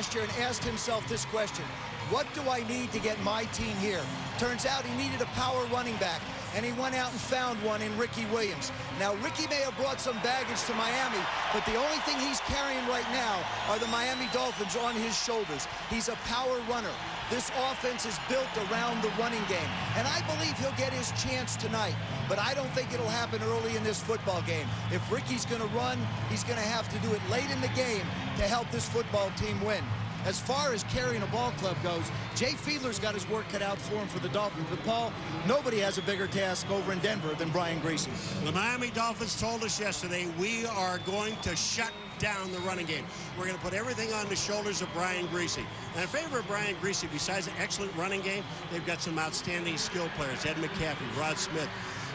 last year and asked himself this question: what do I need to get my team here? Turns out he needed a power running back, and he went out and found one in Ricky Williams. Now, Ricky may have brought some baggage to Miami, but the only thing he's carrying right now are the Miami Dolphins on his shoulders. He's a power runner. This offense is built around the running game, and I believe he'll get his chance tonight, but I don't think it'll happen early in this football game. If Ricky's going to run, he's going to have to do it late in the game to help this football team win. As far as carrying a ball club goes, Jay Fiedler's got his work cut out for him for the Dolphins. But, Paul, nobody has a bigger task over in Denver than Brian Griese. The Miami Dolphins told us yesterday, we are going to shut down the running game. We're going to put everything on the shoulders of Brian Griese. And in favor of Brian Griese, besides an excellent running game, they've got some outstanding skill players: Ed McCaffrey, Rod Smith,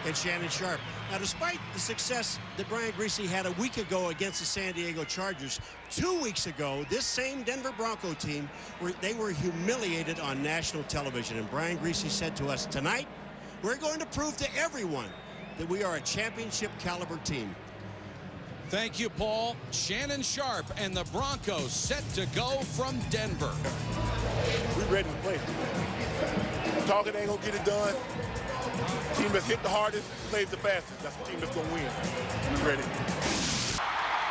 and Shannon Sharp. Now, despite the success that Brian Griese had a week ago against the San Diego Chargers, 2 weeks ago, this same Denver Bronco team, they were humiliated on national television. And Brian Griese said to us, tonight, we're going to prove to everyone that we are a championship caliber team. Thank you, Paul. Shannon Sharp and the Broncos set to go from Denver. We're ready to play. Talking ain't gonna get it done. Team that's hit the hardest, plays the fastest. That's the team that's gonna win. We're ready.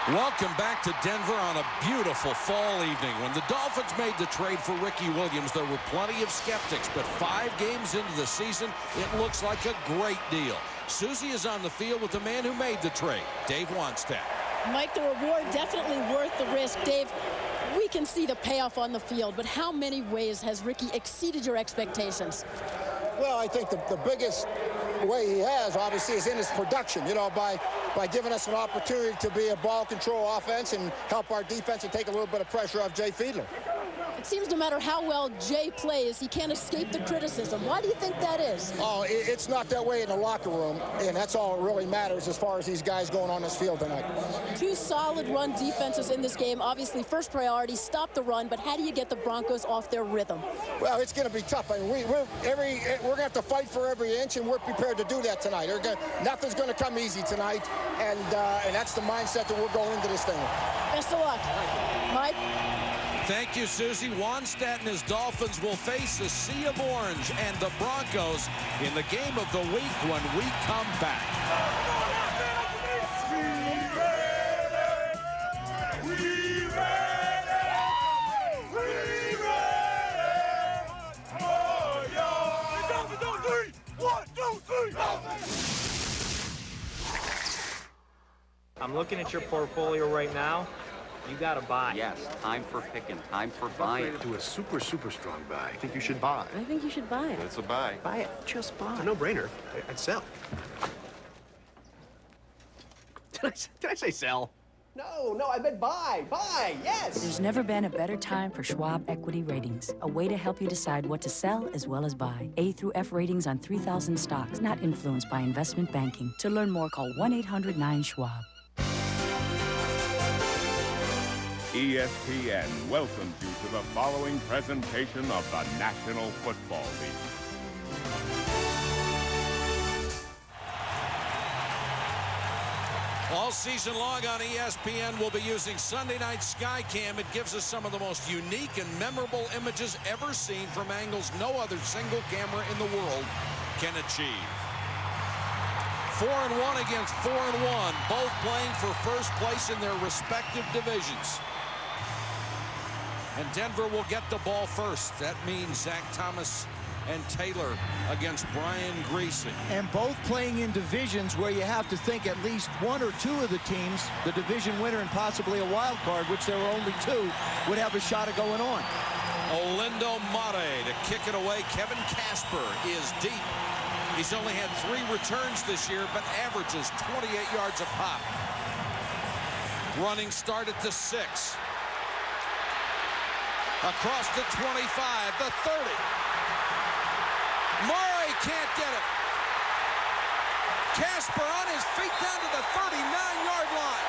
Welcome back to Denver on a beautiful fall evening. When the Dolphins made the trade for Ricky Williams, there were plenty of skeptics, but 5 games into the season, it looks like a great deal. Susie is on the field with the man who made the trade, Dave Wannstedt. Mike, the reward definitely worth the risk. Dave, we can see the payoff on the field, but how many ways has Ricky exceeded your expectations? Well, I think the biggest way he has, obviously, is in his production, you know, by giving us an opportunity to be a ball control offense and help our defense and take a little bit of pressure off Jay Fiedler. It seems no matter how well Jay plays, he can't escape the criticism. Why do you think that is? Oh, it's not that way in the locker room, and that's all that really matters as far as these guys going on this field tonight. 2 solid run defenses in this game. Obviously, first priority, stop the run, but how do you get the Broncos off their rhythm? Well, it's going to be tough. I mean, we're going to have to fight for every inch, and we're prepared to do that tonight. Nothing's going to come easy tonight, and that's the mindset that we're going into this thing with. Best of luck. Mike? Thank you, Susie. Wannstedt and his Dolphins will face a sea of orange and the Broncos in the game of the week when we come back. I'm looking at your portfolio right now. You gotta buy. Yes, time for picking, time for buying. To a super strong buy. I think you should buy. I think you should buy it. It's a buy. Buy it. Just buy. It's a no-brainer. I'd sell. Did I say sell? No, I meant buy, yes! There's never been a better time for Schwab Equity Ratings, a way to help you decide what to sell as well as buy. A through F ratings on 3,000 stocks, not influenced by investment banking. To learn more, call 1-800-9-SCHWAB. ESPN welcomes you to the following presentation of the National Football League. All season long on ESPN, we'll be using Sunday Night Skycam. It gives us some of the most unique and memorable images ever seen from angles no other single camera in the world can achieve. 4-1 against 4-1, both playing for first place in their respective divisions. And Denver will get the ball first. That means Zach Thomas and Taylor against Brian Griese. And both playing in divisions where you have to think at least 1 or 2 of the teams, the division winner and possibly a wild card, which there were only 2, would have a shot at going on. Olindo Mare to kick it away. Kevin Casper is deep. He's only had 3 returns this year, but averages 28 yards a pop. Running start at the 6. Across the 25, the 30. Murray can't get it. Casper on his feet down to the 39-yard line.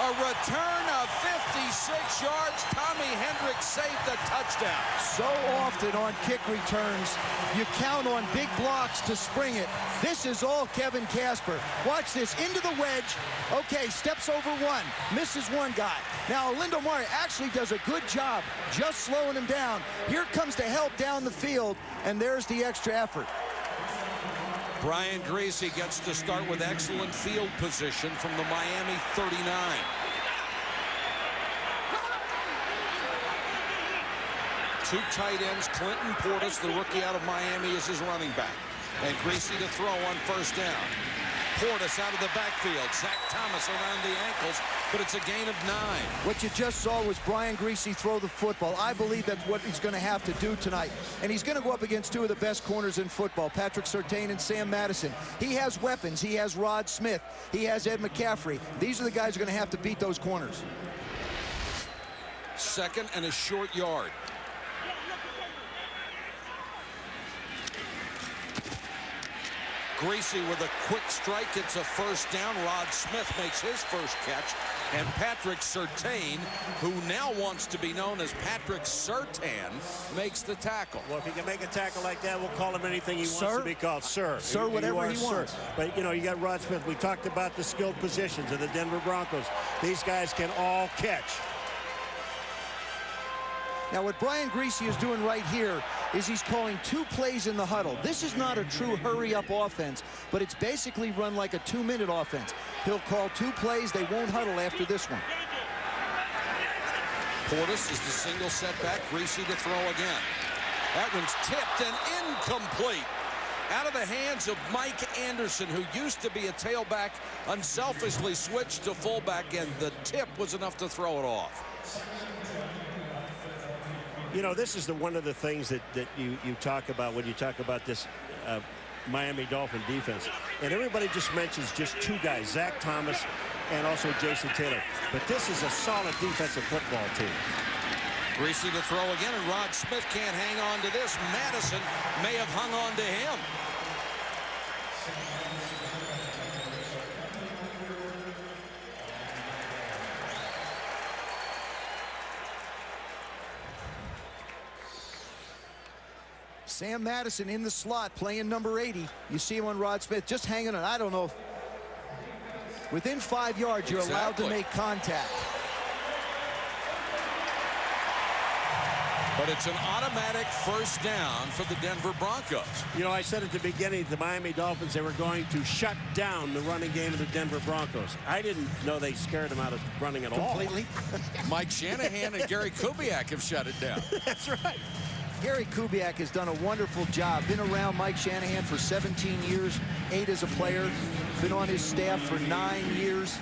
A return of 56 yards. Tommy Hendricks saved the touchdown. So often on kick returns, you count on big blocks to spring it. This is all Kevin Casper. Watch this, into the wedge. Okay, steps over one, misses one guy. Now, Lindomar actually does a good job just slowing him down. Here comes the help down the field, and there's the extra effort. Brian Griese gets to start with excellent field position from the Miami 39. Two tight ends, Clinton Portis, the rookie out of Miami, is his running back. And Griese to throw on first down. Portis out of the backfield. Zach Thomas around the ankles, but it's a gain of 9. What you just saw was Brian Griese throw the football. I believe that's what he's going to have to do tonight. And he's going to go up against two of the best corners in football, Patrick Surtain and Sam Madison. He has weapons. He has Rod Smith. He has Ed McCaffrey. These are the guys who are going to have to beat those corners. Second and a short yard. Griese with a quick strike. It's a first down. Rod Smith makes his first catch. And Patrick Surtain, who now wants to be known as Patrick Surtain, makes the tackle. Well, if he can make a tackle like that, we'll call him anything he wants to be called. Sir. Sir, whatever he wants. But, you know, you got Rod Smith. We talked about the skilled positions of the Denver Broncos. These guys can all catch. Now, what Brian Griese is doing right here is he's calling 2 plays in the huddle. This is not a true hurry-up offense, but it's basically run like a 2-minute offense. He'll call 2 plays. They won't huddle after this one. Portis is the single setback. Griese to throw again. That one's tipped and incomplete. Out of the hands of Mike Anderson, who used to be a tailback, unselfishly switched to fullback, and the tip was enough to throw it off. You know, this is one of the things that you talk about when you talk about this Miami Dolphin defense. And everybody just mentions just 2 guys, Zach Thomas and also Jason Taylor. But this is a solid defensive football team. Griese to throw again, and Rod Smith can't hang on to this. Madison may have hung on to him. Sam Madison in the slot playing number 80. You see him on Rod Smith just hanging on. I don't know. Within 5 yards, you're allowed to make contact. But it's an automatic first down for the Denver Broncos. You know, I said at the beginning, the Miami Dolphins, they were going to shut down the running game of the Denver Broncos. I didn't know they scared them out of running at all. Completely. Mike Shanahan and Gary Kubiak have shut it down. That's right. Gary Kubiak has done a wonderful job. Been around Mike Shanahan for 17 years, 8 as a player. Been on his staff for 9 years.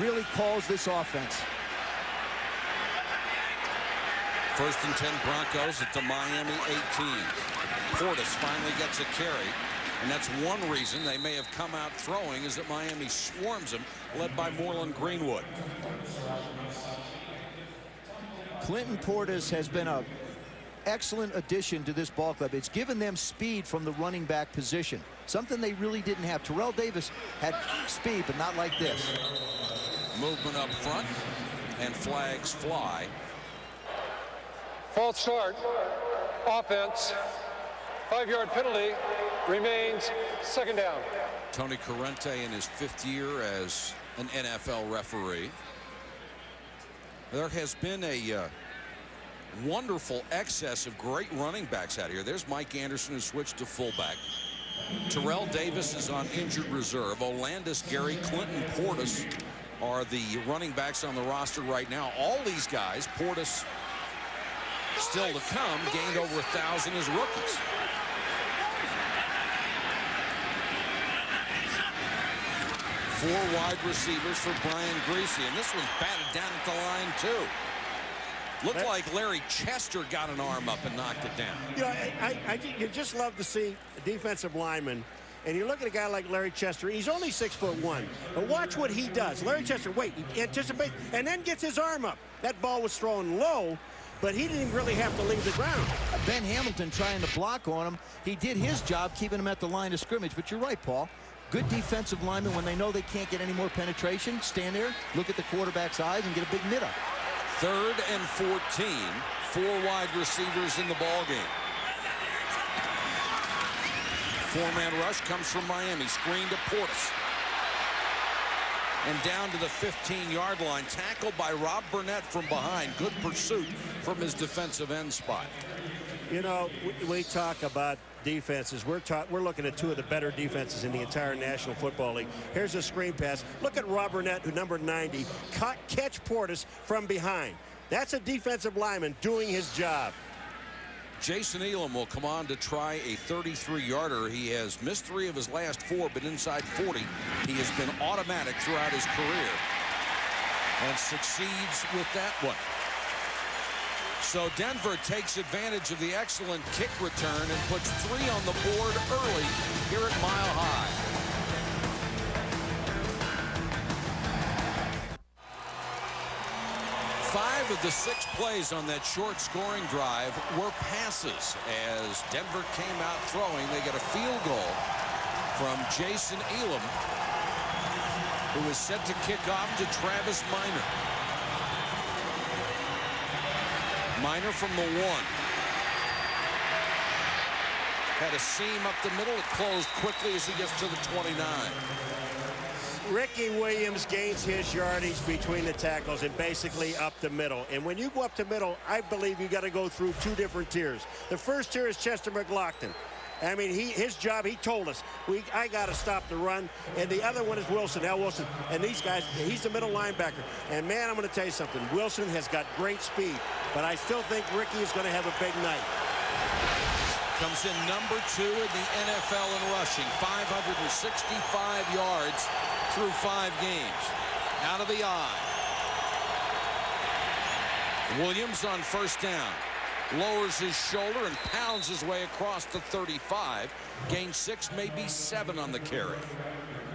Really calls this offense. First and 10 Broncos at the Miami 18. Portis finally gets a carry. And that's one reason they may have come out throwing, is that Miami swarms him, led by Moreland Greenwood. Clinton Portis has been a excellent addition to this ball club. It's given them speed from the running back position, something they really didn't have. Terrell Davis had speed, but not like this. Movement up front, and flags fly. False start, offense, 5-yard penalty, remains second down. Tony Corrente in his 5th year as an NFL referee. There has been a wonderful excess of great running backs out here. There's Mike Anderson, who switched to fullback. Terrell Davis is on injured reserve. Olandis, Gary, Clinton Portis are the running backs on the roster right now. All these guys, Portis still to come, gained over 1,000 as rookies. Four wide receivers for Brian Griese, and this one's batted down at the line too. Looked like Larry Chester got an arm up and knocked it down. You know, you just love to see a defensive lineman, and you look at a guy like Larry Chester. He's only 6'1", but watch what he does. Larry Chester, he anticipates and then gets his arm up. That ball was thrown low, but he didn't really have to leave the ground. Ben Hamilton trying to block on him. He did his job keeping him at the line of scrimmage, but you're right, Paul. Good defensive linemen, when they know they can't get any more penetration, stand there, look at the quarterback's eyes, and get a big mid up. 3rd and 14. 4 wide receivers in the ball game. 4-man rush comes from Miami. Screen to Portis. And down to the 15-yard line. Tackled by Rob Burnett from behind. Good pursuit from his defensive end spot. You know, we talk about defenses. We're looking at 2 of the better defenses in the entire National Football League. Here's a screen pass. Look at Rob Burnett, who number 90, catch Portis from behind. That's a defensive lineman doing his job. Jason Elam will come on to try a 33-yarder. He has missed 3 of his last 4, but inside 40. He has been automatic throughout his career and succeeds with that one. So Denver takes advantage of the excellent kick return and puts 3 on the board early here at Mile High. Five of the 6 plays on that short scoring drive were passes. As Denver came out throwing, they get a field goal from Jason Elam, who is set to kick off to Travis Minor. Minor from the 1. Had a seam up the middle. It closed quickly as he gets to the 29. Ricky Williams gains his yardage between the tackles and basically up the middle. And when you go up the middle, I believe you got to go through 2 different tiers. The first tier is Chester McLaughlin. I mean, his job, he told us, I got to stop the run. And the other one is Wilson, Al Wilson. And these guys, he's the middle linebacker. And, man, I'm going to tell you something. Wilson has got great speed. But I still think Ricky is going to have a big night. Comes in number 2 in the NFL in rushing. 565 yards through 5 games. Out of the eye. Williams on first down. Lowers his shoulder and pounds his way across the 35. Gains 6, maybe 7 on the carry.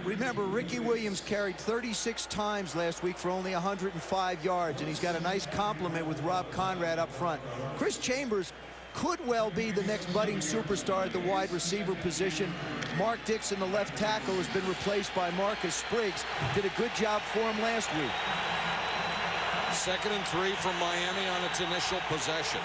Remember, Ricky Williams carried 36 times last week for only 105 yards, and he's got a nice compliment with Rob Conrad up front. Chris Chambers could well be the next budding superstar at the wide receiver position. Mark Dixon, the left tackle, has been replaced by Marcus Spriggs. Did a good job for him last week. 2nd and 3 from Miami on its initial possession.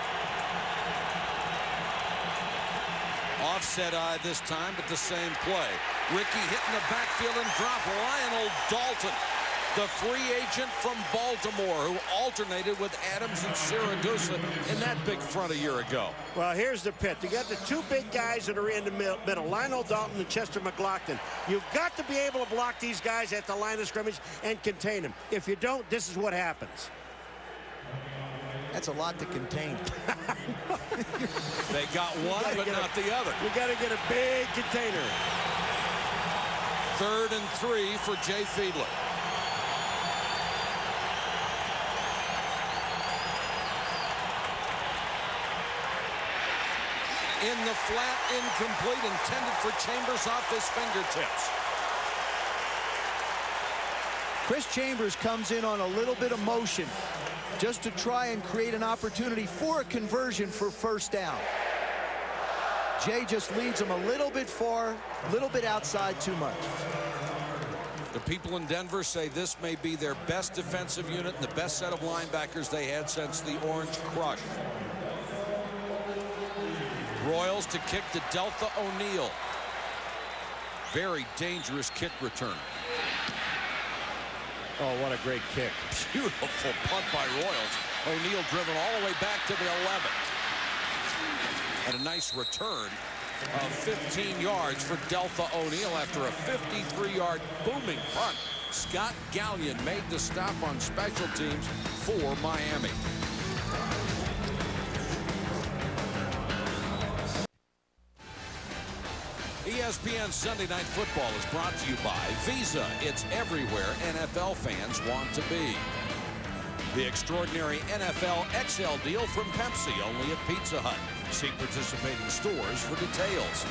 Offset eye this time, but the same play. Ricky hitting the backfield and drop. Lionel Dalton, the free agent from Baltimore, who alternated with Adams and Siragusa in that big front a year ago. Well, here's the pit. You got the 2 big guys that are in the middle, Lionel Dalton and Chester McLaughlin. You've got to be able to block these guys at the line of scrimmage and contain them. If you don't, this is what happens. That's a lot to contain. They got one, but not the other. You got to get a big container. 3rd and 3 for Jay Fiedler. In the flat, incomplete, intended for Chambers off his fingertips. Chris Chambers comes in on a little bit of motion just to try and create an opportunity for a conversion for first down. Jay just leads him a little bit far, a little bit outside too much. The people in Denver say this may be their best defensive unit and the best set of linebackers they had since the Orange Crush. Royals to kick to Deltha O'Neal. Very dangerous kick return. Oh, what a great kick. Beautiful punt by Royals. O'Neal driven all the way back to the 11. And a nice return of 15 yards for Deltha O'Neal after a 53-yard booming punt. Scott Gallion made the stop on special teams for Miami. ESPN Sunday Night Football is brought to you by Visa. It's everywhere NFL fans want to be. The extraordinary NFL XL deal from Pepsi, only at Pizza Hut. See participating stores for details.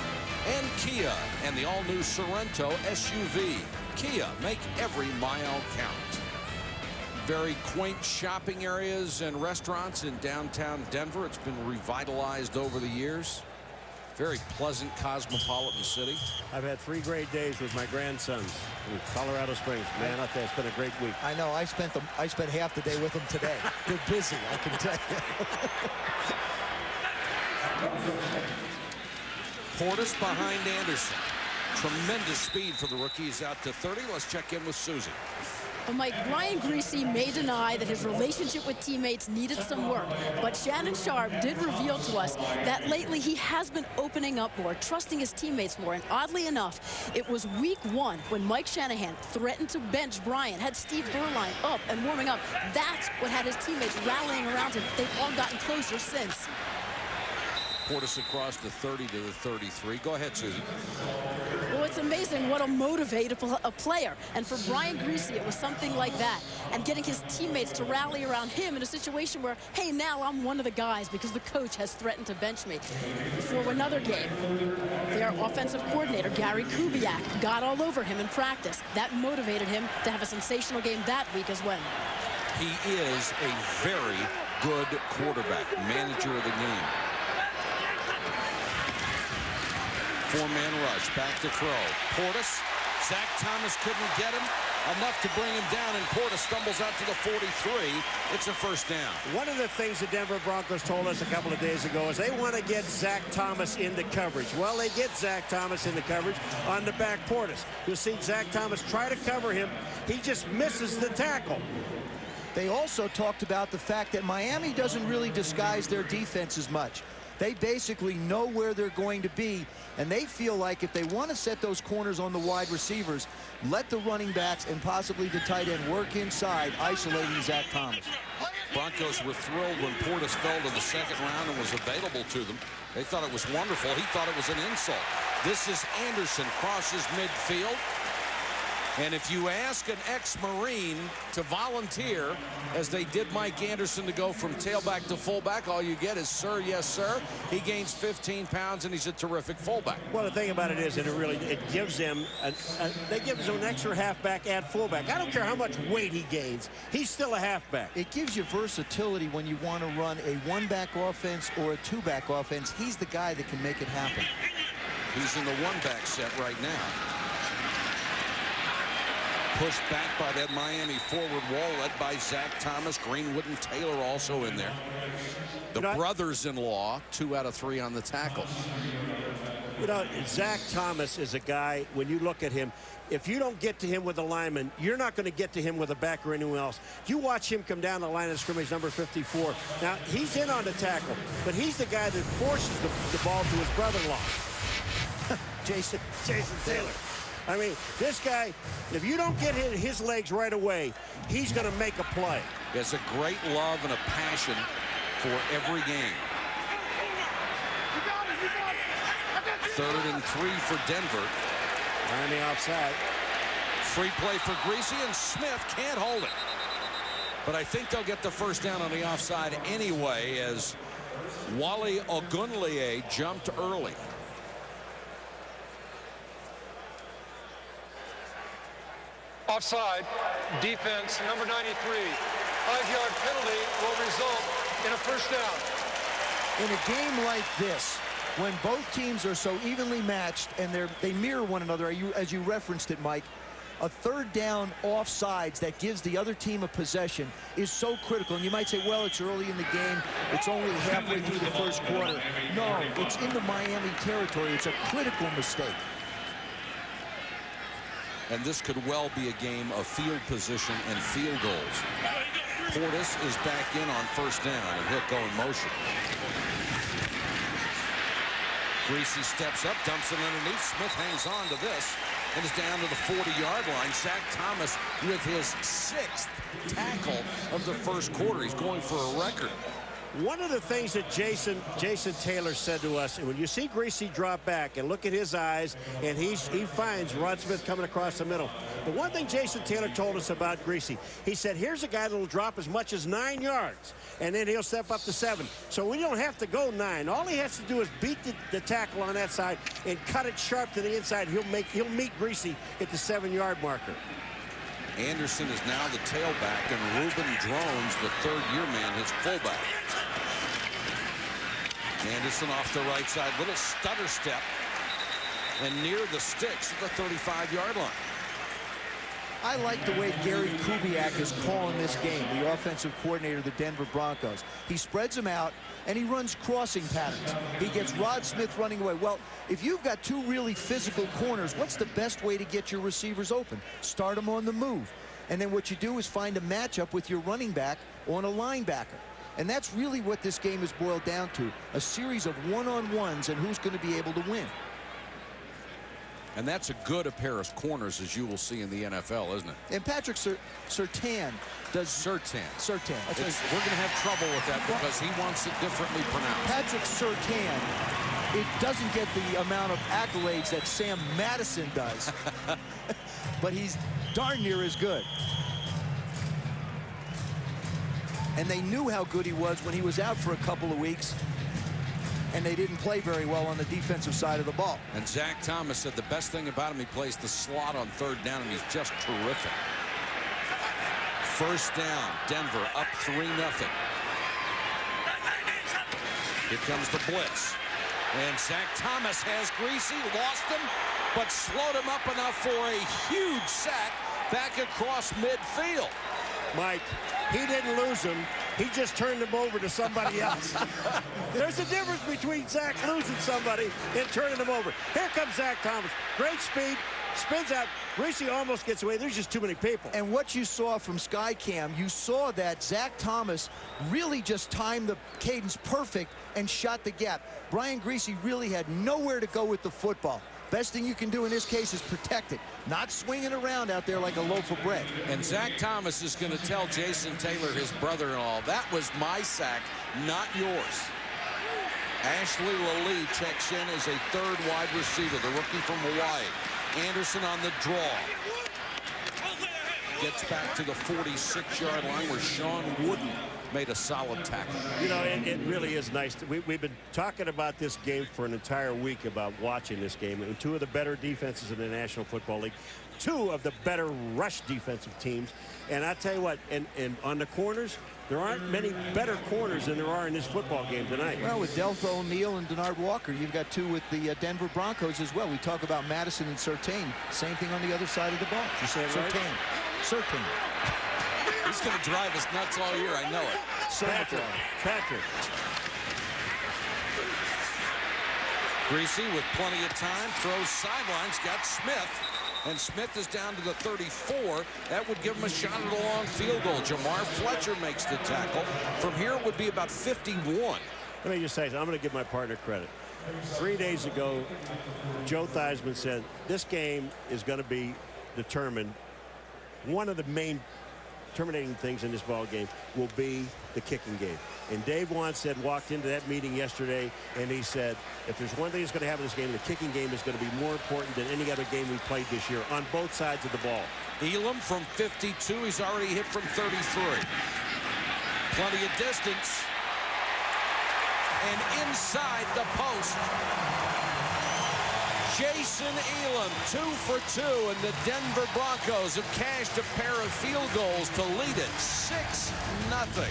And Kia and the all-new Sorrento SUV. Kia, make every mile count. Very quaint shopping areas and restaurants in downtown Denver. It's been revitalized over the years. Very pleasant, cosmopolitan city. I've had 3 great days with my grandsons in Colorado Springs. Man, I think it's been a great week. I know. I spent half the day with them today. They're busy, I can tell you. Portis behind Anderson. Tremendous speed for the rookie. He's out to 30. Let's check in with Susie. Well, Mike, Brian Griese may deny that his relationship with teammates needed some work, but Shannon Sharpe did reveal to us that lately he has been opening up more, trusting his teammates more, and oddly enough, it was week 1 when Mike Shanahan threatened to bench Brian, had Steve Berline up and warming up. That's what had his teammates rallying around him. They've all gotten closer since. Portis across the 30 to the 33. Go ahead, Susie. Well, it's amazing what'll motivate a player. And for Brian Griese, it was something like that. And getting his teammates to rally around him in a situation where, hey, now I'm one of the guys because the coach has threatened to bench me. Before another game, their offensive coordinator, Gary Kubiak, got all over him in practice. That motivated him to have a sensational game that week as well. He is a very good quarterback, manager of the game. 4-man rush, back to throw. Portis, Zach Thomas couldn't get him enough to bring him down, and Portis stumbles out to the 43. It's a first down. One of the things the Denver Broncos told us a couple of days ago is they want to get Zach Thomas into coverage. Well, they get Zach Thomas into coverage on the back Portis. You'll see Zach Thomas try to cover him. He just misses the tackle. They also talked about the fact that Miami doesn't really disguise their defense as much. They basically know where they're going to be, and they feel like if they want to set those corners on the wide receivers, let the running backs and possibly the tight end work inside, isolating Zach Thomas. Broncos were thrilled when Portis fell to the 2nd round and was available to them. They thought it was wonderful. He thought it was an insult. This is Anderson, crosses midfield. And if you ask an ex-Marine to volunteer, as they did Mike Anderson, to go from tailback to fullback, all you get is, sir, yes, sir. He gains 15 pounds, and he's a terrific fullback. Well, the thing about it is that it gives him, they give him an extra halfback at fullback. I don't care how much weight he gains. He's still a halfback. It gives you versatility when you want to run a 1-back offense or a 2-back offense. He's the guy that can make it happen. He's in the 1-back set right now. Pushed back by that Miami forward wall, led by Zach Thomas. Greenwood and Taylor also in there. The brothers-in-law, 2 out of 3 on the tackle. You know, Zach Thomas is a guy, when you look at him, if you don't get to him with a lineman, you're not going to get to him with a back or anyone else. You watch him come down the line of scrimmage, number 54. Now, he's in on the tackle, but he's the guy that forces the ball to his brother-in-law. Jason Taylor. I mean, this guy, if you don't get his legs right away, he's going to make a play. He has a great love and a passion for every game. 3rd and 3 for Denver. On the outside. Free play for Griese, and Smith can't hold it. But I think they'll get the first down on the offside anyway, as Wally Ogunleye jumped early. Offside, defense, number 93. 5-yard penalty will result in a first down. In a game like this, when both teams are so evenly matched and they mirror one another, as you referenced it, Mike, a 3rd down offsides that gives the other team a possession is so critical. And you might say, well, it's early in the game. It's only halfway through the 1st quarter. No, it's into Miami territory. It's a critical mistake. And this could well be a game of field position and field goals. Portis is back in on 1st down, and he'll go in motion. Griese steps up, dumps it underneath. Smith hangs on to this and is down to the 40-yard line. Zach Thomas with his 6th tackle of the 1st quarter. He's going for a record. One of the things that Jason Taylor said to us, and when you see Griese drop back and look at his eyes, and he finds Rod Smith coming across the middle. The one thing Jason Taylor told us about Griese, he said, here's a guy that'll drop as much as 9 yards, and then he'll step up to 7. So we don't have to go 9. All he has to do is beat the tackle on that side and cut it sharp to the inside. He'll meet Griese at the 7-yard marker. Anderson is now the tailback, and Reuben Drones, the 3rd-year man, his fullback. Anderson off the right side, little stutter step, and near the sticks at the 35-yard line. I like the way Gary Kubiak is calling this game, the offensive coordinator of the Denver Broncos. He spreads them out, and he runs crossing patterns. He gets Rod Smith running away. Well, if you've got two really physical corners, what's the best way to get your receivers open? Start them on the move. And then what you do is find a matchup with your running back on a linebacker. And that's really what this game is boiled down to, a series of one-on-ones and who's going to be able to win. And that's a good pair of corners, as you will see in the NFL, isn't it? And Patrick Surtain does... Surtain. That's we're going to have trouble with that because he wants it differently pronounced. Patrick Surtain, it doesn't get the amount of accolades that Sam Madison does. But he's darn near as good. And they knew how good he was when he was out for a couple of weeks. And they didn't play very well on the defensive side of the ball. And Zach Thomas said the best thing about him, he plays the slot on third down, and he's just terrific. First down, Denver up 3-0. Here comes the blitz. And Zach Thomas has Greasy, lost him, but slowed him up enough for a huge sack back across midfield. Mike, he didn't lose him. He just turned him over to somebody else. There's a difference between Zach losing somebody and turning him over. Here comes Zach Thomas. Great speed. Spins out. Greasy almost gets away. There's just too many people. And what you saw from Skycam, you saw that Zach Thomas really just timed the cadence perfect and shot the gap. Brian Greasy really had nowhere to go with the football. Best thing you can do in this case is protect it, not swinging around out there like a loaf of bread. And Zach Thomas is going to tell Jason Taylor, his brother-in-law, that was my sack, not yours. Ashley Lallee checks in as a third wide receiver, the rookie from Hawaii. Anderson on the draw. Gets back to the 46-yard line where Sean Wooden made a solid tackle. You know, it really is nice. We've been talking about this game for an entire week, about watching this game. And two of the better defenses in the National Football League. Two of the better rush defensive teams. And I tell you what, and on the corners, there aren't many better corners than there are in this football game tonight. Well, with Deltha O'Neal and Denard Walker, you've got two with the Denver Broncos as well. We talk about Madison and Surtain. Same thing on the other side of the ball. You say it right? Surtain. He's going to drive us nuts all year. I know it. Patrick. Greasy with plenty of time. Throws sidelines. Got Smith. And Smith is down to the 34. That would give him a shot at a long field goal. Jamar Fletcher makes the tackle. From here, it would be about 51. Let me just say, I'm going to give my partner credit. 3 days ago, Joe Theismann said, this game is going to be determined. One of the main terminating things in this ball game will be the kicking game. And Dave Wannstedt walked into that meeting yesterday, and he said, if there's one thing that's going to happen in this game, the kicking game is going to be more important than any other game we played this year on both sides of the ball. Elam from 52. He's already hit from 33. Plenty of distance. And inside the post, Jason Elam, 2 for 2, and the Denver Broncos have cashed a pair of field goals to lead it 6-0.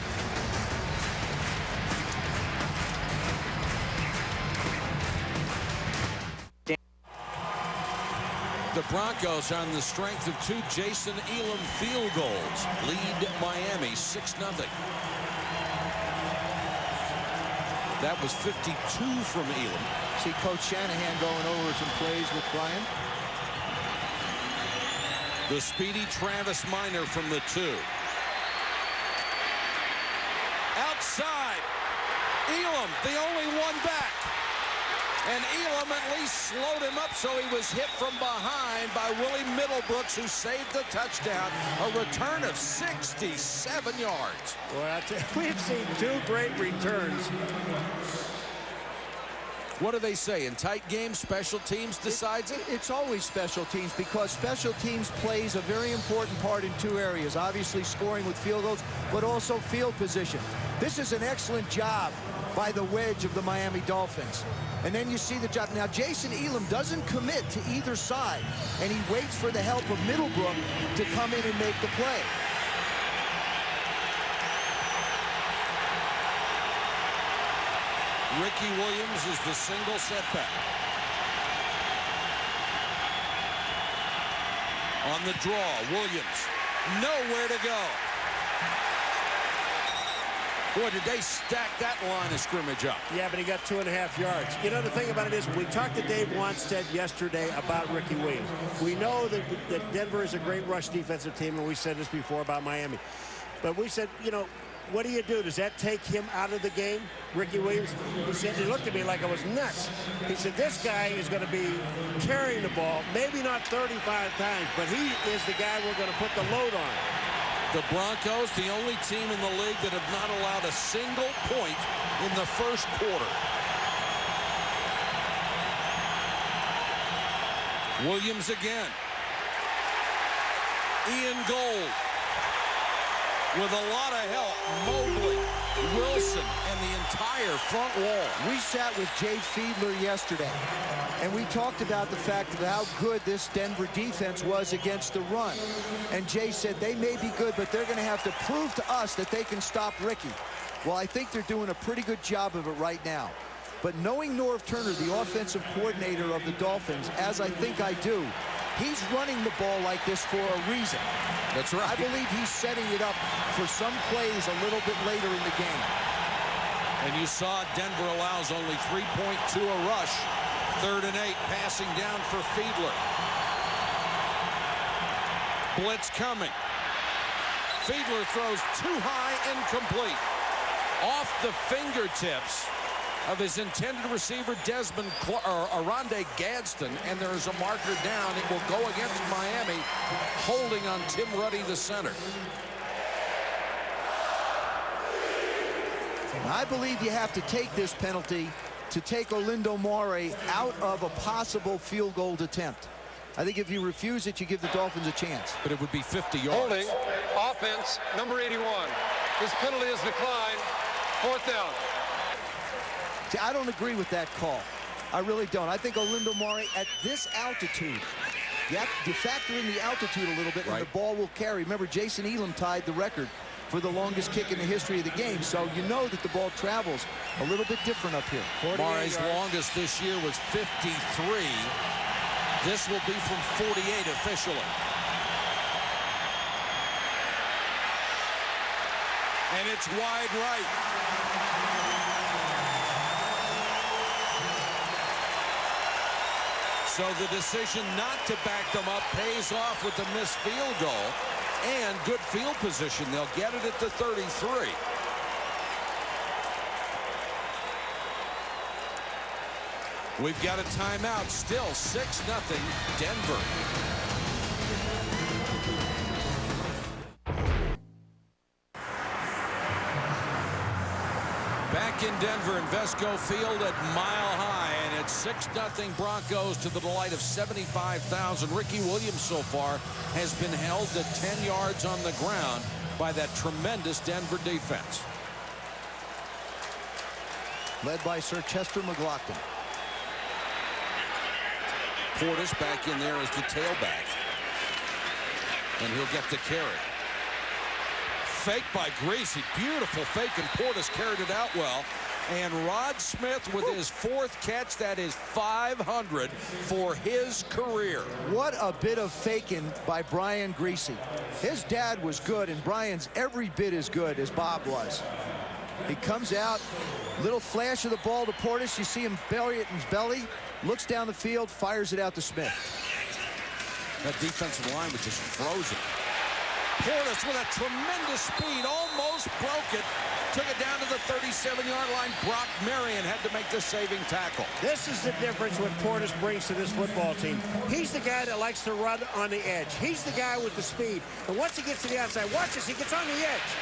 The Broncos, on the strength of 2 Jason Elam field goals, lead Miami 6-0. That was 52 from Elam. See Coach Shanahan going over some plays with Brian. The speedy Travis Minor from the 2. Outside. Elam, the only one back. And Elam at least slowed him up, so he was hit from behind by Willie Middlebrooks, who saved the touchdown. A return of 67 yards. Well, we've seen 2 great returns. What do they say? In tight games, special teams decides it? It's always special teams, because special teams plays a very important part in 2 areas. Obviously scoring with field goals, but also field position. This is an excellent job by the wedge of the Miami Dolphins. And then you see the job. Now, Jason Elam doesn't commit to either side, and he waits for the help of Middlebrook to come in and make the play. Ricky Williams is the single setback. On the draw, Williams, nowhere to go. Boy, did they stack that line of scrimmage up. Yeah, but he got 2.5 yards. You know, the thing about it is, we talked to Dave Wanstead yesterday about Ricky Williams. We know that Denver is a great rush defensive team, and we said this before about Miami. But we said, you know, what do you do? Does that take him out of the game, Ricky Williams? He said, he looked at me like I was nuts. He said, this guy is going to be carrying the ball, maybe not 35 times, but he is the guy we're going to put the load on. The Broncos, the only team in the league that have not allowed a single point in the first quarter. Williams again. Ian Gold with a lot of help. Mobley, Wilson, and the entire front wall. We sat with Jay Fiedler yesterday, and we talked about the fact of how good this Denver defense was against the run. And Jay said they may be good, but they're going to have to prove to us that they can stop Ricky. Well, I think they're doing a pretty good job of it right now. But knowing Norv Turner, the offensive coordinator of the Dolphins, as I think I do, he's running the ball like this for a reason. That's right. I believe he's setting it up for some plays a little bit later in the game. And you saw Denver allows only 3.2 a rush. 3rd and 8, passing down for Fiedler. Blitz coming. Fiedler throws too high, incomplete. Off the fingertips of his intended receiver, Arondé Gadsden, and there is a marker down. It will go against Miami, holding on Tim Ruddy, the center. I believe you have to take this penalty to take Orlando Mare out of a possible field goal attempt. I think if you refuse it, you give the Dolphins a chance. But it would be 50 yards. Holding, offense, number 81. This penalty is declined. 4th down. See, I don't agree with that call. I really don't. I think Orlando Mare at this altitude, you factor in the altitude a little bit, right, and the ball will carry. Remember, Jason Elam tied the record for the longest kick in the history of the game, so you know that the ball travels a little bit different up here. Mare's longest this year was 53. This will be from 48 officially. And it's wide right. So the decision not to back them up pays off with the missed field goal and good field position. They'll get it at the 33. We've got a timeout. Still 6-0 Denver. Back in Denver, Invesco Field at Mile High, and it's 6-0 Broncos to the delight of 75,000. Ricky Williams so far has been held to 10 yards on the ground by that tremendous Denver defense. Led by Sir Chester McLaughlin. Portis back in there as the tailback, and he'll get the carry. Fake by Greasy, beautiful fake, and Portis carried it out well. And Rod Smith with his 4th catch, that is 500 for his career. What a bit of faking by Brian Greasy. His dad was good, and Brian's every bit as good as Bob was. He comes out, little flash of the ball to Portis. You see him bury it in his belly, looks down the field, fires it out to Smith. That defensive line was just frozen. Portis with a tremendous speed, almost broke it, took it down to the 37-yard line. Brock Marion had to make the saving tackle. This is the difference what Portis brings to this football team. He's the guy that likes to run on the edge. He's the guy with the speed. And once he gets to the outside, watch this, he gets on the edge.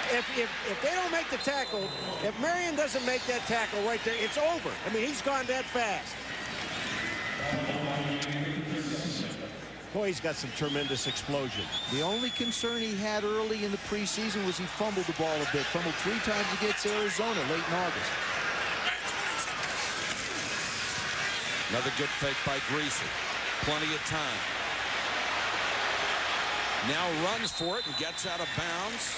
If they don't make the tackle, if Marion doesn't make that tackle right there, it's over. I mean, he's gone that fast. Boy, he's got some tremendous explosion. The only concern he had early in the preseason was he fumbled the ball a bit. Fumbled 3 times against Arizona late in August. Another good fake by Greasy. Plenty of time. Now runs for it and gets out of bounds.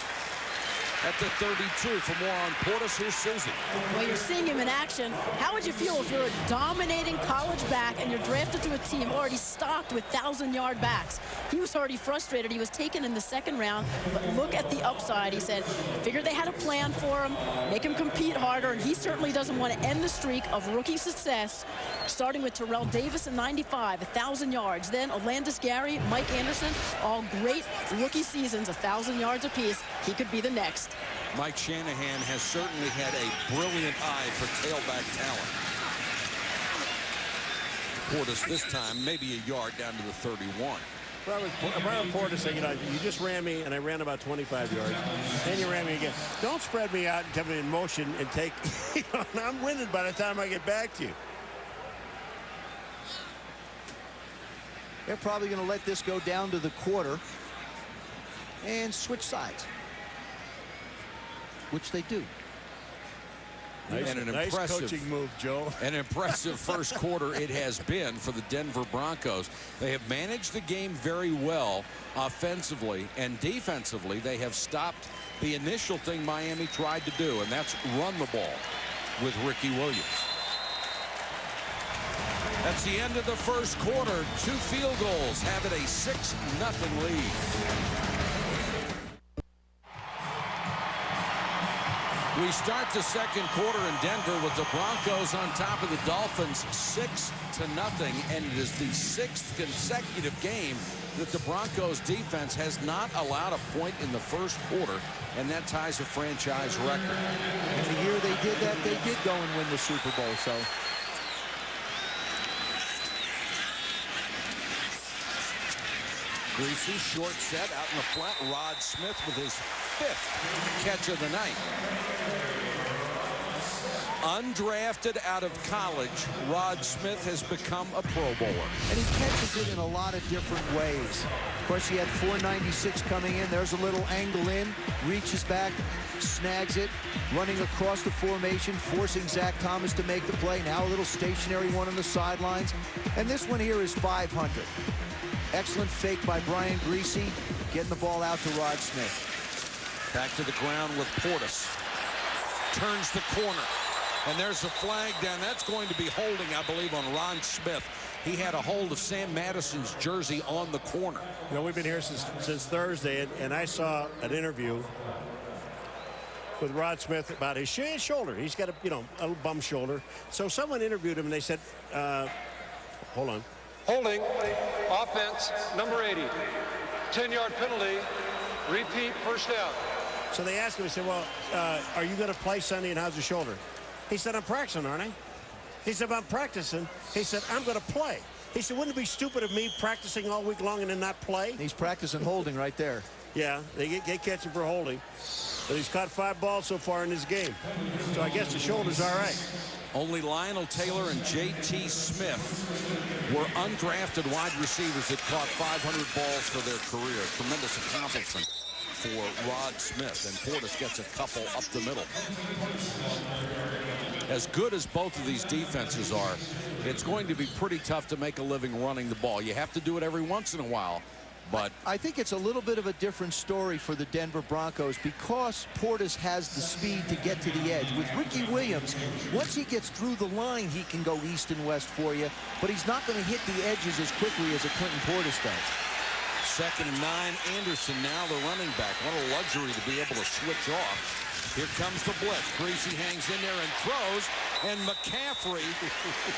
at the 32. For more on Portis, here's Susie. Well, you're seeing him in action. How would you feel if you're a dominating college back and you're drafted to a team already stocked with 1,000-yard backs? He was already frustrated. He was taken in the second round, but look at the upside. He said, figured they had a plan for him, make him compete harder, and he certainly doesn't want to end the streak of rookie success, starting with Terrell Davis in 95, 1,000 yards. Then Alandis Gary, Mike Anderson, all great rookie seasons, 1,000 yards apiece. He could be the next. Mike Shanahan has certainly had a brilliant eye for tailback talent. Portis this time, maybe a yard down to the 31. If I were Portis saying, you just ran me, and I ran about 25 yards, and you ran me again. Don't spread me out and come in motion and take, and I'm winning by the time I get back to you. They're probably going to let this go down to the quarter and switch sides, which they do. Nice coaching move, Joe. An impressive first quarter it has been for the Denver Broncos. They have managed the game very well offensively and defensively. They have stopped the initial thing Miami tried to do, and that's run the ball with Ricky Williams. That's the end of the first quarter. 2 field goals have it a 6-0 lead. We start the second quarter in Denver with the Broncos on top of the Dolphins 6-0, and it is the 6th consecutive game that the Broncos defense has not allowed a point in the first quarter, and that ties a franchise record. And the year they did that, they did go and win the Super Bowl, so. Greasy, short set, out in the flat. Rod Smith with his 5th catch of the night. Undrafted out of college, Rod Smith has become a Pro Bowler. And he catches it in a lot of different ways. Of course, he had 496 coming in. There's a little angle in, reaches back, snags it, running across the formation, forcing Zach Thomas to make the play. Now a little stationary one on the sidelines. And this one here is 500. Excellent fake by Brian Greasy, getting the ball out to Rod Smith. Back to the ground with Portis. Turns the corner. And there's a flag down. That's going to be holding, I believe, on Ron Smith. He had a hold of Sam Madison's jersey on the corner. You know, we've been here since Thursday, and I saw an interview with Rod Smith about his shoulder. He's got a little bum shoulder. So someone interviewed him, and they said, hold on. Holding, offense, number 80. 10-yard penalty, repeat, first down. So they asked him, he said, well, are you going to play Sunday, and how's the shoulder? He said, I'm practicing, aren't I? He said, I'm practicing. He said, I'm going to play. He said, wouldn't it be stupid of me practicing all week long and then not play? He's practicing holding right there. Yeah, they catch him for holding. But he's caught 5 balls so far in this game. So I guess the shoulder's all right. Only Lionel Taylor and J.T. Smith were undrafted wide receivers that caught 500 balls for their career. Tremendous accomplishment for Rod Smith, and Portis gets a couple up the middle. As good as both of these defenses are, it's going to be pretty tough to make a living running the ball. You have to do it every once in a while. But I think it's a little bit of a different story for the Denver Broncos because Portis has the speed to get to the edge. With Ricky Williams, once he gets through the line, he can go east and west for you, but he's not going to hit the edges as quickly as a Clinton Portis does. 2nd and 9, Anderson now the running back. What a luxury to be able to switch off. Here comes the blitz. Greasy hangs in there and throws, and McCaffrey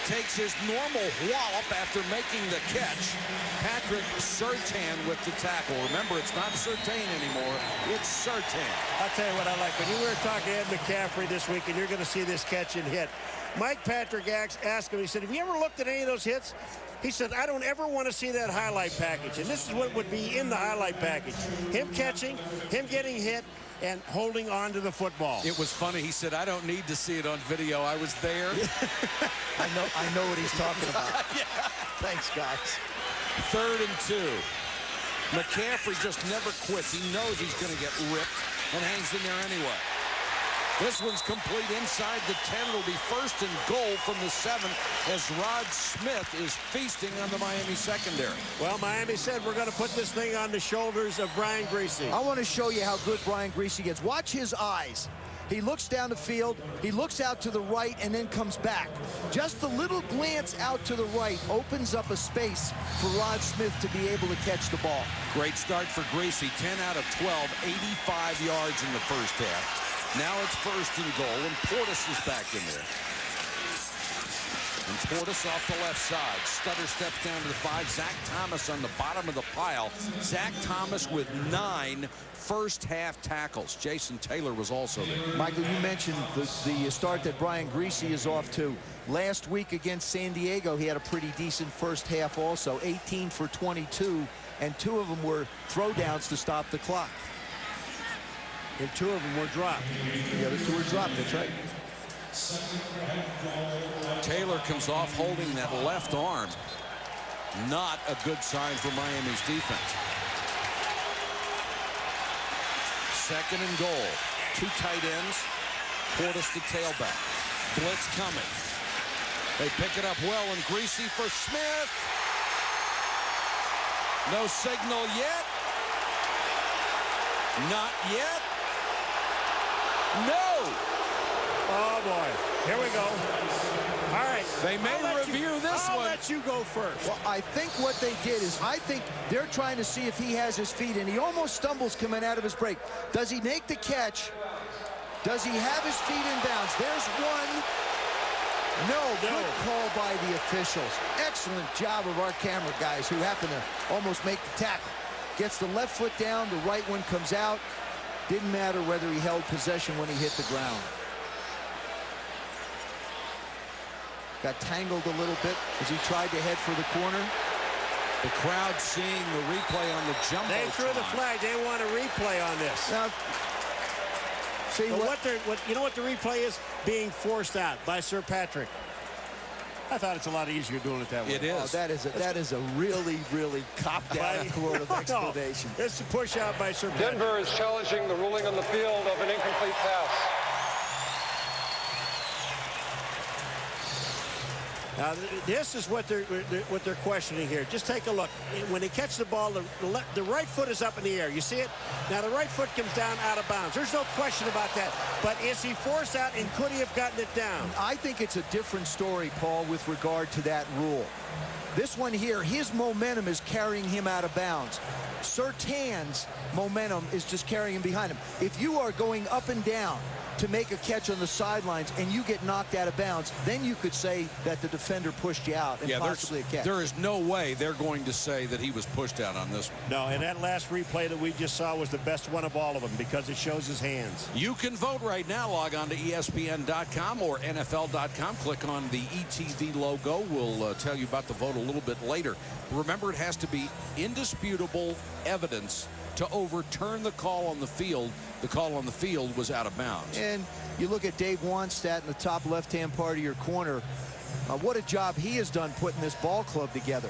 takes his normal wallop after making the catch. Patrick Surtain with the tackle. Remember, it's not Surtain anymore. It's Surtain. I'll tell you what I like. When you were talking to Ed McCaffrey this week, and you're going to see this catch and hit, Mike Patrick asked him, he said, have you ever looked at any of those hits? He said, I don't ever want to see that highlight package. And this is what would be in the highlight package. Him catching, him getting hit, and holding on to the football. It was funny. He said, I don't need to see it on video. I was there. I know what he's talking about. Yeah. Thanks, guys. 3rd and 2. McCaffrey just never quits. He knows he's going to get ripped and hangs in there anyway. This one's complete inside the 10. It'll be 1st and goal from the 7 as Rod Smith is feasting on the Miami secondary. Well, Miami said we're going to put this thing on the shoulders of Brian Griese. I want to show you how good Brian Griese gets. Watch his eyes. He looks down the field, he looks out to the right, and then comes back. Just the little glance out to the right opens up a space for Rod Smith to be able to catch the ball. Great start for Griese. 10 out of 12, 85 yards in the first half. Now it's 1st and goal, and Portis is back in there. And Portis off the left side. Stutter steps down to the 5. Zach Thomas on the bottom of the pile. Zach Thomas with 9 first-half tackles. Jason Taylor was also there. Michael, you mentioned the start that Brian Griese is off to. Last week against San Diego, he had a pretty decent first half also. 18 for 22, and 2 of them were throwdowns to stop the clock. And 2 of them were dropped. The other 2 were dropped, that's right. Taylor comes off holding that left arm. Not a good sign for Miami's defense. 2nd and goal. 2 tight ends. Portis the tailback. Blitz coming. They pick it up well, and Griese for Smith. No signal yet. Not yet. No. Oh, boy. Here we go. All right. They may review this one. I'll let you go first. Well, I think what they did is I think they're trying to see if he has his feet, and he almost stumbles coming out of his break. Does he make the catch? Does he have his feet in bounds? There's one. No, good call by the officials. Excellent job of our camera guys who happen to almost make the tackle. Gets the left foot down, the right one comes out. Didn't matter whether he held possession when he hit the ground. Got tangled a little bit as he tried to head for the corner. The crowd seeing the replay on the jumbo. They threw the flag. They want a replay on this. Now, see you know what the replay is? Being forced out by Sir Patrick. I thought it's a lot easier doing it that way. It is. Oh, that is a really, really copped-out sort of explanation. It's a push out by Sir Patrick. Denver is challenging the ruling on the field of an incomplete pass. Now, this is what they're questioning here. Just take a look. When they catch the ball, the right foot is up in the air. You see it? Now, the right foot comes down out of bounds. There's no question about that. But is he forced out, and could he have gotten it down? I think it's a different story, Paul, with regard to that rule. This one here, his momentum is carrying him out of bounds. Surtain's momentum is just carrying him behind him. If you are going up and down to make a catch on the sidelines and you get knocked out of bounds, then you could say that the defender pushed you out and possibly a catch. There is no way they're going to say that he was pushed out on this one. No, and that last replay that we just saw was the best one of all of them because it shows his hands. You can vote right now. Log on to ESPN.com or NFL.com. Click on the ETV logo. We'll tell you about the vote a little bit later. Remember, it has to be indisputable evidence to overturn the call on the field. The call on the field was out of bounds. And you look at Dave Wannstedt in the top left-hand part of your corner. What a job he has done putting this ball club together.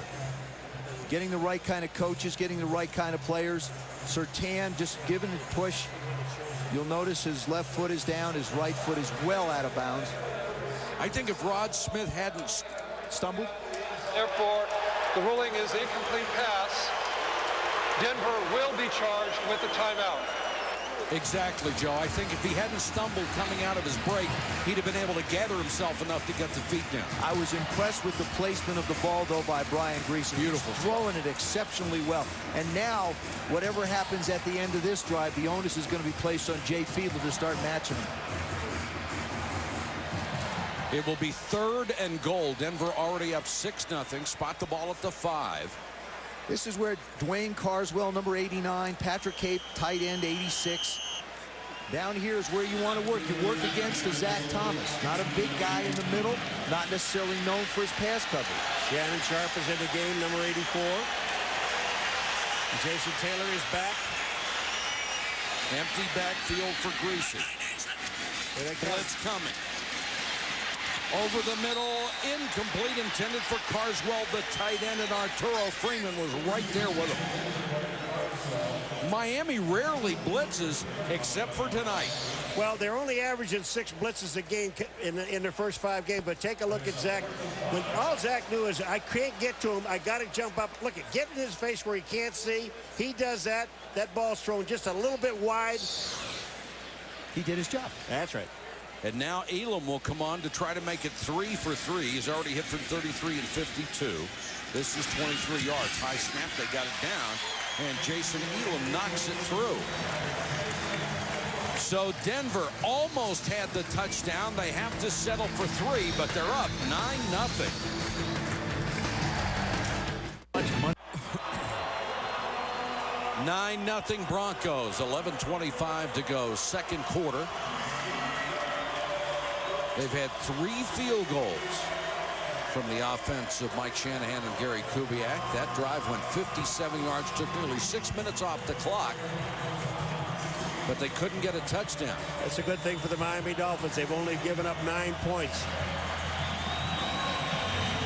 Getting the right kind of coaches, getting the right kind of players. Surtain just giving a push. You'll notice his left foot is down, his right foot is well out of bounds. I think if Rod Smith hadn't stumbled. Therefore, the ruling is incomplete pass. Denver will be charged with the timeout. Exactly, Joe. I think if he hadn't stumbled coming out of his break, he'd have been able to gather himself enough to get the feet down. I was impressed with the placement of the ball, though, by Brian Griese. Beautiful. He's throwing it exceptionally well. And now, whatever happens at the end of this drive, the onus is going to be placed on Jay Fiedler to start matching him. It will be 3rd and goal. Denver already up 6-0. Spot the ball at the 5. This is where Dwayne Carswell, number 89, Patrick Cape, tight end, 86. Down here is where you want to work. You work against the Zach Thomas. Not a big guy in the middle, not necessarily known for his pass coverage. Shannon Sharp is in the game, number 84. Jason Taylor is back. Empty backfield for Griese. Blitz coming. Over the middle, incomplete, intended for Carswell, the tight end, and Arturo Freeman was right there with him. Miami rarely blitzes, except for tonight. Well, they're only averaging 6 blitzes a game in their first 5 games, but take a look at Zach. When all Zach knew is, I can't get to him, I got to jump up. Look, get in his face where he can't see. He does that. That ball's thrown just a little bit wide. He did his job. That's right. And now Elam will come on to try to make it 3 for 3. He's already hit from 33 and 52. This is 23 yards. High snap, they got it down. And Jason Elam knocks it through. So Denver almost had the touchdown. They have to settle for 3, but they're up 9-0. 9-0 Broncos. 11:25 to go. Second quarter. They've had 3 field goals from the offense of Mike Shanahan and Gary Kubiak. That drive went 57 yards, took nearly 6 minutes off the clock, but they couldn't get a touchdown. That's a good thing for the Miami Dolphins. They've only given up 9 points.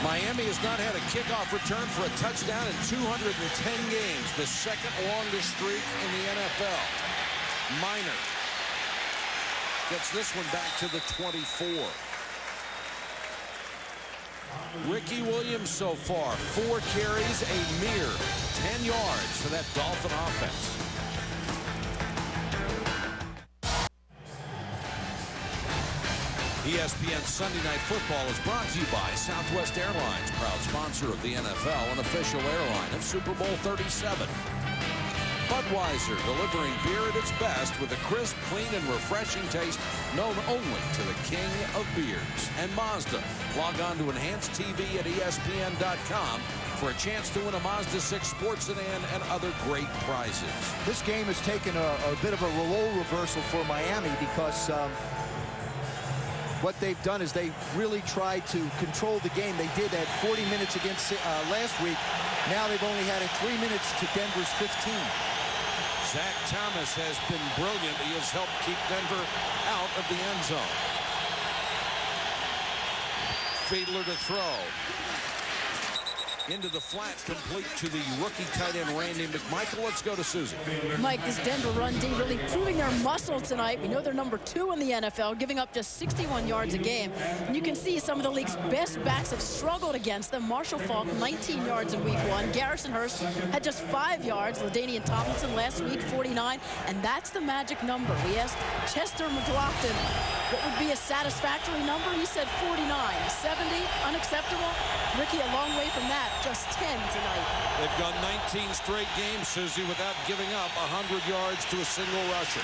Miami has not had a kickoff return for a touchdown in 210 games, the second longest streak in the NFL. Minor gets this one back to the 24. Ricky Williams so far, 4 carries, a mere 10 yards for that Dolphin offense. ESPN Sunday Night Football is brought to you by Southwest Airlines, proud sponsor of the NFL and official airline of Super Bowl 37. Budweiser, delivering beer at its best with a crisp, clean, and refreshing taste known only to the king of beers. And Mazda. Log on to Enhanced TV at ESPN.com for a chance to win a Mazda 6 sports sedan and other great prizes. This game has taken a bit of a role reversal for Miami because what they've done is they really tried to control the game. They did at 40 minutes against last week. Now they've only had it 3 minutes to Denver's 15. Zach Thomas has been brilliant. He has helped keep Denver out of the end zone. Fiedler to throw. Into the flat, complete to the rookie tight end Randy McMichael. Let's go to Susie. Mike, this Denver run D really proving their muscle tonight. We know they're number 2 in the NFL, giving up just 61 yards a game. And you can see some of the league's best backs have struggled against them. Marshall Faulk, 19 yards in week 1. Garrison Hurst had just 5 yards. LaDainian Tomlinson last week, 49. And that's the magic number. We asked Chester McLaughlin what would be a satisfactory number. He said 49. 70, unacceptable. Ricky, a long way from that. Just 10 tonight. They've gone 19 straight games, Susie, without giving up 100 yards to a single rusher.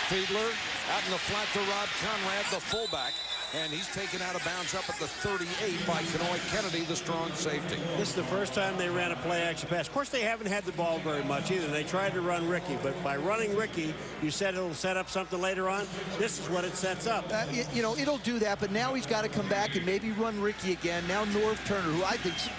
Fiedler out in the flat to Rob Conrad, the fullback, and he's taken out of bounds up at the 38 by Kenoy Kennedy, the strong safety. This is the first time they ran a play-action pass. Of course, they haven't had the ball very much either. They tried to run Ricky, but by running Ricky, you said it'll set up something later on. This is what it sets up. You know, it'll do that, but now he's got to come back and maybe run Ricky again. Now Norv Turner, who I think's,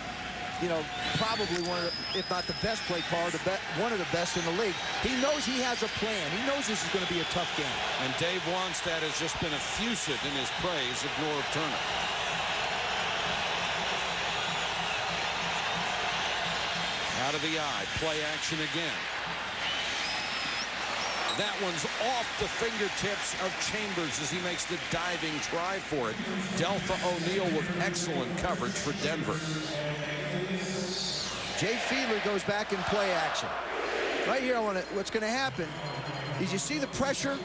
you know, probably one of the, if not the best play caller, one of the best in the league. He knows he has a plan. He knows this is going to be a tough game. And Dave Wannstedt has just been effusive in his praise of Norv Turner. Out of the eye, play action again. That one's off the fingertips of Chambers as he makes the diving try for it. Delpha O'Neal with excellent coverage for Denver. Jay Fiedler goes back in play action. Right here, what's going to happen is you see the pressure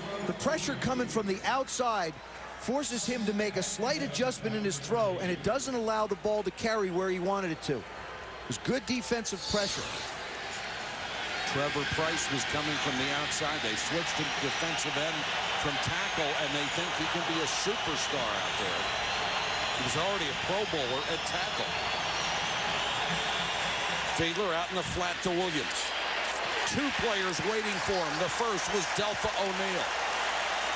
coming from the outside forces him to make a slight adjustment in his throw, and it doesn't allow the ball to carry where he wanted it to. It was good defensive pressure. Trevor Price was coming from the outside. They switched to defensive end from tackle, and they think he can be a superstar out there. He was already a Pro Bowler at tackle. Fiedler out in the flat to Williams. 2 players waiting for him. The first was Delpha O'Neal.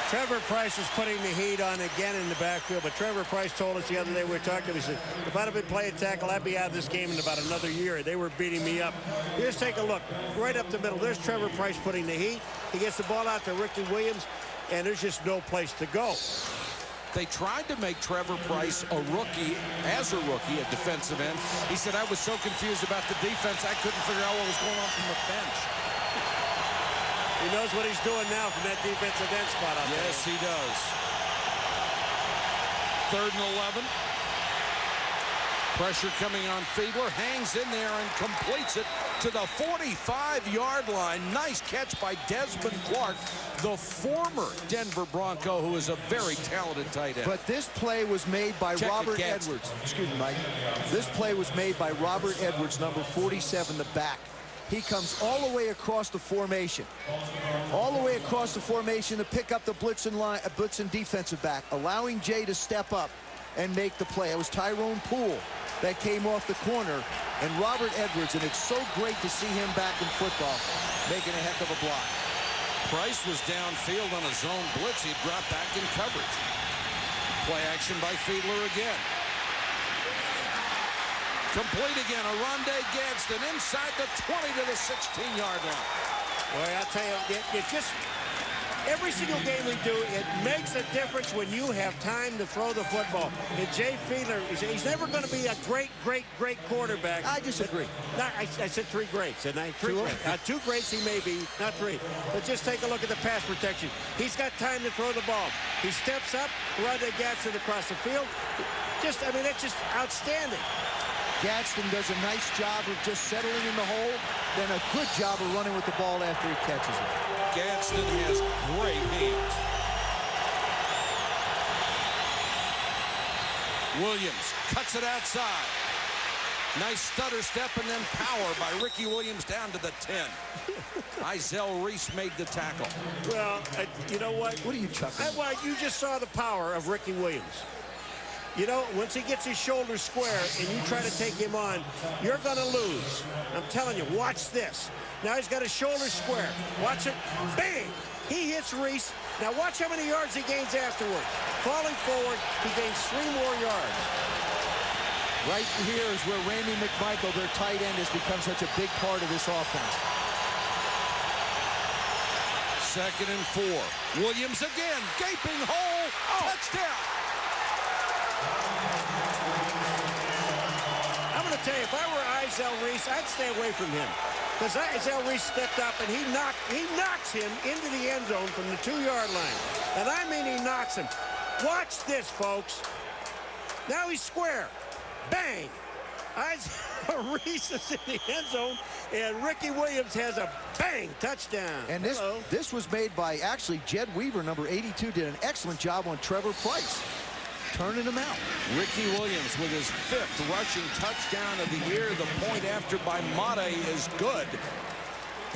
Trevor Price is putting the heat on again in the backfield, but Trevor Price told us the other day we were talking, he said, if I'd have been playing tackle, I'd be out of this game in about another year. They were beating me up. Here's take a look. Right up the middle, there's Trevor Price putting the heat. He gets the ball out to Ricky Williams, and there's just no place to go. They tried to make Trevor Price a rookie, at defensive end. He said, I was so confused about the defense, I couldn't figure out what was going on from the bench. He knows what he's doing now from that defensive end spot. Yes, he does. 3rd and 11. Pressure coming on Fiedler, hangs in there and completes it to the 45-yard line. Nice catch by Desmond Clark, the former Denver Bronco, who is a very talented tight end. But this play was made by Robert Edwards. Excuse me, Mike. This play was made by Robert Edwards, number 47, the back. He comes all the way across the formation. All the way across the formation to pick up the blitzing defensive back, allowing Jay to step up and make the play. It was Tyrone Poole that came off the corner, and Robert Edwards, and it's so great to see him back in football, making a heck of a block. Price was downfield on a zone blitz. He dropped back in coverage. Play action by Fiedler again. Complete again. Aronde Gadsden inside the 20 to the 16-yard line. Boy, I'll tell you, it just... Every single game we do, it makes a difference when you have time to throw the football. And Jay Fiedler, he's never going to be a great quarterback. I disagree. I said 3 greats, didn't I? 3 greats. 2 greats he may be, not 3. But just take a look at the pass protection. He's got time to throw the ball. He steps up, Rodney Gadsden across the field. Just, I mean, that's just outstanding. Gadsden does a nice job of just settling in the hole, then a good job of running with the ball after he catches it. Gadsden has great hands. Williams cuts it outside. Nice stutter step and then power by Ricky Williams down to the 10. Izell Reese made the tackle. Well, you know what? What are you chuckling? Well, you just saw the power of Ricky Williams. You know, once he gets his shoulders square and you try to take him on, you're going to lose. I'm telling you, watch this. Now he's got his shoulders square. Watch it. Bang! He hits Reese. Now watch how many yards he gains afterwards. Falling forward, he gains 3 more yards. Right here is where Randy McMichael, their tight end, has become such a big part of this offense. 2nd and 4. Williams again. Gaping hole. Touchdown. I'm going to tell you, if I were Izell Reese, I'd stay away from him. Because Izell Reese stepped up and he knocks him into the end zone from the 2-yard line. And I mean he knocks him. Watch this, folks. Now he's square. Bang! Izell Reese is in the end zone, and Ricky Williams has a bang touchdown. And this was made by, actually, Jed Weaver, number 82, did an excellent job on Trevor Price, turning him out. Ricky Williams with his 5th rushing touchdown of the year. The point after by Mate is good.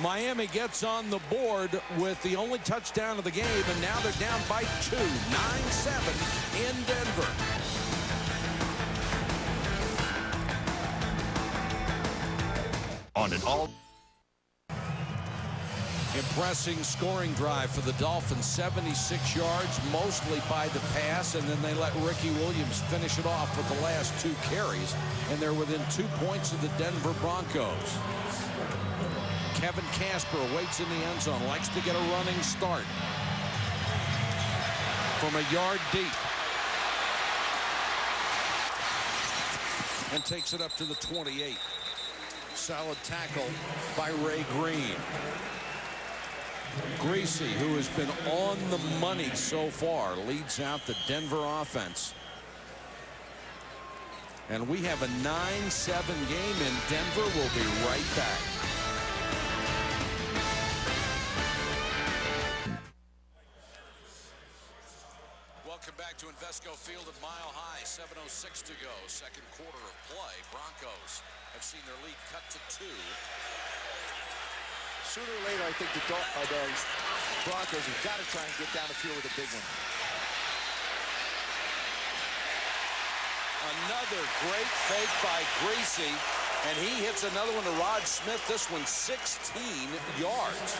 Miami gets on the board with the only touchdown of the game, and now they're down by 2, 9-7 in Denver. On an all Impressing scoring drive for the Dolphins, 76 yards, mostly by the pass, and then they let Ricky Williams finish it off with the last 2 carries, and they're within 2 points of the Denver Broncos. Kevin Casper waits in the end zone, likes to get a running start from a yard deep, and takes it up to the 28. Solid tackle by Ray Green. Greasy, who has been on the money so far, leads out the Denver offense. And we have a 9-7 game in Denver. We'll be right back. Welcome back to Invesco Field at Mile High. 7:06 to go. 2nd quarter of play. Broncos have seen their lead cut to 2. Sooner or later, I think the Broncos have got to try and get down the field with a big one. Another great fake by Greasy, and he hits another one to Rod Smith. This one 16 yards.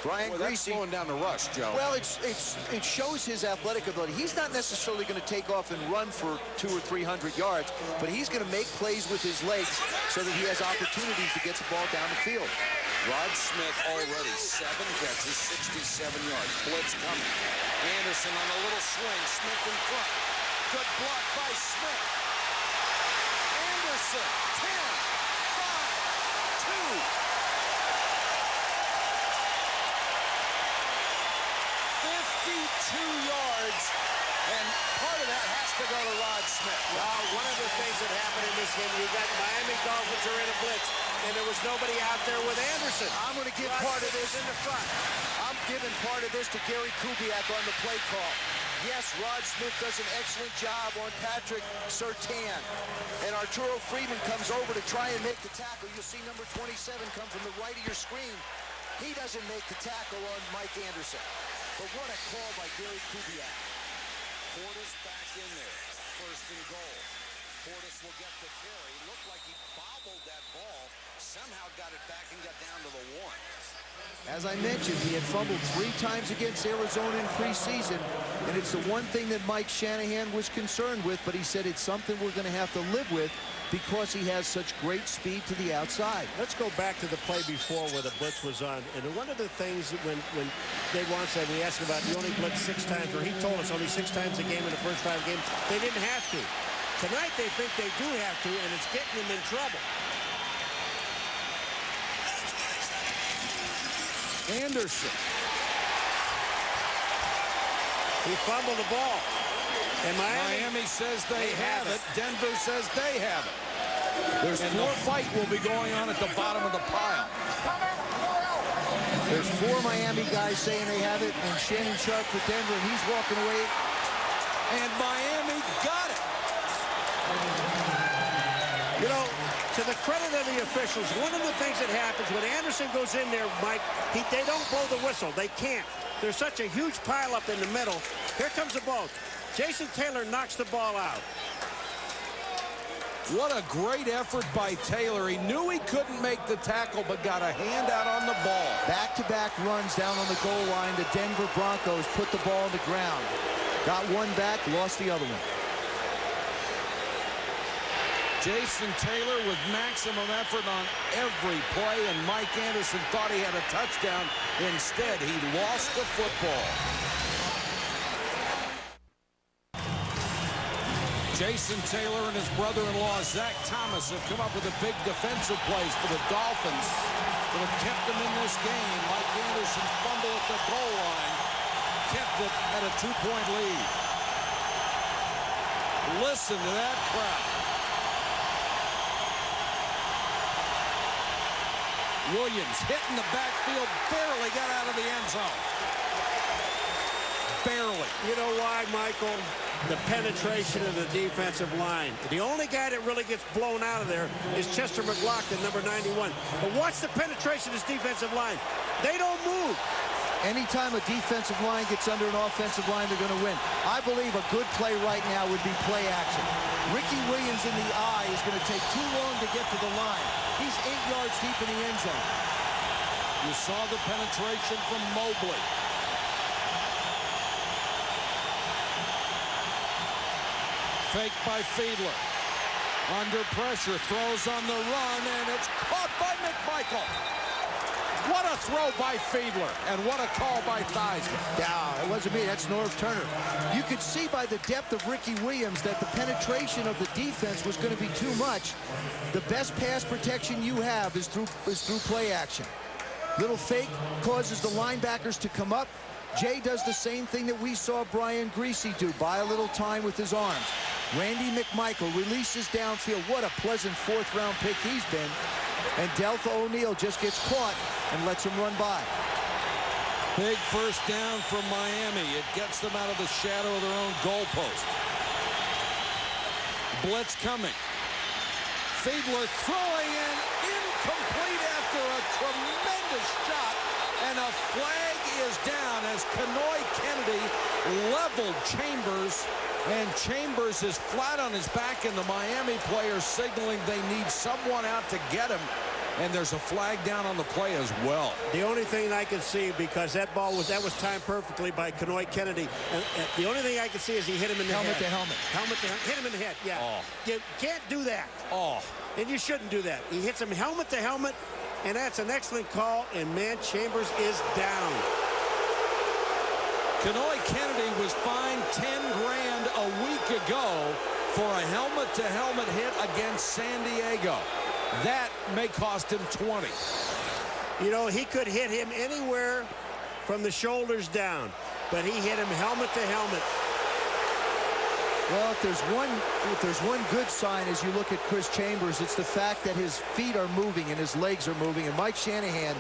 Brian Greasy going down the rush, Joe. Well, it shows his athletic ability. He's not necessarily going to take off and run for 200 or 300 yards, but he's going to make plays with his legs so that he has opportunities to get the ball down the field. Rod Smith already 7 catches, 67 yards. Blitz coming. Anderson on a little swing. Smith in front. Good block by Smith. Anderson, 10, 5, 2. yards, and part of that has to go to Rod Smith. One of the things that happened in this game, you got Miami Dolphins are in a blitz, and there was nobody out there with Anderson. I'm going to give part of this in the front. I'm giving part of this to Gary Kubiak on the play call. Yes, Rod Smith does an excellent job on Patrick Surtain. And Arturo Freeman comes over to try and make the tackle. You'll see number 27 come from the right of your screen. He doesn't make the tackle on Mike Anderson. But what a call by Gary Kubiak. Portis back in there. First and goal. Portis will get to Terry. Looked like he bobbled that ball. Somehow got it back and got down to the 1. As I mentioned, he had fumbled 3 times against Arizona in preseason, and it's the one thing that Mike Shanahan was concerned with, but he said it's something we're going to have to live with because he has such great speed to the outside. Let's go back to the play before where the blitz was on. And one of the things that when Dave Wong said, we asked about, you only blitzed 6 times, or he told us only 6 times a game in the first 5 games, they didn't have to. Tonight they think they do have to, and it's getting them in trouble. Anderson. He fumbled the ball. And Miami says they have it. Denver says they have it. There's more fight will be going on at the bottom of the pile. There's 4 Miami guys saying they have it, and Shannon Sharp for Denver, and he's walking away. And Miami got it. You know, to the credit of the officials, one of the things that happens when Anderson goes in there, Mike, they don't blow the whistle. They can't. There's such a huge pileup in the middle. Here comes the ball. Jason Taylor knocks the ball out. What a great effort by Taylor. He knew he couldn't make the tackle, but got a hand out on the ball. Back-to-back runs down on the goal line. The Denver Broncos put the ball on the ground. Got one back, lost the other one. Jason Taylor with maximum effort on every play, and Mike Anderson thought he had a touchdown. Instead, he lost the football. Jason Taylor and his brother-in-law, Zach Thomas, have come up with the big defensive plays for the Dolphins that have kept them in this game. Mike Anderson fumble at the goal line, kept it at a 2-point lead. Listen to that crowd. Williams hitting the backfield, barely got out of the end zone. Barely. You know why, Michael? The penetration of the defensive line. The only guy that really gets blown out of there is Chester McLaughlin, number 91. But watch the penetration of this defensive line. They don't move. Anytime a defensive line gets under an offensive line, they're going to win. I believe a good play right now would be play action. Ricky Williams in the eye is going to take too long to get to the line. He's 8 yards deep in the end zone. You saw the penetration from Mobley. Fake by Fiedler. Under pressure, throws on the run, and it's caught by McMichael. What a throw by Fiedler, and what a call by Theismann. Yeah, it wasn't me, that's Norv Turner. You could see by the depth of Ricky Williams that the penetration of the defense was going to be too much. The best pass protection you have is through play action. Little fake causes the linebackers to come up. Jay does the same thing that we saw Brian Griese do, buy a little time with his arms. Randy McMichael releases downfield. What a pleasant 4th-round pick he's been. And Deltha O'Neal just gets caught and lets him run by. Big first down from Miami. It gets them out of the shadow of their own goalpost. Blitz coming. Fiedler throwing in incomplete after a tremendous shot. And a flag is down as Kenoy Kennedy leveled Chambers. And Chambers is flat on his back, and the Miami players signaling they need someone out to get him. And there's a flag down on the play as well. The only thing I can see, because that was timed perfectly by Kenoy Kennedy, and the only thing I can see is he hit him in the helmet head. to helmet. Helmet to helmet. Hit him in the head, yeah. Oh. You can't do that. Oh. And you shouldn't do that. He hits him helmet to helmet, and that's an excellent call, and man, Chambers is down. Kenoy Kennedy was fined $10,000 a week ago for a helmet-to-helmet hit against San Diego. That may cost him $20,000. You know, he could hit him anywhere from the shoulders down. but he hit him helmet to helmet. Well, if there's one good sign as you look at Chris Chambers, it's the fact that his feet are moving and his legs are moving, and Mike Shanahan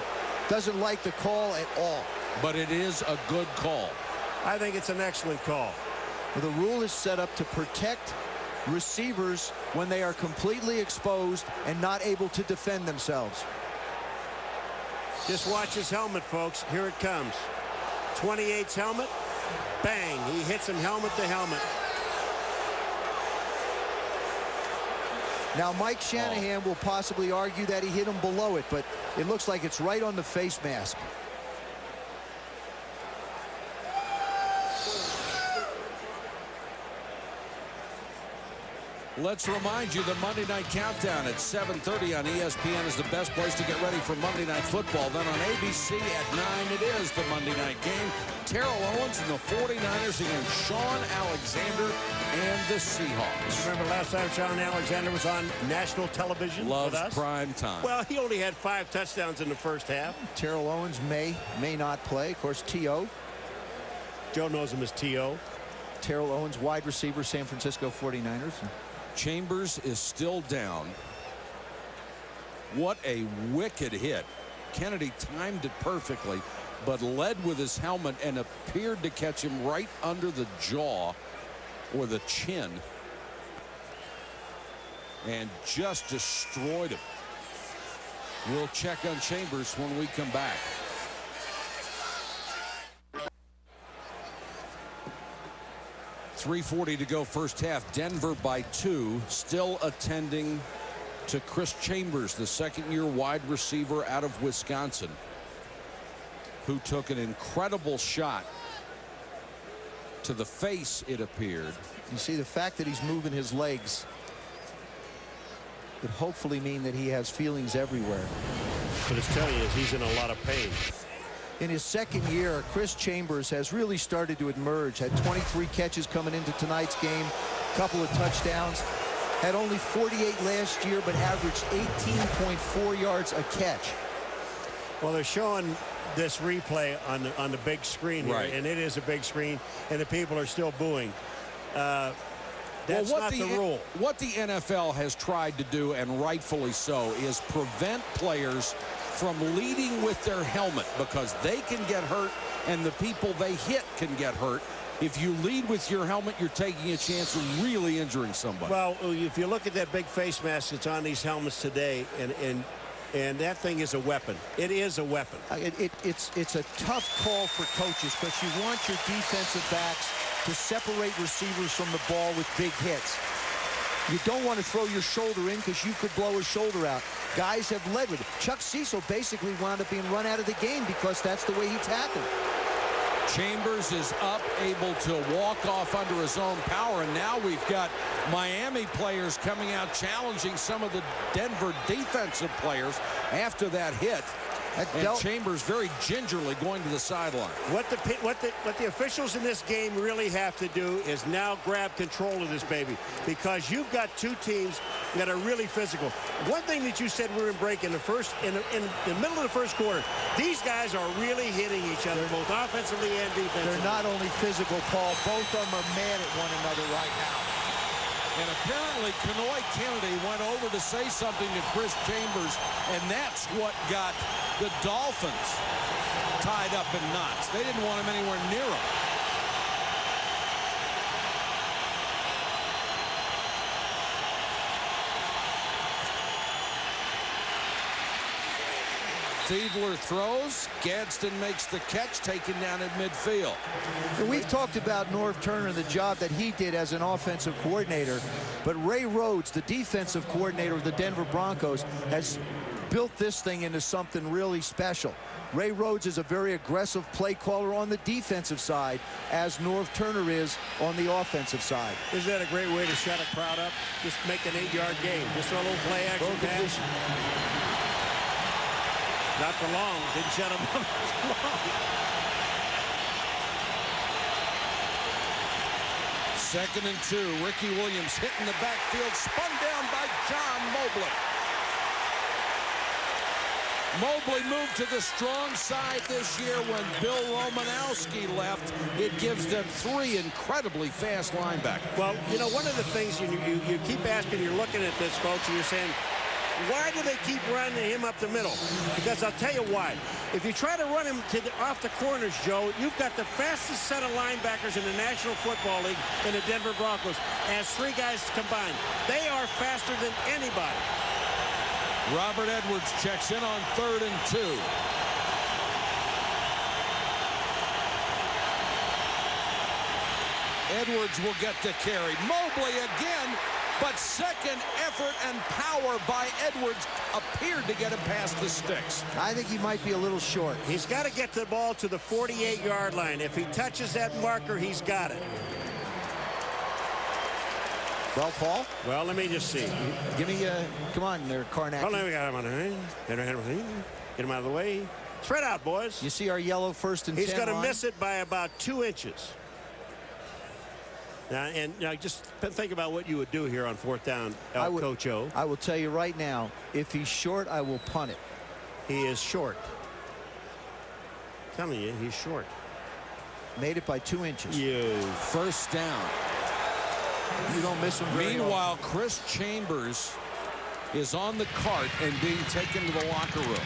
doesn't like the call at all. But it is a good call. I think it's an excellent call. Well, the rule is set up to protect receivers when they are completely exposed and not able to defend themselves. Just watch his helmet, folks. Here it comes. 28's helmet. Bang. He hits him helmet to helmet. Now, Mike Shanahan will possibly argue that he hit him below it, but it looks like it's right on the face mask. Let's remind you the Monday Night Countdown at 7:30 on ESPN is the best place to get ready for Monday Night Football. Then on ABC at 9, it is the Monday Night game. Terrell Owens and the 49ers against Sean Alexander and the Seahawks. Remember last time Sean Alexander was on national television Loves with us? prime time. Well, he only had 5 touchdowns in the first half. Terrell Owens may not play. Of course, T.O. Joe knows him as T.O. Terrell Owens, wide receiver, San Francisco 49ers. Chambers is still down. What a wicked hit. Kennedy timed it perfectly, but led with his helmet and appeared to catch him right under the jaw or the chin and just destroyed him. We'll check on Chambers when we come back. .340 to go first half. Denver by 2, still attending to Chris Chambers, the second-year wide receiver out of Wisconsin, who took an incredible shot to the face, it appeared. You see the fact that he's moving his legs could hopefully mean that he has feelings everywhere. But it's telling you is he's in a lot of pain. In his second year, Chris Chambers has really started to emerge. Had 23 catches coming into tonight's game, couple of touchdowns. Had only 48 last year, but averaged 18.4 yards a catch. Well, they're showing this replay on the big screen here, right, and it is a big screen, and the people are still booing. That's not the rule. What the NFL has tried to do, and rightfully so, is prevent players from leading with their helmet, because they can get hurt and the people they hit can get hurt. If you lead with your helmet, you're taking a chance of really injuring somebody. Well, if you look at that big face mask that's on these helmets today, and that thing is a weapon. It is a weapon. It's a tough call for coaches, because you want your defensive backs to separate receivers from the ball with big hits. You don't want to throw your shoulder in, because you could blow his shoulder out. Guys have led with it. Chuck Cecil basically wound up being run out of the game because that's the way he tackled. Chambers is up, able to walk off under his own power, and now we've got Miami players coming out challenging some of the Denver defensive players after that hit. And Chambers very gingerly going to the sideline. What the officials in this game really have to do is now grab control of this baby, because you've got two teams that are really physical. One thing that you said we were in break in the middle of the first quarter, these guys are really hitting each other, both offensively and defensively. They're not only physical, Paul, both of them are mad at one another right now. And apparently Kenoy Kennedy went over to say something to Chris Chambers, and that's what got the Dolphins tied up in knots. They didn't want him anywhere near him. Fiedler throws. Gadsden makes the catch, taken down at midfield. We've talked about Norv Turner and the job that he did as an offensive coordinator, but Ray Rhodes, the defensive coordinator of the Denver Broncos, has built this thing into something really special. Ray Rhodes is a very aggressive play caller on the defensive side, as Norv Turner is on the offensive side. Isn't that a great way to shut a crowd up? Just make an 8-yard game. Just a little play action pass. Not for long. Didn't shut him up for long. Second and 2. Ricky Williams hit in the backfield, spun down by John Mobley. Mobley moved to the strong side this year when Bill Romanowski left. It gives them 3 incredibly fast linebackers. Well, you know, one of the things you keep asking, you're looking at this, folks, and you're saying, why do they keep running him up the middle? Because I'll tell you why. If you try to run him off the corners, Joe, you've got the fastest set of linebackers in the National Football League in the Denver Broncos as 3 guys combined. They are faster than anybody. Robert Edwards checks in on 3rd and 2. Edwards will get the carry. Mobley again, but second effort and power by Edwards appeared to get him past the sticks. I think he might be a little short. He's got to get the ball to the 48-yard line. If he touches that marker, he's got it. Well, Paul? Well, let me just see. Give me come on there, Karnak. Hold on, we got him on the hand. Get him out of the way. Spread out, boys. You see our yellow 1st and 10 He's going to line? miss it by about 2 inches. Now, just think about what you would do here on 4th down, Coach O. I will tell you right now, if he's short, I will punt it. He is short. I'm telling you, he's short. Made it by 2 inches. First down. You don't miss him very Meanwhile, often. Chris Chambers is on the cart and being taken to the locker room.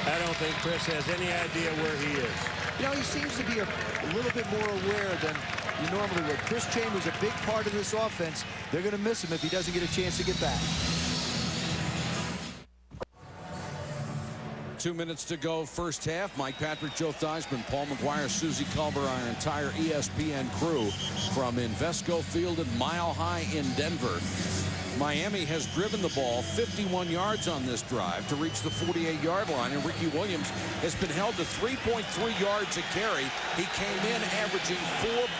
I don't think Chris has any idea where he is. You know, he seems to be a little bit more aware than you normally would. Chris Chambers, a big part of this offense. They're going to miss him if he doesn't get a chance to get back. 2 minutes to go, first half. Mike Patrick, Joe Theismann, Paul McGuire, Susie Culber, our entire ESPN crew from Invesco Field at Mile High in Denver. Miami has driven the ball 51 yards on this drive to reach the 48-yard line, and Ricky Williams has been held to 3.3 yards a carry. He came in averaging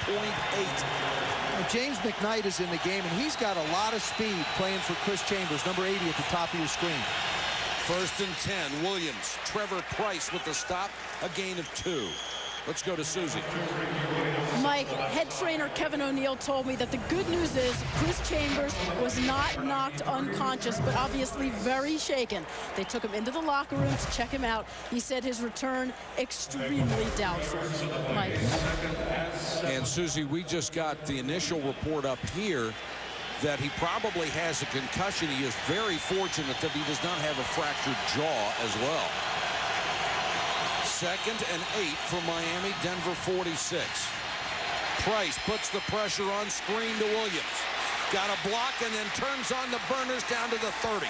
4.8. James McKnight is in the game, and he's got a lot of speed playing for Chris Chambers, number 80 at the top of your screen. 1st and 10. Williams, Trevor Price with the stop, a gain of 2. Let's go to Susie. Mike, head trainer Kevin O'Neill told me that the good news is Chris Chambers was not knocked unconscious, but obviously very shaken. They took him into the locker room to check him out. He said his return extremely doubtful. Mike. And Susie, we just got the initial report up here that he probably has a concussion. He is very fortunate that he does not have a fractured jaw as well. 2nd and 8 for Miami, Denver 46. Price puts the pressure on screen to Williams. Got a block and then turns on the burners down to the 30.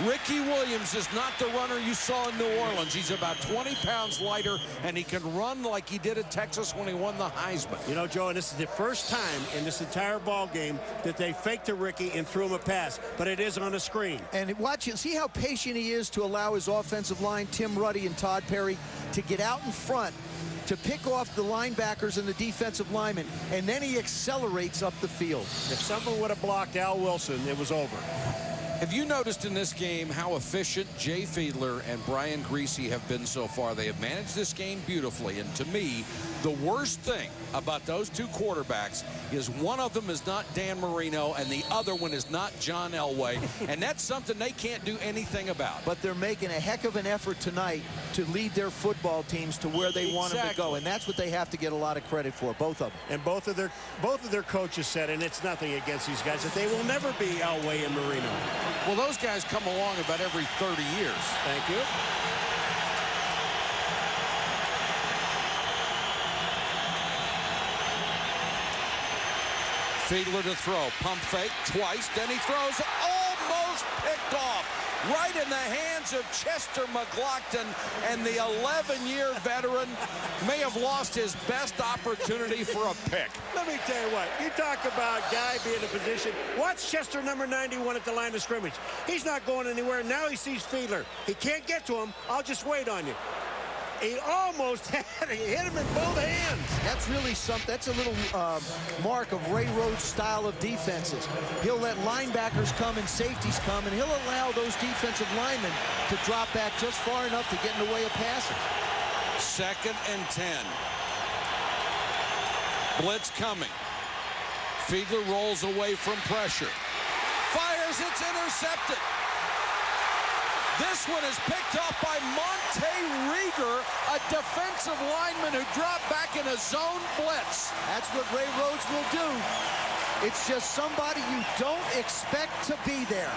Ricky Williams is not the runner you saw in New Orleans. He's about 20 pounds lighter, and he can run like he did at Texas when he won the Heisman. You know, Joe, and this is the first time in this entire ball game that they faked to Ricky and threw him a pass, but it is on a screen. And watch it. See how patient he is to allow his offensive line, Tim Ruddy and Todd Perry, to get out in front, to pick off the linebackers and the defensive linemen, and then he accelerates up the field. If someone would have blocked Al Wilson, it was over. Have you noticed in this game how efficient Jay Fiedler and Brian Griese have been so far? They have managed this game beautifully, and to me, the worst thing about those two quarterbacks is one of them is not Dan Marino and the other one is not John Elway, and that's something they can't do anything about. But they're making a heck of an effort tonight to lead their football teams to where they want them to go, and that's what they have to get a lot of credit for, both of them. And both of their coaches said, and it's nothing against these guys, that they will never be Elway and Marino. Well, those guys come along about every 30 years. Thank you. Fiedler to throw. Pump fake twice. Then he throws almost picked off. Right in the hands of Chester McLaughlin, and the 11-year veteran may have lost his best opportunity for a pick. Let me tell you what, you talk about guy being in position. Watch Chester number 91 at the line of scrimmage. He's not going anywhere. Now he sees Fiedler. He can't get to him. I'll just wait on you. He almost hit him in both hands. That's really something. That's a little mark of Ray Rhodes' style of defenses. He'll let linebackers come and safeties come, and he'll allow those defensive linemen to drop back just far enough to get in the way of passing. 2nd and 10. Blitz coming. Fiedler rolls away from pressure. Fires, it's intercepted. This one is picked off by Monte Rieger, a defensive lineman who dropped back in a zone blitz. That's what Ray Rhodes will do. It's just somebody you don't expect to be there.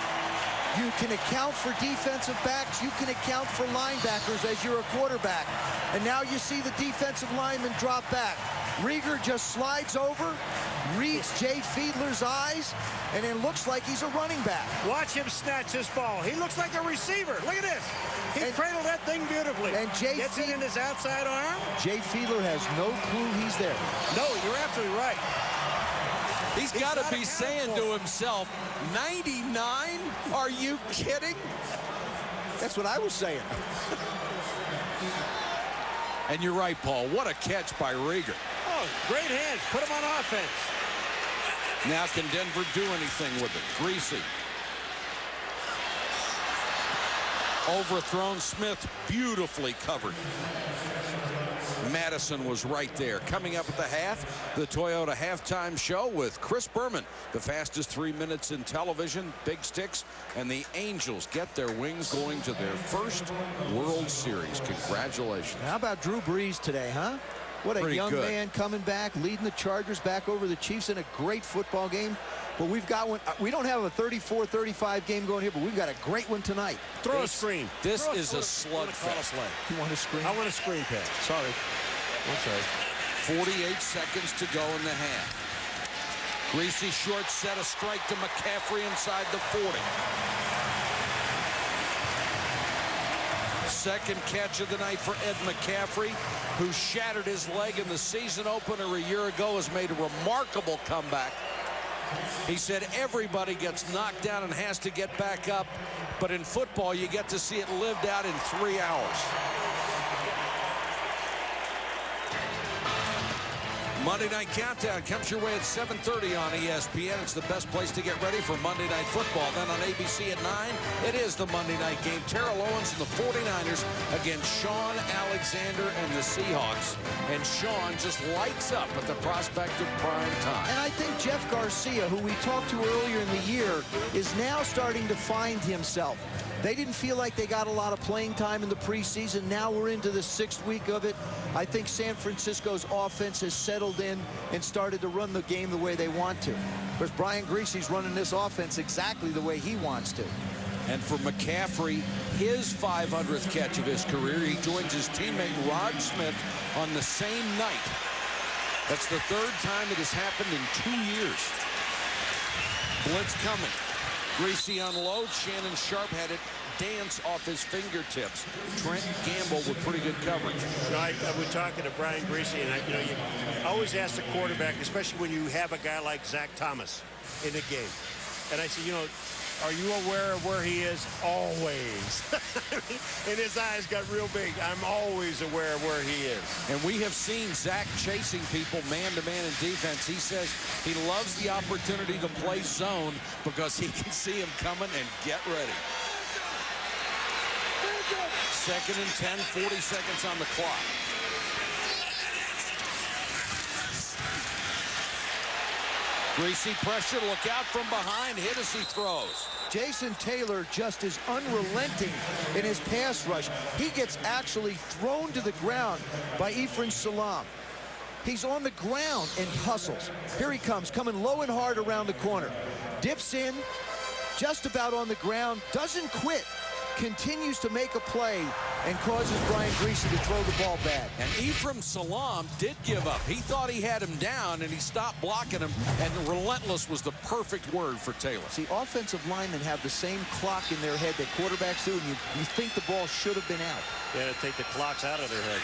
You can account for defensive backs. You can account for linebackers as you're a quarterback. And now you see the defensive lineman drop back. Rieger just slides over, reads Jay Fiedler's eyes, and it looks like he's a running back. Watch him snatch this ball. He looks like a receiver. Look at this. He cradled that thing beautifully. And Jay gets it in his outside arm. Jay Fiedler has no clue he's there. No, you're absolutely right. He's got to be saying to himself, 99? Are you kidding? That's what I was saying. And you're right, Paul. What a catch by Rieger. Oh, great hands. Put him on offense. Now can Denver do anything with it? Greasy. Overthrown. Smith beautifully covered. Madison was right there. Coming up at the half, the Toyota halftime show with Chris Berman. The fastest 3 minutes in television, Big Sticks, and the Angels get their wings going to their first World Series. Congratulations. How about Drew Brees today, huh? What a young man coming back, leading the Chargers back over the Chiefs in a great football game. But we've got one. We don't have a 34-35 game going here, but we've got a great one tonight. Throw a screen. This is a slugfest. You want a screen? I want a screen pass. Sorry. I'm sorry. 48 seconds to go in the half. Greasy short set, a strike to McCaffrey inside the 40. Second catch of the night for Ed McCaffrey, who shattered his leg in the season opener a year ago, has made a remarkable comeback. He said everybody gets knocked down and has to get back up, but in football you get to see it lived out in 3 hours. Monday Night Countdown comes your way at 7:30 on ESPN. It's the best place to get ready for Monday Night Football. Then on ABC at 9, it is the Monday Night game. Terrell Owens and the 49ers against Sean Alexander and the Seahawks. And Sean just lights up at the prospect of prime time. And I think Jeff Garcia, who we talked to earlier in the year, is now starting to find himself. They didn't feel like they got a lot of playing time in the preseason. Now we're into the 6th week of it. I think San Francisco's offense has settled in and started to run the game the way they want to. Whereas Brian Greasy's running this offense exactly the way he wants to. And for McCaffrey, his 500th catch of his career, he joins his teammate Rod Smith on the same night. That's the 3rd time it has happened in 2 years. Blitz coming. Greasy unloads. Shannon Sharp had it dance off his fingertips. Trent Gamble with pretty good coverage. I was talking to Brian Greasy, and you always ask the quarterback, especially when you have a guy like Zach Thomas in the game. And I said, are you aware of where he is? Always. And his eyes got real big. I'm always aware of where he is. And we have seen Zach chasing people man-to-man in defense. He says he loves the opportunity to play zone because he can see him coming and get ready. 2nd and 10, 40 seconds on the clock. Greasy pressure, look out from behind, hit as he throws. Jason Taylor just is unrelenting in his pass rush. He gets actually thrown to the ground by Ephraim Salaam. He's on the ground and hustles. Here he comes, coming low and hard around the corner. Dips in, just about on the ground, doesn't quit. Continues to make a play and causes Brian Greasy to throw the ball bad. And Ephraim Salaam did give up. He thought he had him down, and he stopped blocking him, and relentless was the perfect word for Taylor. See, offensive linemen have the same clock in their head that quarterbacks do, and you think the ball should have been out. They had to take the clocks out of their head.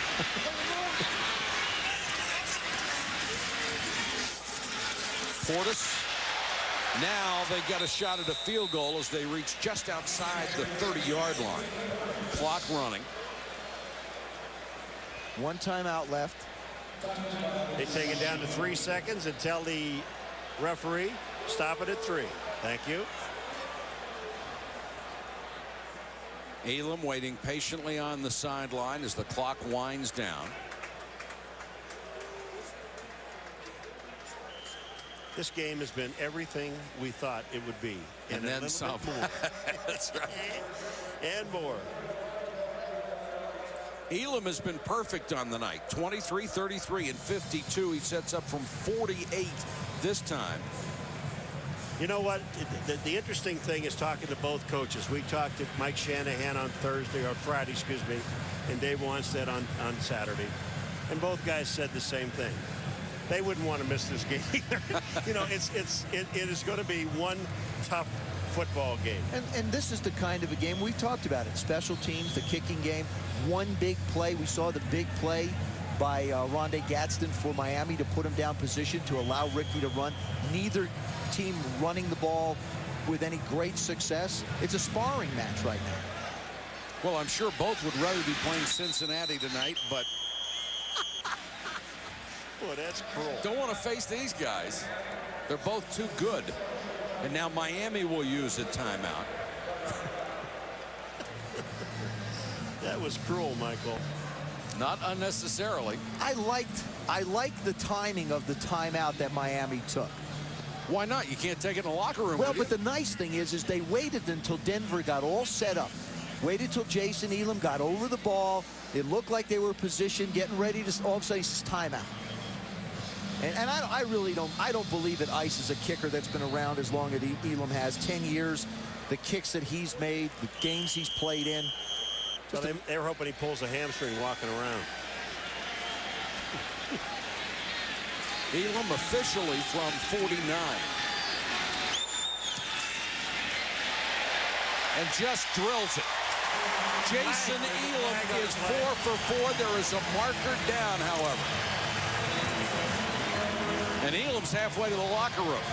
Portis. Now they got a shot at a field goal as they reach just outside the 30-yard line. Clock running. 1 timeout left. They take it down to 3 seconds and tell the referee, stop it at 3. Thank you. Elam waiting patiently on the sideline as the clock winds down. This game has been everything we thought it would be. And then some. More. That's right. And more. Elam has been perfect on the night. 23, 33, and 52. He sets up from 48 this time. You know what? The interesting thing is talking to both coaches. We talked to Mike Shanahan on Thursday, or Friday, excuse me, and Dave Wanstead on Saturday. And both guys said the same thing. They wouldn't want to miss this game either. You know, it is going to be one tough football game. And this is the kind of a game we talked about it. Special teams, the kicking game, one big play. We saw the big play by Rondé Gadsden for Miami to put him down position to allow Ricky to run. Neither team running the ball with any great success. It's a sparring match right now. Well, I'm sure both would rather be playing Cincinnati tonight, but boy, that's cruel. Don't want to face these guys. They're both too good. And now Miami will use a timeout. That was cruel, Michael. Not unnecessarily. I liked the timing of the timeout that Miami took. Why not? You can't take it in the locker room. Well, but the nice thing is they waited until Denver got all set up. Waited till Jason Elam got over the ball. It looked like they were positioned, getting ready to all of a sudden it's timeout. And I really don't believe that Ice is a kicker that's been around as long as Elam has. 10 years, the kicks that he's made, the games he's played in. So they were hoping he pulls a hamstring walking around. Elam officially from 49. And just drills it. Jason Elam is 4 for 4. There is a marker down, however. And Elam's halfway to the locker room.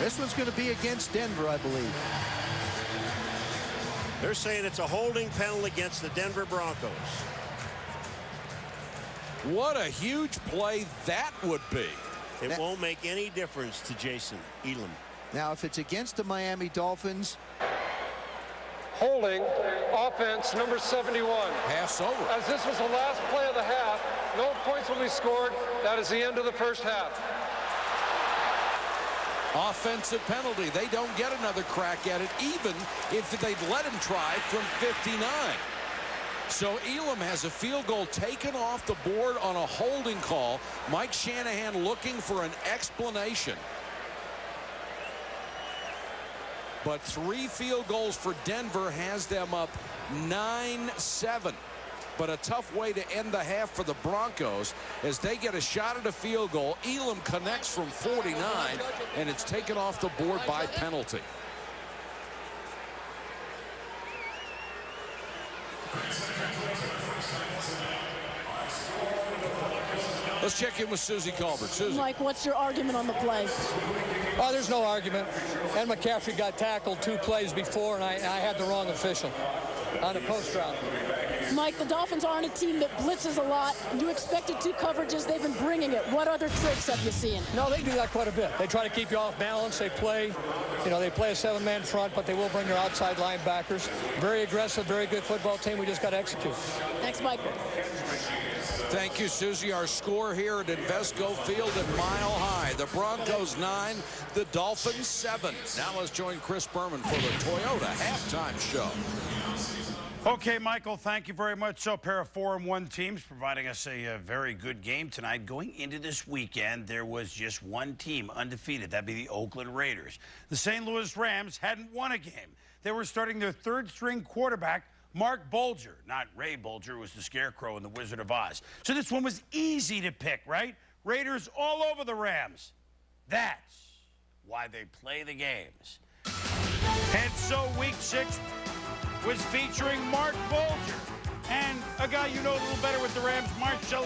This one's going to be against Denver, I believe. They're saying it's a holding penalty against the Denver Broncos. What a huge play that would be. It won't make any difference to Jason Elam. Now, if it's against the Miami Dolphins. Holding, offense number 71. Half's over. As this was the last play of the half, no points will be scored. That is the end of the first half. Offensive penalty. They don't get another crack at it, even if they'd let him try from 59. So Elam has a field goal taken off the board on a holding call. Mike Shanahan looking for an explanation. But 3 field goals for Denver has them up 9-7. But a tough way to end the half for the Broncos as they get a shot at a field goal. Elam connects from 49, and it's taken off the board by penalty. Let's check in with Susie Colbert. Susie. Mike, what's your argument on the play? Oh, there's no argument. Ed McCaffrey got tackled 2 plays before, and I had the wrong official on a post route. Mike, the Dolphins aren't a team that blitzes a lot. You expected 2 coverages. They've been bringing it. What other tricks have you seen? No, they do that quite a bit. They try to keep you off balance. They play, they play a 7-man front, but they will bring their outside linebackers. Very aggressive, very good football team. We just got to execute. Thanks, Mike. Thank you, Susie. Our score here at Invesco Field at Mile High. The Broncos 9, the Dolphins 7. Now let's join Chris Berman for the Toyota halftime show. Okay, Michael, thank you very much. So, pair of 4-1 teams providing us a very good game tonight. Going into this weekend, there was just one team undefeated. That'd be the Oakland Raiders. The St. Louis Rams hadn't won a game. They were starting their 3rd-string quarterback, Mark Bolger. Not Ray Bolger, who was the Scarecrow in The Wizard of Oz. So this one was easy to pick, right? Raiders all over the Rams. That's why they play the games. And so week 6 was featuring Mark Bolger and a guy you know a little better with the Rams, Marshall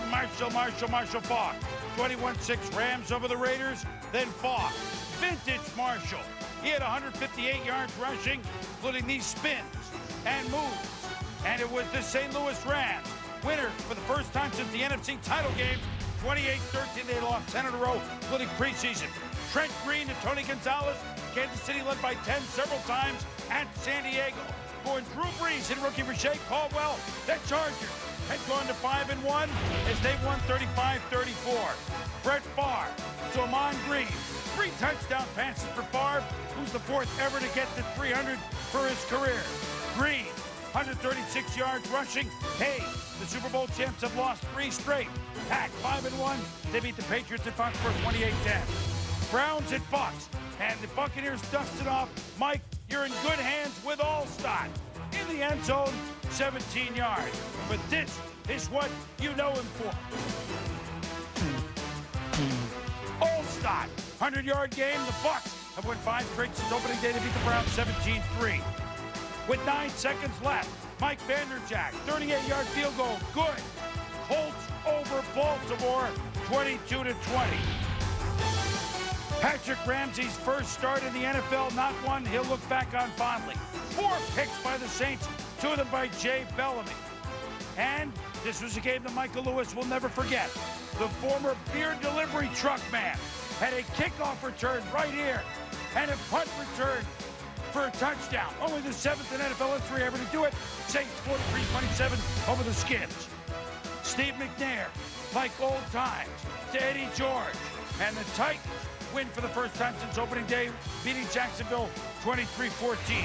Faulk. 21-6 Rams over the Raiders, then Faulk. Vintage Marshall. He had 158 yards rushing, including these spins and moves. And it was the St. Louis Rams, winner for the first time since the NFC title game. 28-13, they lost 10 in a row, including preseason. Trent Green and Tony Gonzalez, Kansas City led by 10 several times, and San Diego. For Drew Brees and rookie Rashae Caldwell, the Chargers had gone to 5-1 as they won 35-34. Brett Favre, to Amon Green. 3 touchdown passes for Favre, who's the 4th ever to get to 300 for his career. Green, 136 yards rushing. Hey, the Super Bowl champs have lost 3 straight. Pack 5-1. They beat the Patriots at Foxborough 28-10. Browns at Fox. And the Buccaneers dusted off. Mike, you're in good hands with Allstott. In the end zone, 17 yards. But this is what you know him for. Allstott, 100-yard game. The Bucs have won 5 straight since opening day to beat the Browns 17-3. With 9 seconds left, Mike Vanderjagt, 38-yard field goal, good. Colts over Baltimore, 22-20. Patrick Ramsey's first start in the NFL, not one he'll look back on fondly. 4 picks by the Saints, 2 of them by Jay Bellamy. And this was a game that Michael Lewis will never forget. The former beer delivery truck man had a kickoff return right here and a punt return for a touchdown. Only the 7th in NFL history ever to do it. Saints 43-27 over the Skins. Steve McNair, like old times, to Eddie George. And the Titans win for the first time since opening day, beating Jacksonville 23-14.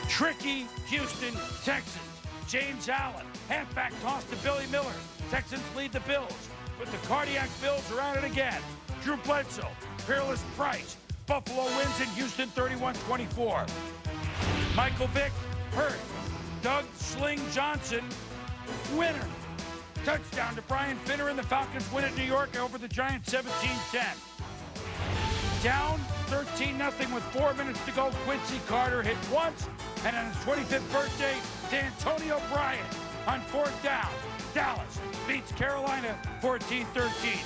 Tricky Houston Texans. James Allen, halfback toss to Billy Miller. Texans lead the Bills, but the Cardiac Bills are at it again. Drew Bledsoe, Peerless Price. Buffalo wins in Houston 31-24. Michael Vick, hurt. Doug Sling Johnson, winner. Touchdown to Brian Finner, and the Falcons win at New York over the Giants 17-10. Down 13-0 with 4 minutes to go. Quincy Carter hit once, and on his 25th birthday, D'Antonio Bryant on 4th down. Dallas beats Carolina 14-13.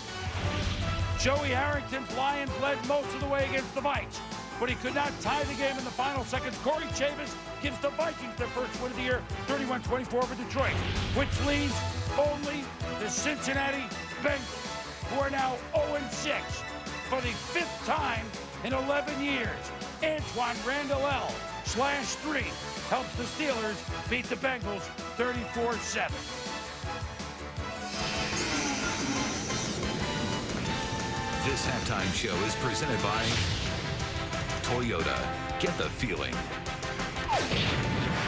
Joey Harrington's Lions led most of the way against the Vikes, but he could not tie the game in the final seconds. Corey Chavis gives the Vikings their first win of the year, 31-24 over Detroit, which leaves only the Cincinnati Bengals, who are now 0-6 for the 5th time in 11 years. Antoine Randall /3 helps the Steelers beat the Bengals 34-7. This halftime show is presented by Toyota. Get the feeling.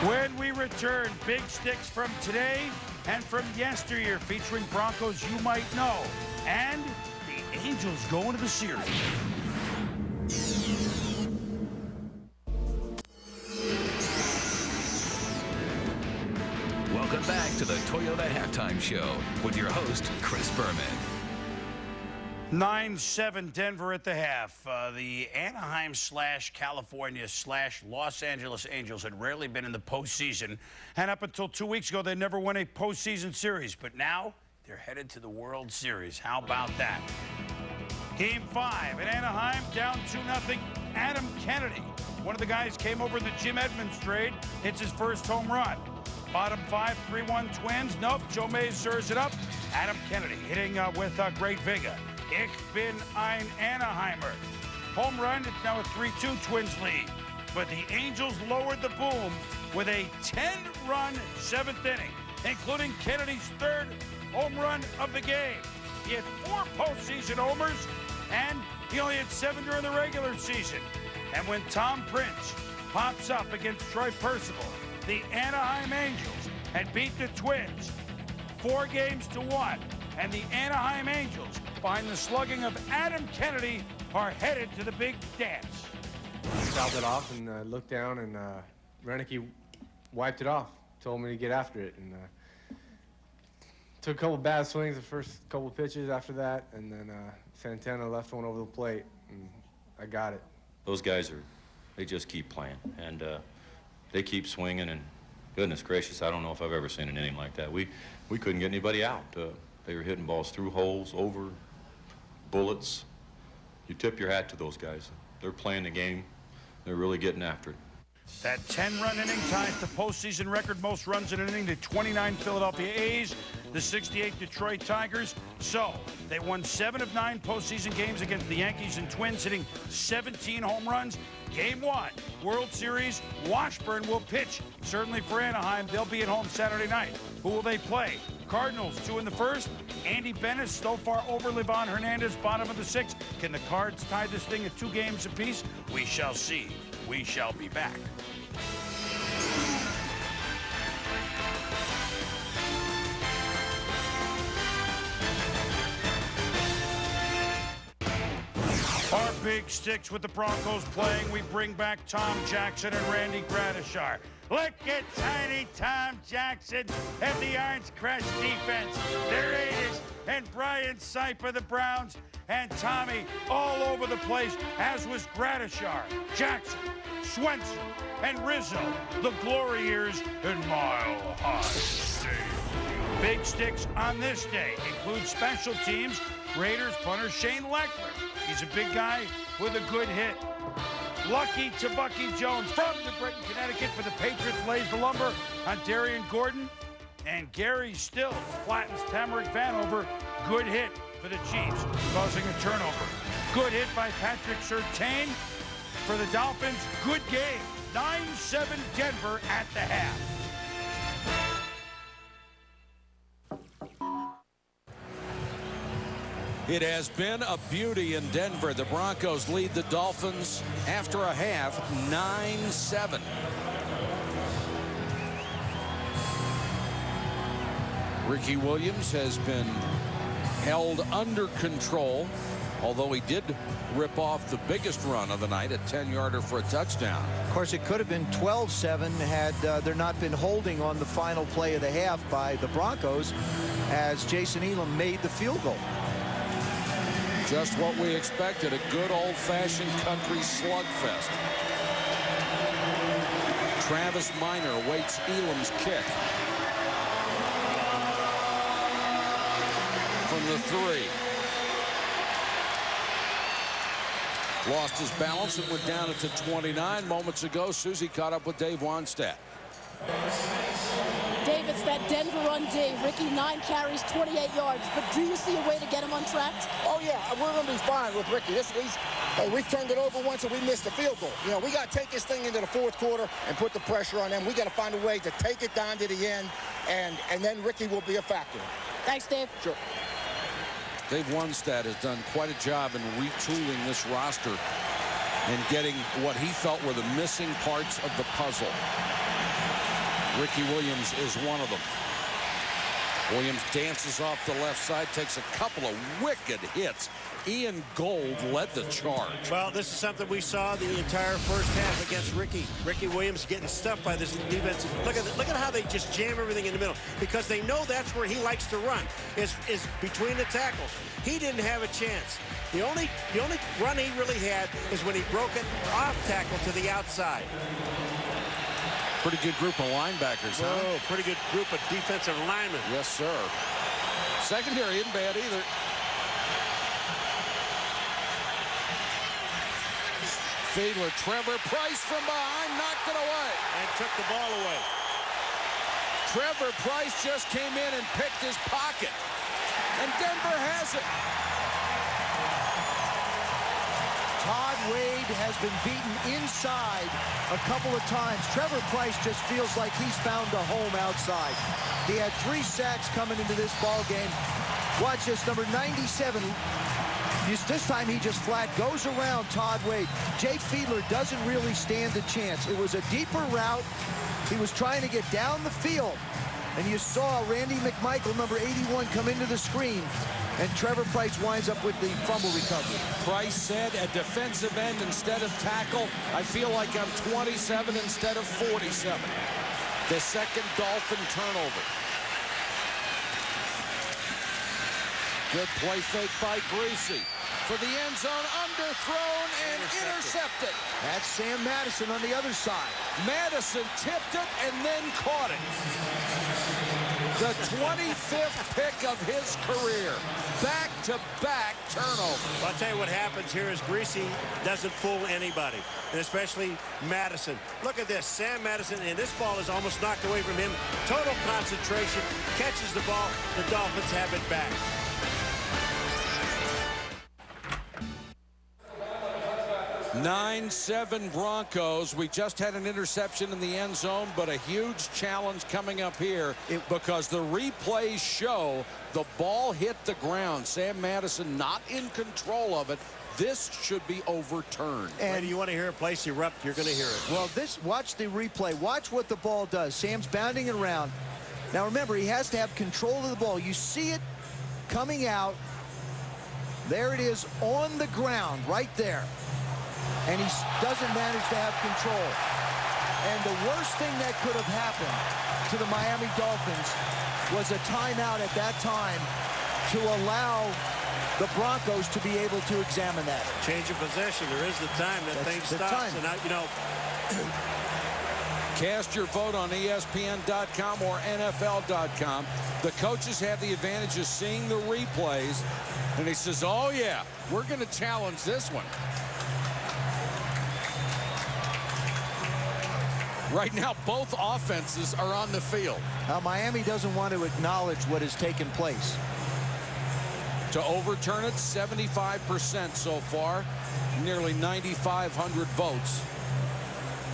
When we return, big sticks from today and from yesteryear, featuring Broncos you might know, and the Angels going to the series. Welcome back to the Toyota Halftime Show with your host, Chris Berman. 9-7 Denver at the half. The Anaheim / California / Los Angeles Angels had rarely been in the postseason, and up until 2 weeks ago, they never won a postseason series. But now they're headed to the World Series. How about that? Game 5 in Anaheim, down 2-0. Adam Kennedy, one of the guys came over in the Jim Edmonds trade, hits his first home run. Bottom 5, 3-1 Twins. Nope, Joe Mays serves it up. Adam Kennedy hitting with great vigor. Ich bin ein Anaheimer. Home run, it's now a 3-2 Twins lead. But the Angels lowered the boom with a 10-run 7th inning, including Kennedy's 3rd home run of the game. He had 4 postseason homers, and he only had 7 during the regular season. And when Tom Prince pops up against Troy Percival, the Anaheim Angels had beat the Twins 4-1, and the Anaheim Angels, behind the slugging of Adam Kennedy, are headed to the big dance. Fouled it off and looked down, and Renicky wiped it off, told me to get after it, and took a couple bad swings the first couple pitches after that, and then Santana left one over the plate, and I got it. Those guys they just keep playing, and they keep swinging, and goodness gracious, I don't know if I've ever seen an inning like that. We couldn't get anybody out. They were hitting balls through holes, over bullets. You tip your hat to those guys. They're playing the game. They're really getting after it. That 10-run inning ties the postseason record most runs in an inning to 29 Philadelphia A's, the 68 Detroit Tigers. So they won 7 of 9 postseason games against the Yankees and Twins, hitting 17 home runs. Game 1, World Series, Washburn will pitch. Certainly for Anaheim, they'll be at home Saturday night. Who will they play? Cardinals 2 in the first, Andy Bennett so far over Livan Hernandez, bottom of the 6th. Can the Cards tie this thing at 2 games apiece? We shall see. We shall be back. Our big sticks with the Broncos playing. We bring back Tom Jackson and Randy Gradishar. Look at tiny Tom Jackson and the Orange Crush defense. The Raiders and Brian Sipe of the Browns and Tommy all over the place, as was Gradishar, Jackson, Swenson, and Rizzo, the glory years in Mile High Stadium. Big sticks on this day include special teams, Raiders punter Shane Leckler. He's a big guy with a good hit. Lucky to Bucky Jones from the Britain, Connecticut for the Patriots lays the lumber on Darian Gordon. And Gary Stills flattens Tamarick Vanover. Good hit for the Chiefs, causing a turnover. Good hit by Patrick Surtain for the Dolphins. Good game. 9-7 Denver at the half. It has been a beauty in Denver. The Broncos lead the Dolphins after a half, 9-7. Ricky Williams has been held under control, although he did rip off the biggest run of the night, a 10-yarder for a touchdown. Of course, it could have been 12-7 had there not been holding on the final play of the half by the Broncos as Jason Elam made the field goal. Just what we expected, a good old-fashioned country slugfest. Travis Minor waits Elam's kick. From the 3. Lost his balance and went down to 29. Moments ago, Susie caught up with Dave Wannstedt. Dave, it's that Denver run day. Ricky, 9 carries, 28 yards. But do you see a way to get him on track? Oh, yeah, we're going to be fine with Ricky. We've turned it over once and we missed the field goal. You know, we got to take this thing into the 4th quarter and put the pressure on them. We got to find a way to take it down to the end, and then Ricky will be a factor. Thanks, Dave. Sure. Dave Wannstedt has done quite a job in retooling this roster and getting what he felt were the missing parts of the puzzle. Ricky Williams is one of them. Williams dances off the left side, takes a couple of wicked hits. Ian Gold led the charge. Well, this is something we saw the entire first half against Ricky. Ricky Williams getting stuffed by this defense. Look at how they just jam everything in the middle, because they know that's where he likes to run, is between the tackles. He didn't have a chance. The only run he really had is when he broke it off tackle to the outside. Pretty good group of linebackers, huh? Oh, pretty good group of defensive linemen. Yes, sir. Secondary isn't bad either. Fiedler, Trevor Price from behind, knocked it away. And took the ball away. Trevor Price just came in and picked his pocket. And Denver has it. Todd Wade has been beaten inside a couple of times. Trevor Price just feels like he's found a home outside. He had 3 sacks coming into this ball game. Watch this, number 97. This time he just flat goes around Todd Wade. Jay Fiedler doesn't really stand a chance. It was a deeper route. He was trying to get down the field. And you saw Randy McMichael, number 81, come into the screen. And Trevor Price winds up with the fumble recovery. Price said at defensive end instead of tackle, I feel like I'm 27 instead of 47. The second Dolphin turnover. Good play fake by Greasy. For the end zone, underthrown and intercepted. That's Sam Madison on the other side. Madison tipped it and then caught it. The 25th pick of his career. Back-to-back turnover. I'll tell you what happens here is Greasy doesn't fool anybody, and especially Madison. Look at this, Sam Madison, and this ball is almost knocked away from him. Total concentration, catches the ball. The Dolphins have it back. 9-7 Broncos. We just had an interception in the end zone, but a huge challenge coming up here because the replays show the ball hit the ground. Sam Madison not in control of it. This should be overturned. And you want to hear a place erupt, you're going to hear it. Well, watch the replay. Watch what the ball does. Sam's bounding it around. Now, remember, he has to have control of the ball. You see it coming out. There it is on the ground right there. And he doesn't manage to have control. And the worst thing that could have happened to the Miami Dolphins was a timeout at that time to allow the Broncos to be able to examine that. Change of possession. There is the time that thing stops. And you know, cast your vote on ESPN.com or NFL.com. The coaches have the advantage of seeing the replays. And he says, oh, yeah, we're going to challenge this one. Right now, both offenses are on the field. Now, Miami doesn't want to acknowledge what has taken place. To overturn it, 75% so far, nearly 9,500 votes.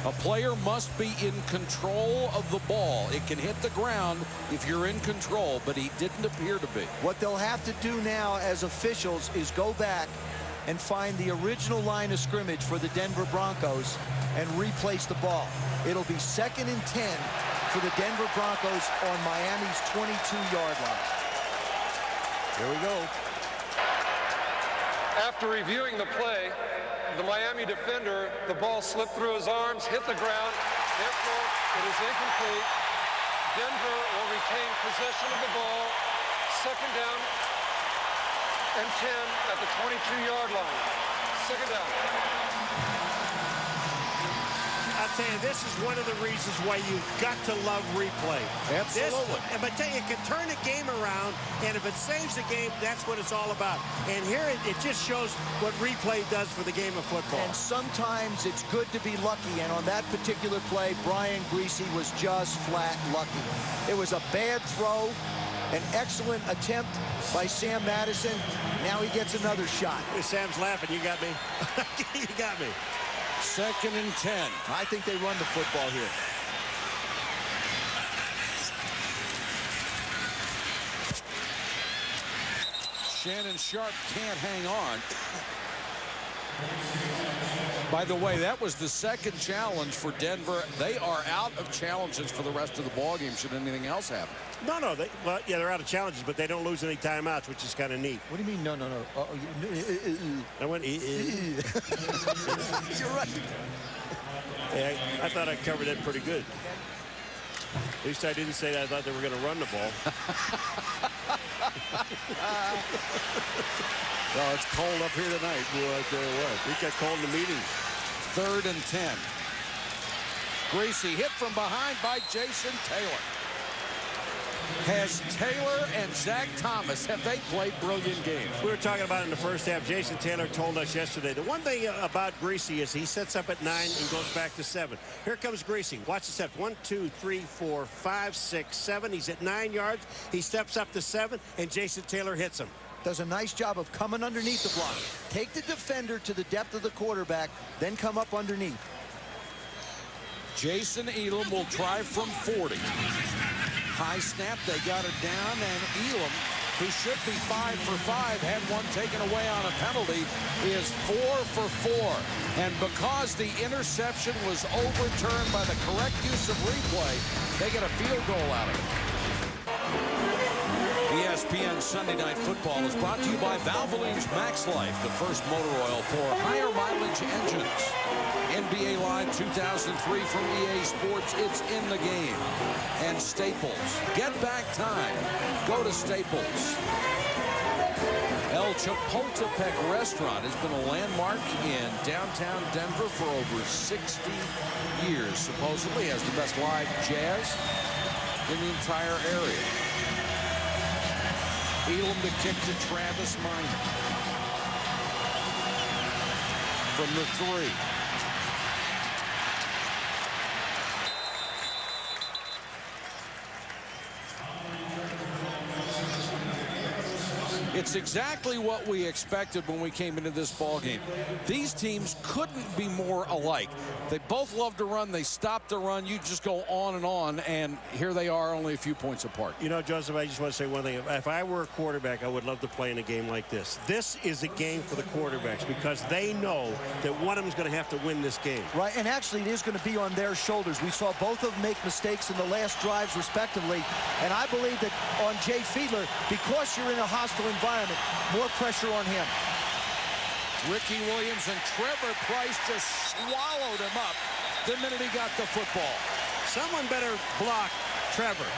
A player must be in control of the ball. It can hit the ground if you're in control, but he didn't appear to be. What they'll have to do now as officials is go back and find the original line of scrimmage for the Denver Broncos and replace the ball. It'll be 2nd and 10 for the Denver Broncos on Miami's 22-yard line. Here we go. After reviewing the play, the Miami defender, the ball slipped through his arms, hit the ground. Therefore, it is incomplete. Denver will retain possession of the ball. 2nd down and 10 at the 22-yard line. 2nd down. I'll tell you, this is one of the reasons why you've got to love replay. Absolutely. But tell you, it can turn a game around, and if it saves the game, that's what it's all about. And here it just shows what replay does for the game of football. And sometimes it's good to be lucky, and on that particular play, Brian Griese was just flat lucky. It was a bad throw, an excellent attempt by Sam Madison. Now he gets another shot. Sam's laughing. You got me. You got me. 2nd and 10. I think they run the football here. Shannon Sharp can't hang on. By the way, that was the 2nd challenge for Denver. They are out of challenges for the rest of the ballgame should anything else happen. No. They're out of challenges, but they don't lose any timeouts, which is kind of neat. What do you mean, no? I went, You're right. Yeah, I thought I covered it pretty good. At least I didn't say that I thought they were going to run the ball. Well, it's cold up here tonight. Boy, I tell you what. It got cold in the meetings. 3rd and 10. Griese hit from behind by Jason Taylor. Has Taylor and Zach Thomas, have they played brilliant games? We were talking about it in the first half. Jason Taylor told us yesterday. The one thing about Griese is he sets up at 9 and goes back to 7. Here comes Griese. Watch the steps. 1, 2, 3, 4, 5, 6, 7. He's at 9 yards. He steps up to 7, and Jason Taylor hits him. Does a nice job of coming underneath the block. Take the defender to the depth of the quarterback, then come up underneath. Jason Elam will try from 40. High snap, they got it down, and Elam, who should be 5 for 5, had one taken away on a penalty, is 4 for 4. And because the interception was overturned by the correct use of replay, they get a field goal out of it. ESPN Sunday Night Football is brought to you by Valvoline's Max Life, the first motor oil for higher mileage engines. NBA Live 2003 from EA Sports, it's in the game. And Staples, get back time. Go to Staples. El Chapultepec Restaurant has been a landmark in downtown Denver for over 60 years. Supposedly has the best live jazz in the entire area. Elam to kick to Travis Minor. From the 3. It's exactly what we expected when we came into this ball game. These teams couldn't be more alike. They both love to run. They stop the run. You just go on, and here they are, only a few points apart. You know, Joseph, I just want to say one thing. If I were a quarterback, I would love to play in a game like this. This is a game for the quarterbacks because they know that one of them is going to have to win this game. Right, and actually it is going to be on their shoulders. We saw both of them make mistakes in the last drives, respectively, and I believe that on Jay Fiedler, because you're in a hostile environment, more pressure on him. Ricky Williams and Trevor Price just swallowed him up the minute he got the football. Someone better block Trevor.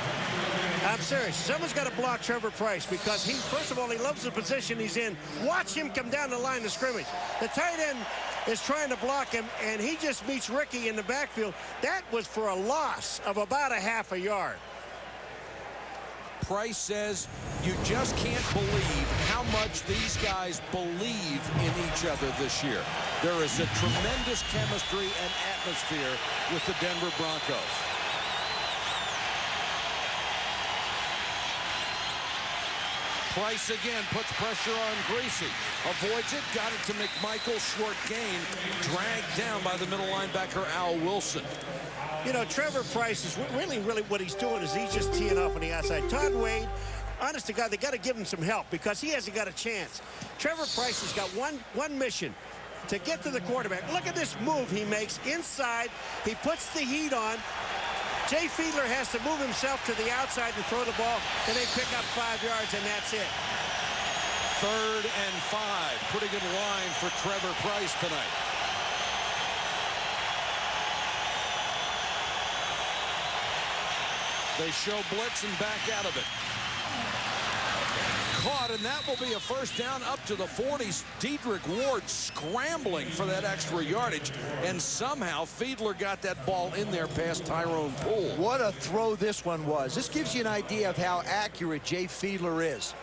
I'm serious. Someone's got to block Trevor Price because he, first of all, he loves the position he's in. Watch him come down the line of scrimmage. The tight end is trying to block him, and he just meets Ricky in the backfield. That was for a loss of about a half a yard. Price says you just can't believe how much these guys believe in each other this year. There is a tremendous chemistry and atmosphere with the Denver Broncos. Price again puts pressure on Greasy. Avoids it, got it to McMichael, short gain, dragged down by the middle linebacker Al Wilson. You know, Trevor Price is really what he's doing is he's just teeing off on the outside. Todd Wade, honest to God, they got to give him some help because he hasn't got a chance. Trevor Price has got one mission, to get to the quarterback. Look at this move he makes inside. He puts the heat on. Jay Fiedler has to move himself to the outside to throw the ball, and they pick up 5 yards, and that's it. 3rd and 5. Pretty good line for Trevor Price tonight. They show blitz and back out of it. Caught, and that will be a first down up to the 40s. Dedrick Ward scrambling for that extra yardage, and somehow Fiedler got that ball in there past Tyrone Poole. What a throw this one was. This gives you an idea of how accurate Jay Fiedler is.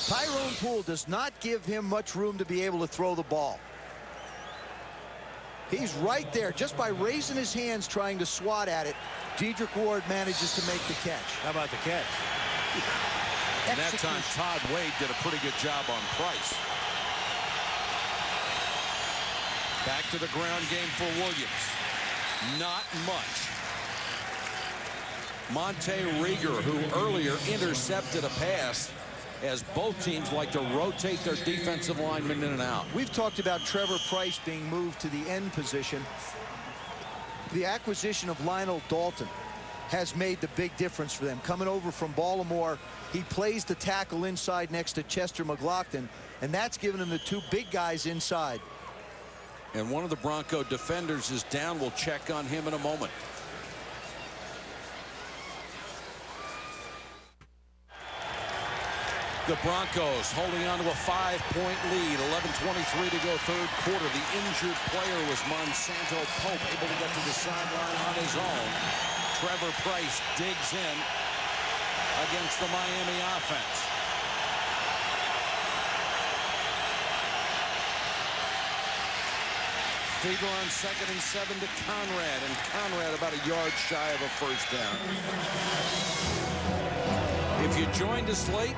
Tyrone Poole does not give him much room to be able to throw the ball. He's right there just by raising his hands trying to swat at it. Dedrick Ward manages to make the catch. How about the catch? And that time Todd Wade did a pretty good job on Price. Back to the ground game for Williams. Not much. Monte Rieger, who earlier intercepted a pass, as both teams like to rotate their defensive linemen in and out. We've talked about Trevor Price being moved to the end position. The acquisition of Lionel Dalton has made the big difference for them. Coming over from Baltimore, he plays the tackle inside next to Chester McLaughlin, and that's given him the two big guys inside. And one of the Bronco defenders is down. We'll check on him in a moment. The Broncos holding on to a 5-point lead. 11:23 to go, third quarter. The injured player was Monsanto Pope, able to get to the sideline on his own. Trevor Price digs in against the Miami offense. Fiedler on 2nd and 7 to Conrad, and Conrad about a yard shy of a first down. If you joined us late,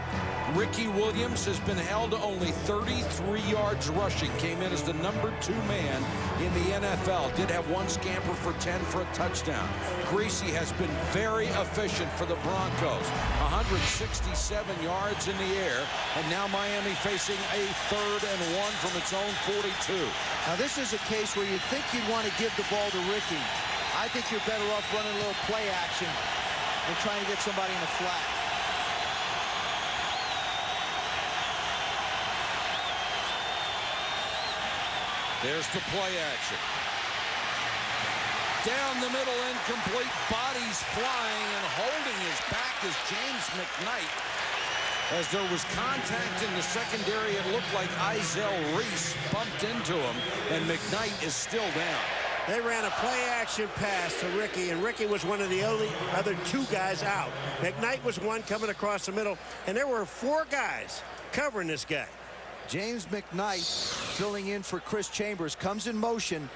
Ricky Williams has been held to only 33 yards rushing. Came in as the #2 man in the NFL. Did have one scamper for 10 for a touchdown. Greasy has been very efficient for the Broncos. 167 yards in the air. And now Miami facing a 3rd and 1 from its own 42. Now this is a case where you think you'd want to give the ball to Ricky. I think you're better off running a little play action than trying to get somebody in the flat. There's the play action. Down the middle, incomplete. Bodies flying, and holding his back is James McKnight. As there was contact in the secondary, it looked like Izell Reese bumped into him, and McKnight is still down. They ran a play-action pass to Ricky, and Ricky was one of the only other 2 guys out. McKnight was one coming across the middle, and there were 4 guys covering this guy. James McKnight filling in for Chris Chambers, comes in motion,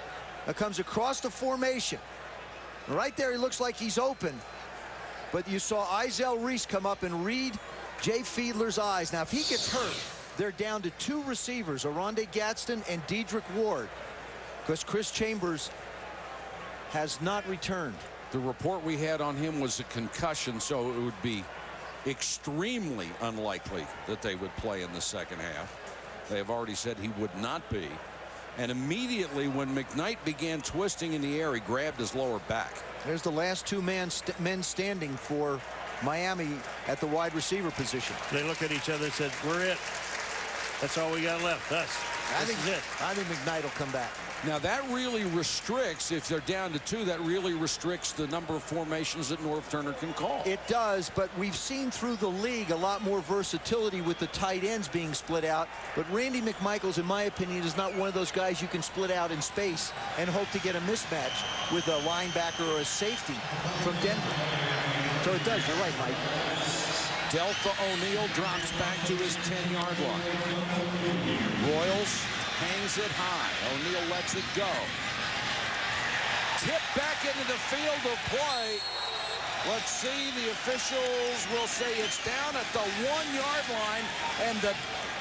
comes across the formation. Right there, he looks like he's open, but you saw Izell Reese come up and read Jay Fiedler's eyes. Now, if he gets hurt, they're down to 2 receivers, Aronde Gadsden and Dedrick Ward, because Chris Chambers has not returned. The report we had on him was a concussion, so it would be extremely unlikely that they would play in the second half. They have already said he would not be. And immediately when McKnight began twisting in the air, he grabbed his lower back. There's the last 2 men standing for Miami at the wide receiver position. They look at each other and said, we're it. That's all we got left, us. This is it. I think McKnight will come back. Now that really restricts, if they're down to 2, that really restricts the number of formations that Norv Turner can call. It does, but we've seen through the league a lot more versatility with the tight ends being split out. But Randy McMichaels, in my opinion, is not one of those guys you can split out in space and hope to get a mismatch with a linebacker or a safety from Denver. So it does. You're right, Mike. Delta O'Neal drops back to his 10-yard line. Royals hangs it high. O'Neal lets it go. Tip back into the field of play. Let's see. The officials will say it's down at the 1-yard line. And the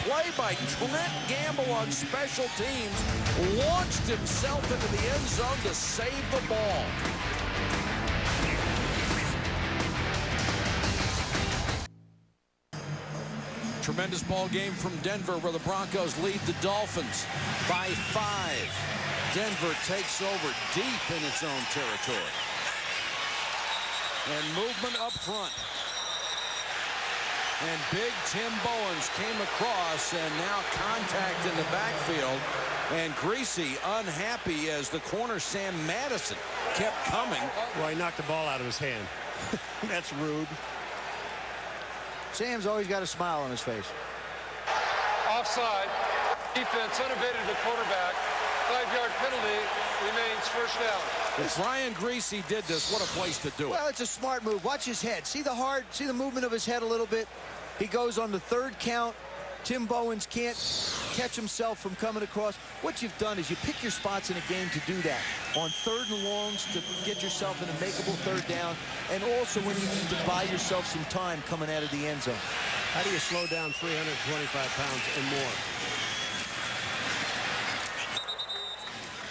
play by Trent Gamble on special teams launched himself into the end zone to save the ball. Tremendous ball game from Denver, where the Broncos lead the Dolphins by 5. Denver takes over deep in its own territory. And movement up front. And big Tim Bowens came across, and now contact in the backfield. And Greasy unhappy as the corner Sam Madison kept coming. Well, he knocked the ball out of his hand. That's rude. Sam's always got a smile on his face. Offside. Defense unevaded the quarterback. 5-yard penalty. Remains first down. If Brian Greasy did this, what a place to do it. Well, it's a smart move. Watch his head. See the movement of his head a little bit. He goes on the 3rd count. Tim Bowens can't catch himself from coming across. What you've done is you pick your spots in a game to do that. On 3rd and longs to get yourself in a makeable 3rd down, and also when you need to buy yourself some time coming out of the end zone. How do you slow down 325 pounds and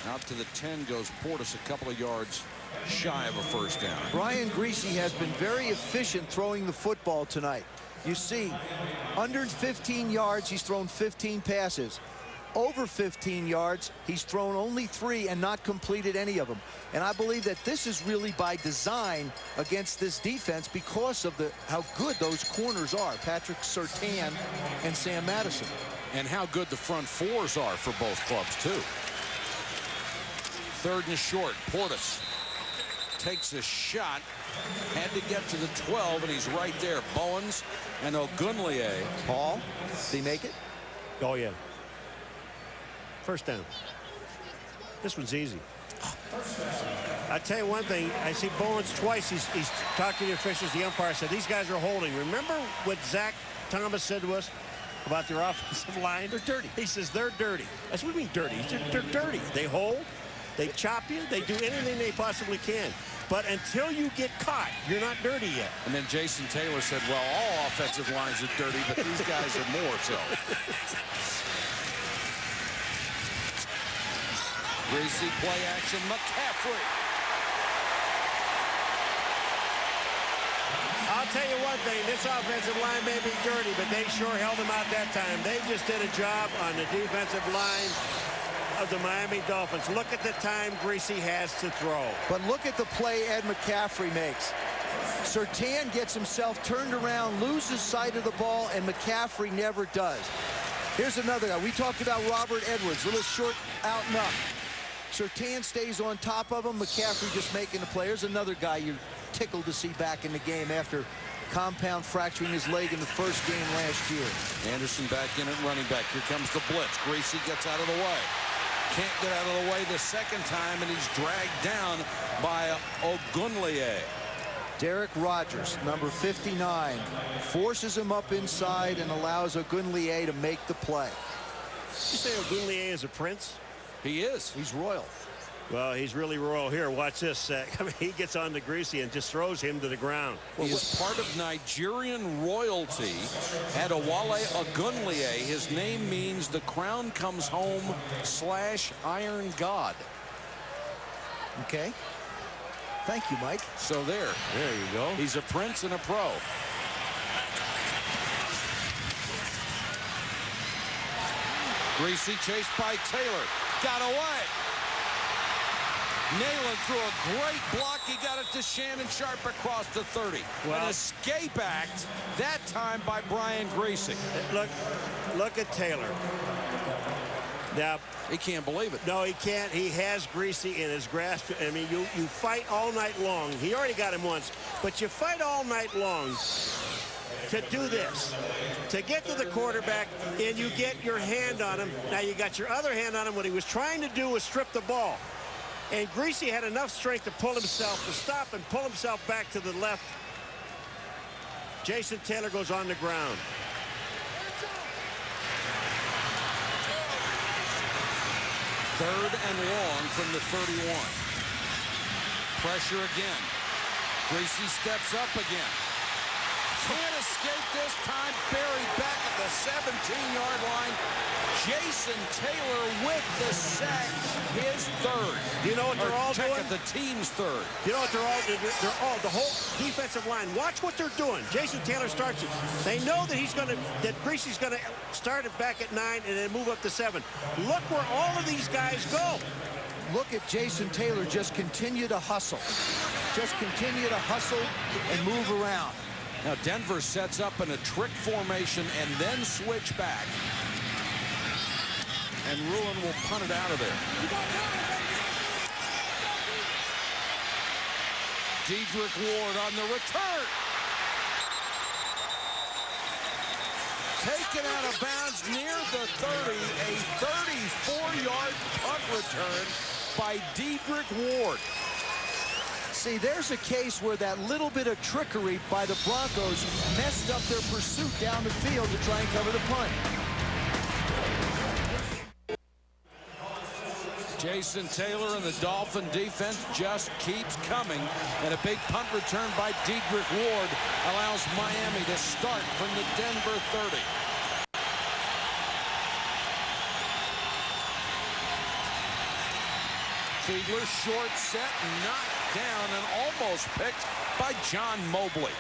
more? Out to the 10 goes Portis, a couple of yards shy of a first down. Brian Greasy has been very efficient throwing the football tonight. You see, under 15 yards, he's thrown 15 passes. Over 15 yards, he's thrown only 3 and not completed any of them. And I believe that this is really by design against this defense because of how good those corners are, Patrick Surtain and Sam Madison. And how good the front 4s are for both clubs, too. 3rd and short. Portis takes a shot. Had to get to the 12, and he's right there. Bowens and Ogunleye. Paul, did he make it? Oh, yeah. First down. This one's easy. I tell you one thing. I see Bowens twice. He's talked to the officials. The umpire said, these guys are holding. Remember what Zach Thomas said to us about their offensive line? They're dirty. He says, they're dirty. I said, what do you mean dirty? He said, they're dirty. They hold. They chop you. They do anything they possibly can. But until you get caught, you're not dirty yet. And then Jason Taylor said, well, all offensive lines are dirty, but these guys are more so. Greasy play action. McCaffrey. I'll tell you one thing. This offensive line may be dirty, but they sure held them out that time. They just did a job on the defensive line of the Miami Dolphins. Look at the time Greasy has to throw. But look at the play Ed McCaffrey makes. Surtain gets himself turned around, loses sight of the ball, and McCaffrey never does. Here's another guy. We talked about Robert Edwards, little short out and up. Surtain stays on top of him. McCaffrey just making the play. Here's another guy you're tickled to see back in the game after compound fracturing his leg in the first game last year. Anderson back in at running back. Here comes the blitz. Greasy gets out of the way. Can't get out of the way the second time, and he's dragged down by Ogunleye. Derek Rogers, number 59, forces him up inside and allows Ogunleye to make the play. You say Ogunleye is a prince? He is. He's royal. Well, he's really royal here. Watch this. I mean, he gets on to Greasy and just throws him to the ground. He is part of Nigerian royalty. Adewale Ogunleye. His name means the crown comes home / Iron God. Okay. Thank you, Mike. So there you go. He's a prince and a pro. Greasy chased by Taylor. Got away. Nayland threw a great block. He got it to Shannon Sharpe across the 30. Well, an escape act, that time by Brian Greasy. Look at Taylor. Now, he can't believe it. No, he can't. He has Greasy in his grasp. I mean, you fight all night long. He already got him once, but you fight all night long to do this, to get to the quarterback, and you get your hand on him. Now, you got your other hand on him. What he was trying to do was strip the ball. And Greasy had enough strength to pull himself, to stop and pull himself back to the left. Jason Taylor goes on the ground. Third and long from the 31. Pressure again. Greasy steps up again. Can't escape this time. Buried back at the 17-yard line. Jason Taylor with the sack. His third. You know what they're all doing? Check the team's third. You know what they're all the whole defensive line. Watch what they're doing. Jason Taylor starts it. They know that that Greasy's gonna start it back at 9 and then move up to 7. Look where all of these guys go. Look at Jason Taylor just continue to hustle. Just continue to hustle and move around. Now Denver sets up in a trick formation and then switch back. And Ruin will punt it out of there. Dedrick Ward on the return. Taken out of bounds near the 30. A 34-yard punt return by Dedrick Ward. See, there's a case where that little bit of trickery by the Broncos messed up their pursuit down the field to try and cover the punt. Jason Taylor and the Dolphin defense just keeps coming. And a big punt return by Dedrick Ward allows Miami to start from the Denver 30. Fiedler short set, knocked down and almost picked by John Mobley.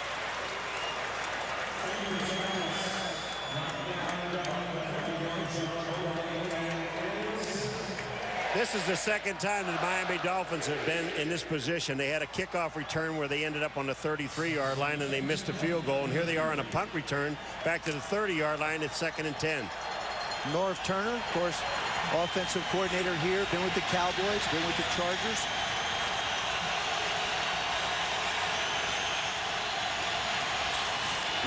This is the second time that the Miami Dolphins have been in this position. They had a kickoff return where they ended up on the 33-yard line and they missed a field goal. And here they are on a punt return back to the 30-yard line at 2nd and 10. Norv Turner, of course, offensive coordinator here, been with the Cowboys, been with the Chargers.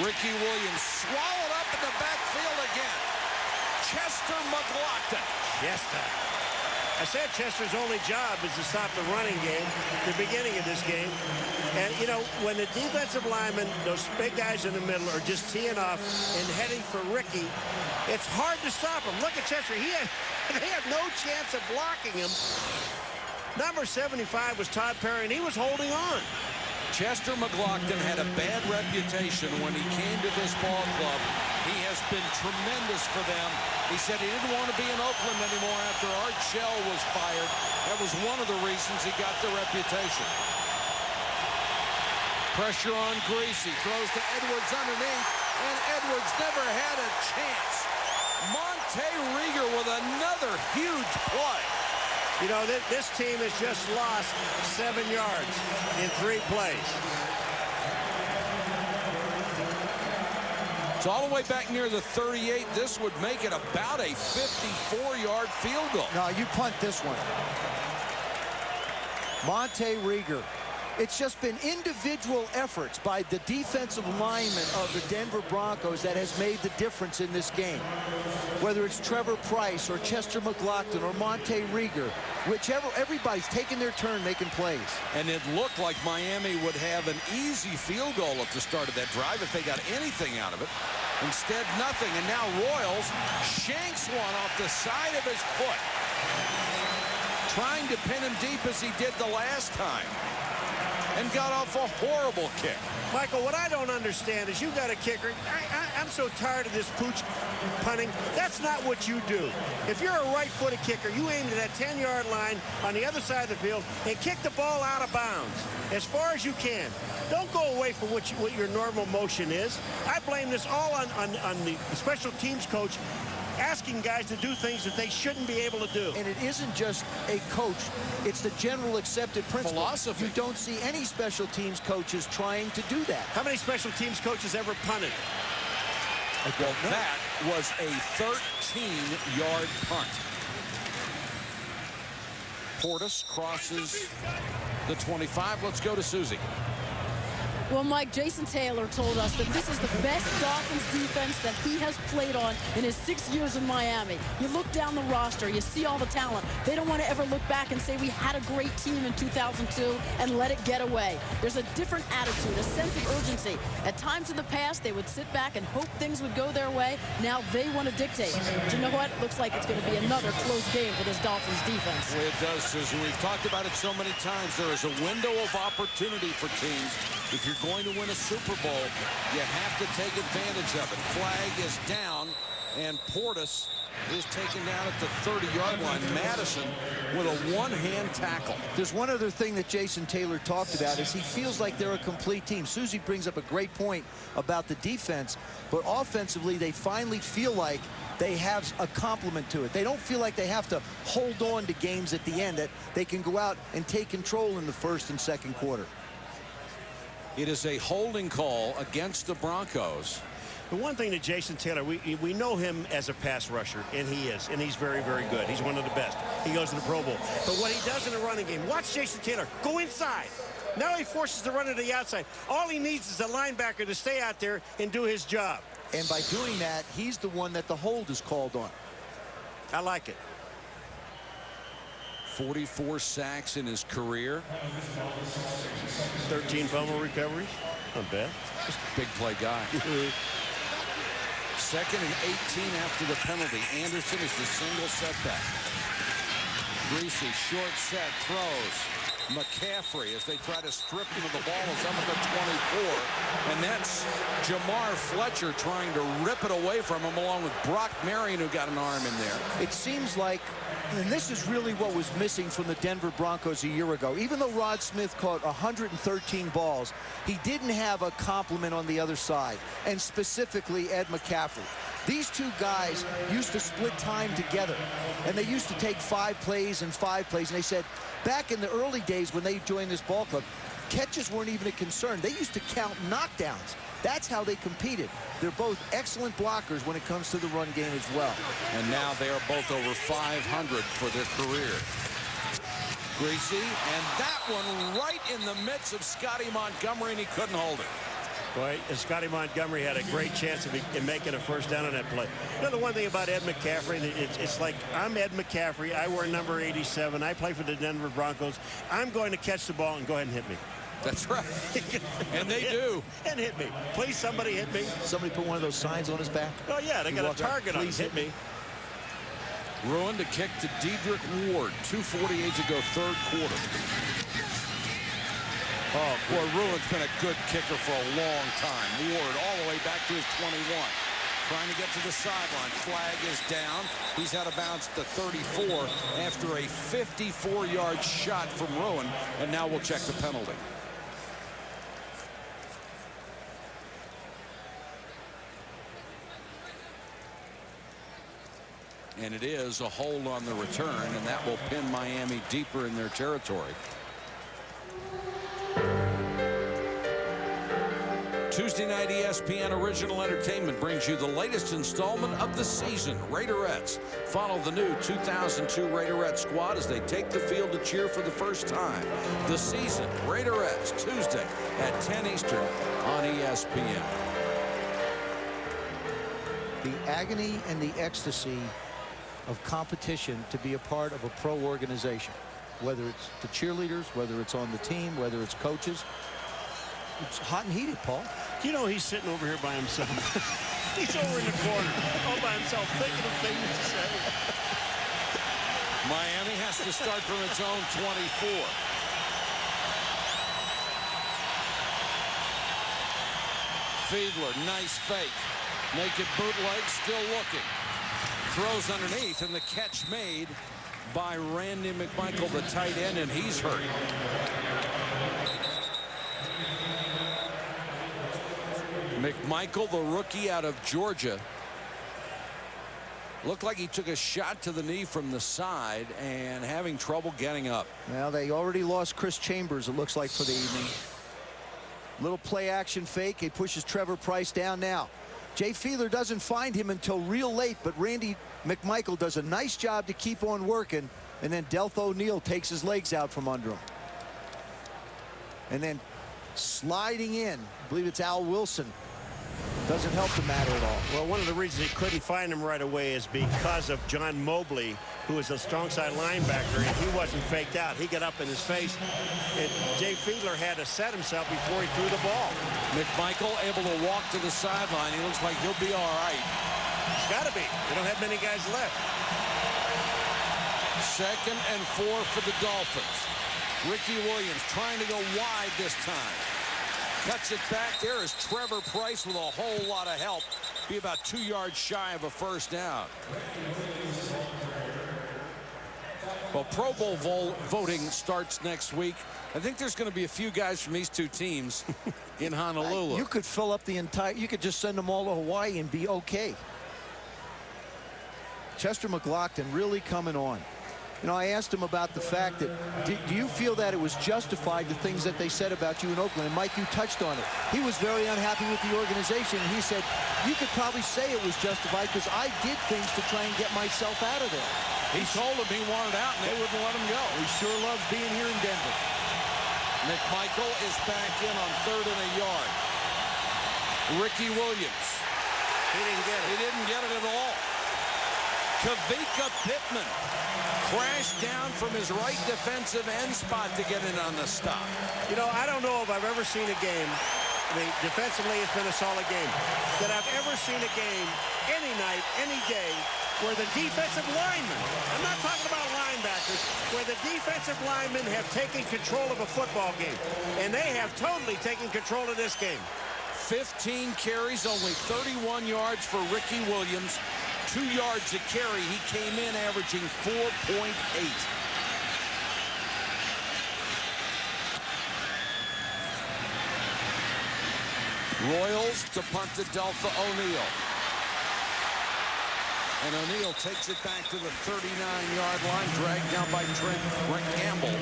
Ricky Williams swallowed up in the backfield again. Chester McLaughlin. Chester. I said Chester's only job is to stop the running game at the beginning of this game. And, you know, when the defensive linemen, those big guys in the middle, are just teeing off and heading for Ricky, it's hard to stop him. Look at Chester. They have no chance of blocking him. Number 75 was Todd Perry, and he was holding on. Chester McLaughlin had a bad reputation when he came to this ball club. He has been tremendous for them. He said he didn't want to be in Oakland anymore after Art Shell was fired. That was one of the reasons he got the reputation. Pressure on Greasy. Throws to Edwards underneath, and Edwards never had a chance. Monte Rieger with another huge play. You know, this team has just lost 7 yards in 3 plays. It's all the way back near the 38. This would make it about a 54-yard field goal. No, you punt this one. Monte Rieger. It's just been individual efforts by the defensive linemen of the Denver Broncos that has made the difference in this game. Whether it's Trevor Price or Chester McLaughlin or Monte Rieger, whichever, everybody's taking their turn making plays. And it looked like Miami would have an easy field goal at the start of that drive if they got anything out of it. Instead, nothing. And now Royals shanks one off the side of his foot. trying to pin him deep as he did the last time, and got off a horrible kick. Michael, what I don't understand is you got a kicker. I'm so tired of this pooch punting. That's not what you do. If you're a right-footed kicker, you aim to that 10-yard line on the other side of the field and kick the ball out of bounds as far as you can. Don't go away from what your normal motion is. I blame this all on the special teams coach asking guys to do things that they shouldn't be able to do. And it isn't just a coach. It's the general accepted principle. Philosophy. You don't see any special teams coaches trying to do that. How many special teams coaches ever punted? Well, that was a 13-yard punt. Portis crosses the 25. Let's go to Susie. Well, Mike, Jason Taylor told us that this is the best Dolphins defense that he has played on in his 6 years in Miami. You look down the roster, you see all the talent. They don't want to ever look back and say we had a great team in 2002 and let it get away. There's a different attitude, a sense of urgency. At times in the past, they would sit back and hope things would go their way. Now they want to dictate. But you know what? Looks like it's going to be another close game for this Dolphins defense. Well, it does, Susan. We've talked about it so many times. There is a window of opportunity for teams. If you're going to win a Super Bowl, you have to take advantage of it. Flag is down, and Portis is taken down at the 30-yard line. Madison with a one-hand tackle. There's one other thing that Jason Taylor talked about is he feels like they're a complete team. Susie brings up a great point about the defense, but offensively they finally feel like they have a complement to it. They don't feel like they have to hold on to games at the end, that they can go out and take control in the first and second quarter. It is a holding call against the Broncos. The one thing that Jason Taylor, we know him as a pass rusher, and he is, and he's very, very good. He's one of the best. He goes to the Pro Bowl. But what he does in a running game, watch Jason Taylor go inside. Now he forces the runner to the outside. All he needs is a linebacker to stay out there and do his job. And by doing that, he's the one that the hold is called on. I like it. 44 sacks in his career. 13 fumble recoveries. Not bad. Big play guy. Second and 18 after the penalty. Anderson is the single setback. Greasy, short set, throws. McCaffrey, as they try to strip him of the ball, is up at the 24. And that's Jamar Fletcher trying to rip it away from him, along with Brock Marion, who got an arm in there. It seems like, and this is really what was missing from the Denver Broncos a year ago. Even though Rod Smith caught 113 balls, he didn't have a complement on the other side, and specifically Ed McCaffrey. These two guys used to split time together, and they used to take 5 plays and 5 plays, and they said back in the early days when they joined this ball club, catches weren't even a concern. They used to count knockdowns. That's how they competed. They're both excellent blockers when it comes to the run game as well. And now they are both over 500 for their career. Greasy, and that one right in the midst of Scotty Montgomery, and he couldn't hold it. Boy, Scotty Montgomery had a great chance of making a first down on that play. You know, the one thing about Ed McCaffrey, it's like, I'm Ed McCaffrey. I wear number 87. I play for the Denver Broncos. I'm going to catch the ball and go ahead and hit me. That's right. And they do. And hit me. Please, somebody hit me. Somebody put one of those signs on his back. Oh, yeah, they got a target on him. Hit me. Ruined a kick to Dedrick Ward. 2:48 to go, third quarter. Oh, boy, Ruin's been a good kicker for a long time. Ward all the way back to his 21. Trying to get to the sideline. Flag is down. He's out of bounds to 34 after a 54-yard shot from Ruin. And now we'll check the penalty. And it is a hold on the return, and that will pin Miami deeper in their territory. Tuesday night ESPN Original Entertainment brings you the latest installment of the season, Raiderettes. Follow the new 2002 Raiderette squad as they take the field to cheer for the first time. The season, Raiderettes, Tuesday at 10 Eastern on ESPN. The agony and the ecstasy of competition to be a part of a pro organization, whether it's the cheerleaders, whether it's on the team, whether it's coaches. It's hot and heated, Paul. You know, he's sitting over here by himself. He's over in the corner all by himself, thinking of things to say. Miami has to to start from its own 24. Fiedler, nice fake. Naked bootleg, still looking. Throws underneath, and the catch made by Randy McMichael, the tight end, and he's hurt. McMichael, the rookie out of Georgia. Looked like he took a shot to the knee from the side and having trouble getting up. Well, they already lost Chris Chambers, it looks like, for the evening. Little play action fake. He pushes Trevor Price down now. Jay Fiedler doesn't find him until real late, but Randy McMichael does a nice job to keep on working, and then Delth O'Neal takes his legs out from under him. And then sliding in, I believe it's Al Wilson. Doesn't help the matter at all. Well, one of the reasons he couldn't find him right away is because of John Mobley, who is a strong side linebacker, and he wasn't faked out. He got up in his face, and Jay Fiedler had to set himself before he threw the ball. McMichael able to walk to the sideline. He looks like he'll be all right. It's got to be. They don't have many guys left. 2nd and 4 for the Dolphins. Ricky Williams trying to go wide this time. Cuts it back. There is Trevor Price with a whole lot of help. Be about 2 yards shy of a first down. Well, Pro Bowl voting starts next week. I think there's going to be a few guys from these two teams in Honolulu. You could fill up the entire, you could just send them all to Hawaii and be okay. Chester McLaughlin really coming on. You know, I asked him about the fact that, do you feel that it was justified, the things that they said about you in Oakland? And Mike, you touched on it. He was very unhappy with the organization. And he said, you could probably say it was justified because I did things to try and get myself out of there. He told him he wanted out, and they wouldn't let him go. He sure loves being here in Denver. McMichael is back in on 3rd and a yard. Ricky Williams. He didn't get it. He didn't get it at all. Kavika Pittman crashed down from his right defensive end spot to get in on the stop. You know, I don't know if I've ever seen a game, I mean, defensively it's been a solid game, that I've ever seen a game any night, any day, where the defensive linemen, I'm not talking about linebackers, where the defensive linemen have taken control of a football game. And they have totally taken control of this game. 15 carries, only 31 yards for Ricky Williams. 2 yards a carry. He came in averaging 4.8. Royals to punt to Delth O'Neal. And O'Neal takes it back to the 39-yard line, dragged down by Trent Campbell.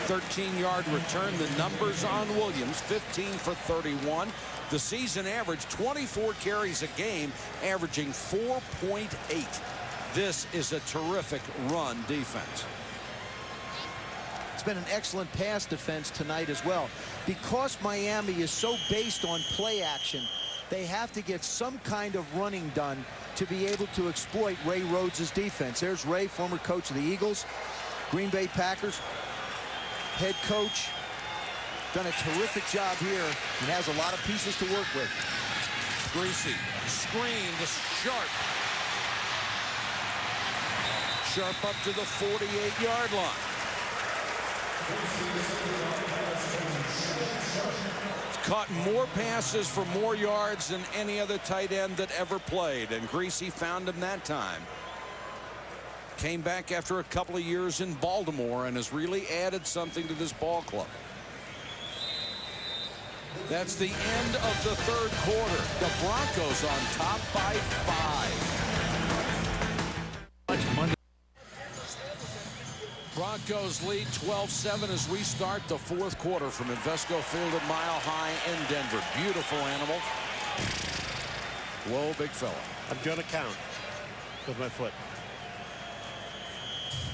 13-yard return. The numbers on Williams, 15 for 31. The season average, 24 carries a game, averaging 4.8. This is a terrific run defense. It's been an excellent pass defense tonight as well. Because Miami is so based on play action, they have to get some kind of running done to be able to exploit Ray Rhodes' defense. There's Ray, former coach of the Eagles, Green Bay Packers, head coach. Done a terrific job here and has a lot of pieces to work with. Greasy, screen to Sharp. Sharp up to the 48-yard line. Caught more passes for more yards than any other tight end that ever played, and Greasy found him that time. Came back after a couple of years in Baltimore and has really added something to this ball club. That's the end of the 3rd quarter. The Broncos on top by 5. Broncos lead 12-7 as we start the 4th quarter from Invesco Field at Mile High in Denver. Beautiful animal. Whoa, big fella. I'm going to count with my foot.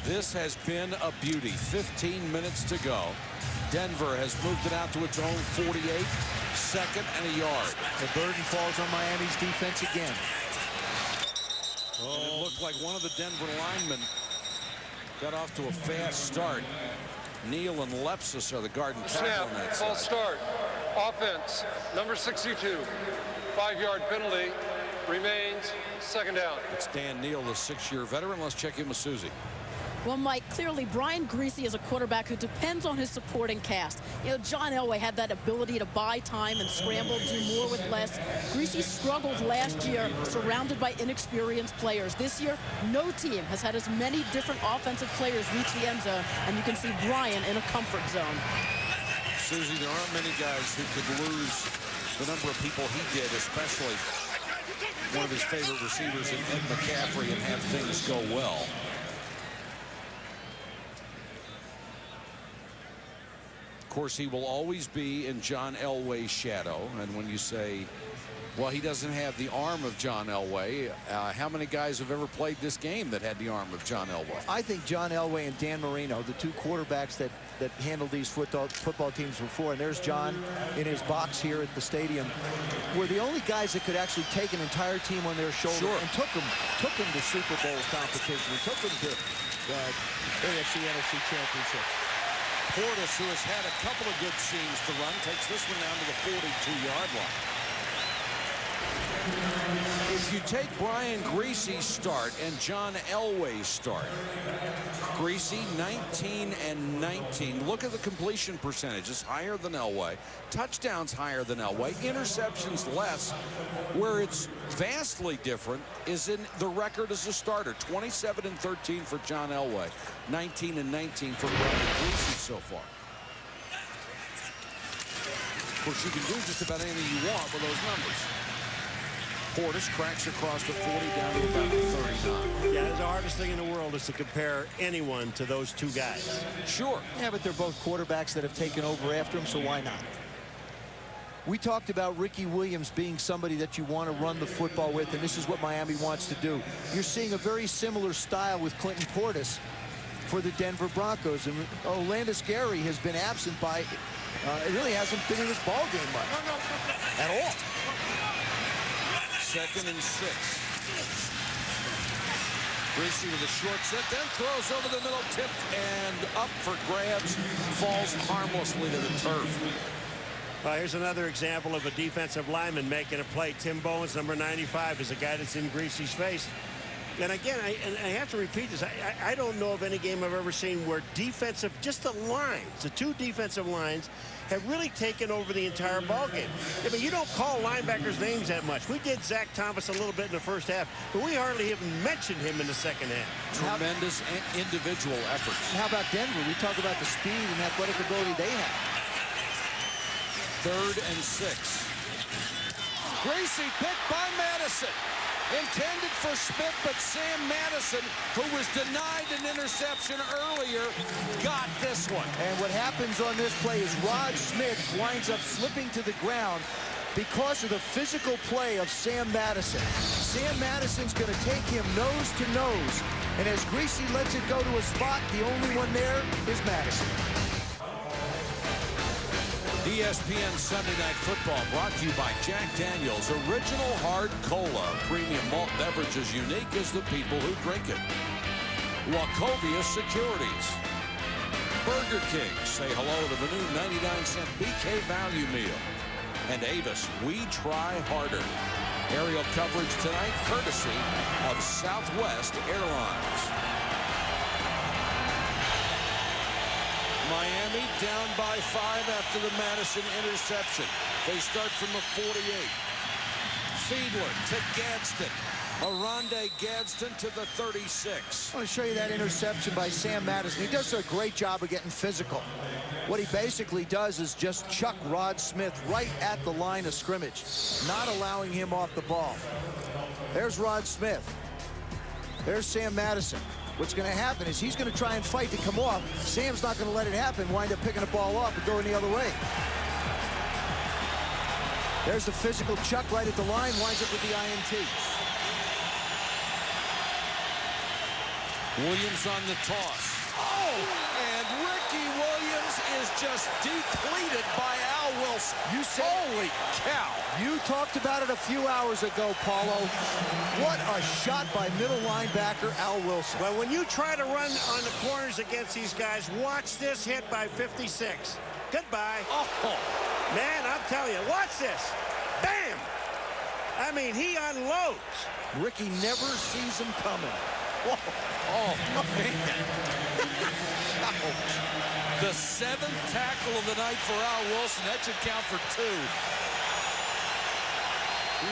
This has been a beauty. 15 minutes to go. Denver has moved it out to its own 48, 2nd and a yard. The burden falls on Miami's defense again. Oh, it looked like one of the Denver linemen got off to a fast start. Neal and Lepsis are the guard and tackle on that False side. start. Offense, number 62. 5-yard penalty. Remains 2nd down. It's Dan Neal, the 6-year veteran. Let's check in with Susie. Well, Mike, clearly Brian Griese is a quarterback who depends on his supporting cast. You know, John Elway had that ability to buy time and scramble, do more with less. Griese struggled last year, surrounded by inexperienced players. This year, no team has had as many different offensive players reach the end zone, and you can see Brian in a comfort zone. Susie, there aren't many guys who could lose the number of people he did, especially one of his favorite receivers in Ed McCaffrey, and have things go well. Of course, he will always be in John Elway's shadow. And when you say, well, he doesn't have the arm of John Elway, how many guys have ever played this game that had the arm of John Elway? I think John Elway and Dan Marino, the two quarterbacks that handled these football teams before, and there's John in his box here at the stadium, were the only guys that could actually take an entire team on their shoulder and took them to Super Bowl competition, and took them to AFC, NFC championships. Portis, who has had a couple of good seams to run, takes this one down to the 42-yard line. If you take Brian Griese's start and John Elway's start, Griese 19 and 19. Look at the completion percentage. It's higher than Elway. Touchdowns higher than Elway. Interceptions less. Where it's vastly different is in the record as a starter. 27 and 13 for John Elway. 19 and 19 for Brian Griese so far. Of course, you can do just about anything you want with those numbers. Portis cracks across the 40 down to about the 39. Yeah, the hardest thing in the world is to compare anyone to those two guys. Sure. Yeah, but they're both quarterbacks that have taken over after him, so why not? We talked about Ricky Williams being somebody that you want to run the football with, and this is what Miami wants to do. You're seeing a very similar style with Clinton Portis for the Denver Broncos, and Orlando Scary has been absent by, it really hasn't been in this ball game much at all. 2nd and 6. Griese with a short set, then throws over the middle, tipped and up for grabs, falls harmlessly to the turf. Here's another example of a defensive lineman making a play. Tim Bowens, number 95, is a guy that's in Griese's face. And again, I have to repeat this. I don't know of any game I've ever seen where defensive, just the lines, the two defensive lines, have really taken over the entire ballgame. I mean, you don't call linebackers names that much. We did Zach Thomas a little bit in the first half, but we hardly even mentioned him in the second half. Tremendous individual efforts. And how about Denver? We talk about the speed and athletic ability they have. 3rd and 6. Griese picked by Madison. Intended for Smith, but Sam Madison, who was denied an interception earlier, got this one. And what happens on this play is Rod Smith winds up slipping to the ground because of the physical play of Sam Madison. Sam Madison's going to take him nose to nose, and as Griese lets it go to a spot, the only one there is Madison. ESPN Sunday Night Football brought to you by Jack Daniel's Original Hard Cola. Premium malt beverage as unique as the people who drink it. Wachovia Securities. Burger King. Say hello to the new 99-cent BK value meal. And Avis, we try harder. Aerial coverage tonight courtesy of Southwest Airlines. Miami down by 5 after the Madison interception. They start from the 48. Fiedler to Gadsden. Arande Gadsden to the 36. I want to show you that interception by Sam Madison. He does a great job of getting physical. What he basically does is just chuck Rod Smith right at the line of scrimmage, not allowing him off the ball. There's Rod Smith. There's Sam Madison. What's going to happen is he's going to try and fight to come off. Sam's not going to let it happen, wind up picking the ball off and going the other way. There's the physical chuck right at the line, winds up with the INT. Williams on the toss. Oh, and Ricky Williams is just depleted by Al Wilson. You said, holy cow. You talked about it a few hours ago, Paulo. What a shot by middle linebacker Al Wilson. Well, when you try to run on the corners against these guys, watch this hit by 56. Goodbye. Oh. Man, I'm telling you, watch this. Bam! I mean, he unloads. Ricky never sees him coming. Oh, man. The 7th tackle of the night for Al Wilson. That should count for 2.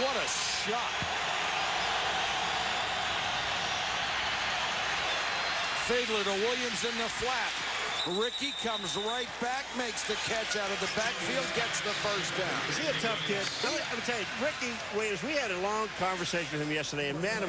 What a shot. Fiedler to Williams in the flat. Ricky comes right back, makes the catch out of the backfield, gets the first down. Is he a tough kid? I'm tell you, Ricky Williams, we had a long conversation with him yesterday, and man,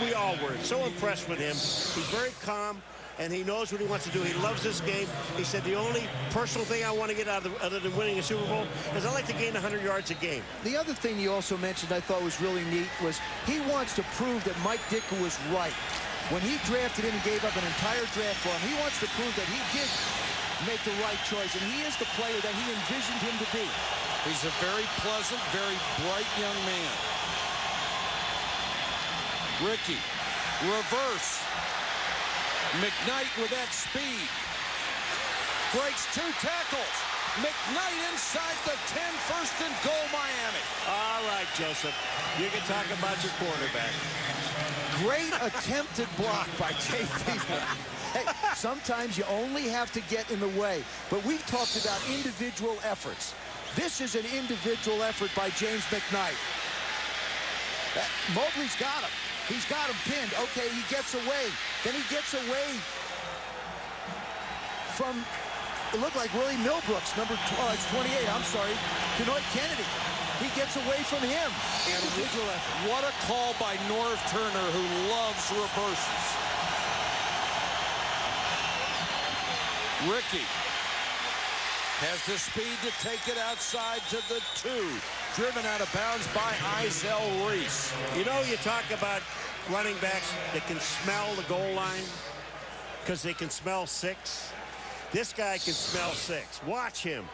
we all were so impressed with him. He's very calm, and he knows what he wants to do. He loves this game. He said, the only personal thing I want to get out of other than winning a Super Bowl is I like to gain 100 yards a game. The other thing you also mentioned I thought was really neat was he wants to prove that Mike Ditka was right. When he drafted him and gave up an entire draft for him, he wants to prove that he did make the right choice, and he is the player that he envisioned him to be. He's a very pleasant, very bright young man. Ricky, reverse. McKnight with that speed. Breaks 2 tackles. McKnight inside the 10, first and goal, Miami. All right, Joseph, you can talk about your quarterback. Great attempted block by Jay Fiedler. Hey, sometimes you only have to get in the way, but we've talked about individual efforts. This is an individual effort by James McKnight. Mobley's got him. He's got him pinned. Okay, he gets away. Then he gets away from, it looked like Willie Millbrooks, number 28, I'm sorry, Denoit Kennedy. He gets away from him. Individual effort. What a call by Norv Turner, who loves reverses. Ricky has the speed to take it outside to the 2. Driven out of bounds by Izell Reese. You know, you talk about running backs that can smell the goal line because they can smell 6. This guy can smell 6. Watch him.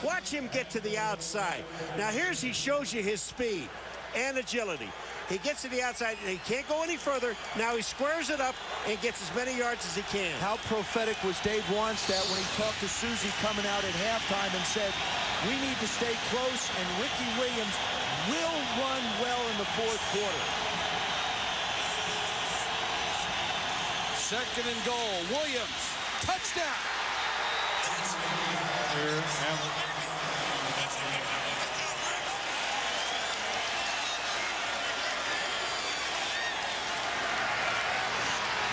Watch him get to the outside. Now he shows you his speed and agility. He gets to the outside and he can't go any further. Now he squares it up and gets as many yards as he can. How prophetic was Dave Wannstedt when he talked to Susie coming out at halftime and said, we need to stay close, and Ricky Williams will run well in the 4th quarter. 2nd and goal. Williams, touchdown.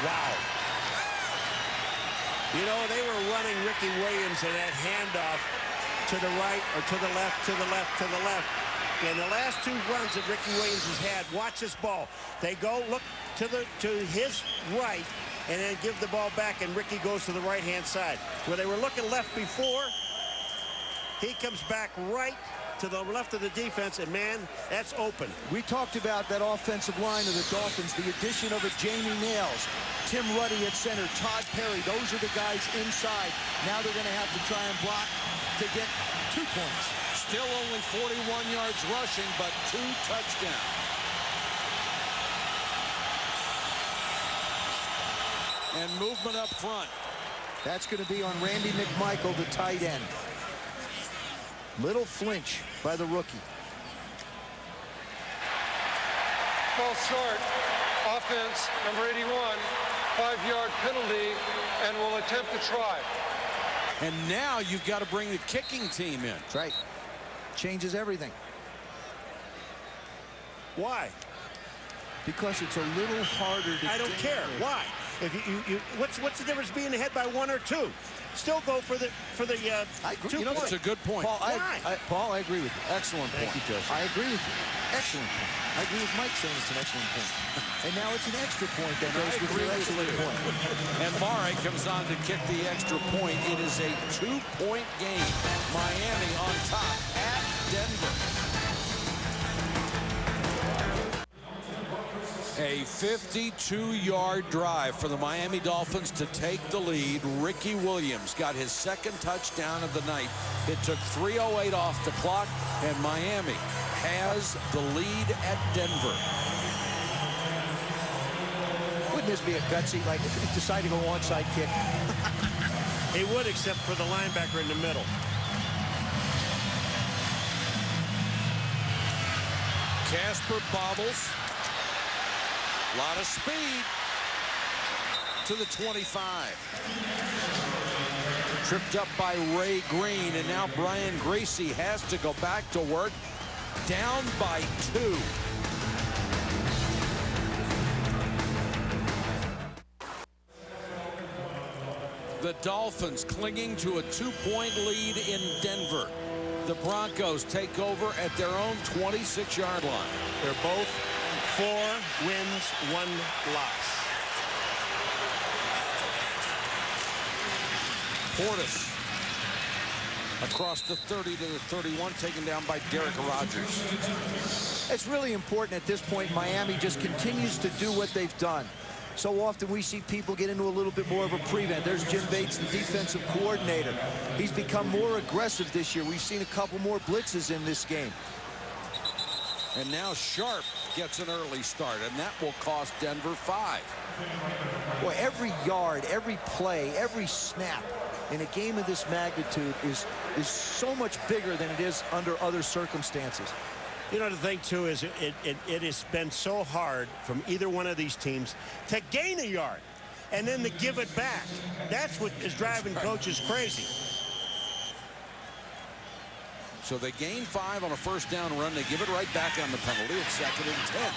Wow. You know, they were running Ricky Williams in that handoff to the right or to the left, to the left, to the left. In the last 2 runs that Ricky Williams has had, watch this ball. They go look to his right and then give the ball back, and Ricky goes to the right-hand side. Where they were looking left before, he comes back right to the left of the defense, and man, that's open. We talked about that offensive line of the Dolphins, the addition of a Jamie Nails, Tim Ruddy at center, Todd Perry. Those are the guys inside. Now they're going to have to try and block to get 2 points. Still only 41 yards rushing, but 2 touchdowns. And movement up front. That's going to be on Randy McMichael, the tight end. Little flinch by the rookie. False start. Offense, number 81, 5-yard penalty, and will attempt to try. And now you've got to bring the kicking team in. That's right. Changes everything. Why? Because it's a little harder to... I don't care. Why? If what's the difference being ahead by 1 or 2? Still go for the 2 points. That's a good point. Paul, I agree with you. Excellent point. Thank you, Joseph. I agree with you. Excellent point. I agree with Mike saying it's an excellent point. And now it's an extra point that goes with your excellent point. And Mare comes on to kick the extra point. It is a 2-point game. Miami on top at Denver. A 52-yard drive for the Miami Dolphins to take the lead. Ricky Williams got his 2nd touchdown of the night. It took 3:08 off the clock, and Miami has the lead at Denver. Wouldn't this be a gutsy, like if he decided to go onside kick? He would, except for the linebacker in the middle. Casper bobbles. A lot of speed. to the 25. Tripped up by Ray Green, and now Brian Griese has to go back to work. Down by 2. The Dolphins clinging to a 2-point lead in Denver. The Broncos take over at their own 26-yard line. They're both 4 wins, 1 loss. Portis across the 30 to the 31, taken down by Derek Rogers. It's really important at this point. Miami just continues to do what they've done. So often we see people get into a little bit more of a prevent. There's Jim Bates, the defensive coordinator. He's become more aggressive this year. We've seen a couple more blitzes in this game. And now Sharp gets an early start, and that will cost Denver 5. Boy, every yard, every play, every snap in a game of this magnitude is so much bigger than it is under other circumstances. You know, the thing, too, is it has been so hard from either one of these teams to gain a yard and then to give it back. That's what is driving coaches crazy. So they gain 5 on a first down run. They give it right back on the penalty. It's 2nd and 10.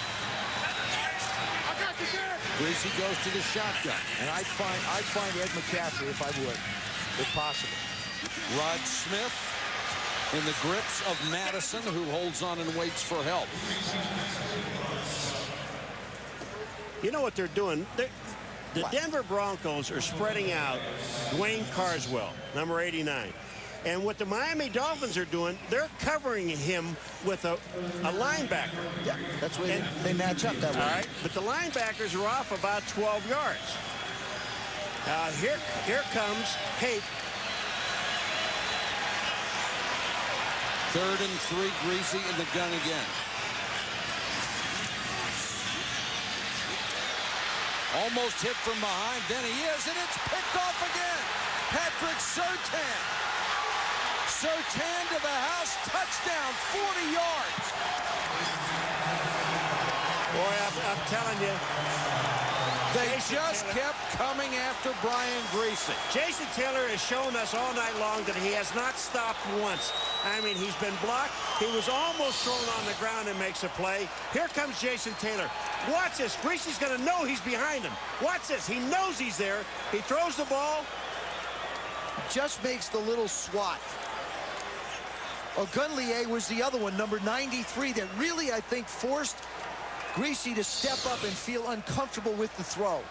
Griese goes to the shotgun. And I'd find Ed McCaffrey if I would, if possible. Rod Smith in the grips of Madison, who holds on and waits for help. You know what they're doing? The Denver Broncos are spreading out Dwayne Carswell, number 89. And what the Miami Dolphins are doing, they're covering him with a linebacker. Yeah, that's where they match up that way. All right, but the linebackers are off about 12 yards. Here comes Haight. 3rd and 3, Griese in the gun again. Almost hit from behind, then he is, and it's picked off again. Patrick Surtain. Surtain to the house, touchdown, 40 yards. Boy, I'm telling you. They just kept coming after Brian Griese. Jason Taylor has shown us all night long that he has not stopped once. I mean, he's been blocked. He was almost thrown on the ground and makes a play. Here comes Jason Taylor. Watch this. Griese's going to know he's behind him. Watch this. He knows he's there. He throws the ball. Just makes the little swat. Ogunleye was the other one, number 93, that really, I think, forced Griese to step up and feel uncomfortable with the throw.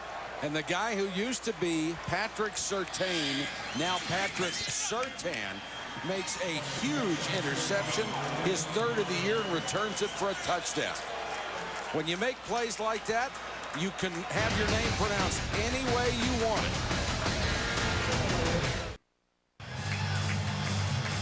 And the guy who used to be Patrick Surtain, now Patrick Surtain, makes a huge interception, his 3rd of the year, and returns it for a touchdown. When you make plays like that, you can have your name pronounced any way you want it.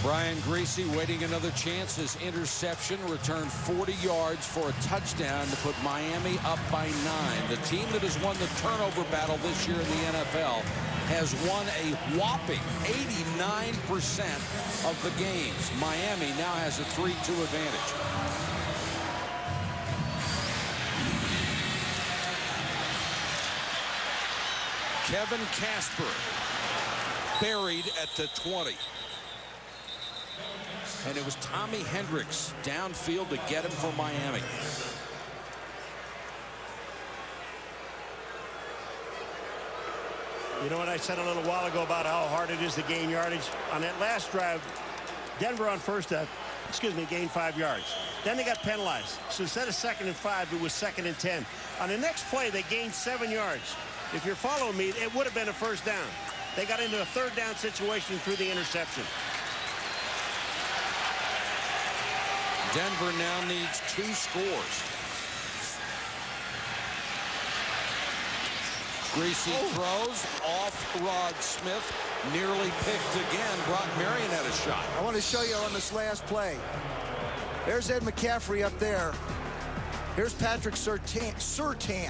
Brian Griese waiting another chance. His interception returned 40 yards for a touchdown to put Miami up by 9. The team that has won the turnover battle this year in the NFL has won a whopping 89% of the games. Miami now has a 3-2 advantage. Kevin Casper buried at the 20. And it was Tommy Hendricks downfield to get him for Miami. You know what I said a little while ago about how hard it is to gain yardage? On that last drive, Denver on gained 5 yards. Then they got penalized. So instead of 2nd and 5, it was 2nd and 10. On the next play, they gained 7 yards. If you're following me, it would have been a first down. They got into a 3rd down situation through the interception. Denver now needs 2 scores. Griese throws off Rod Smith. Nearly picked again. Brock Marion had a shot. I want to show you on this last play. There's Ed McCaffrey up there. Here's Patrick Surtain.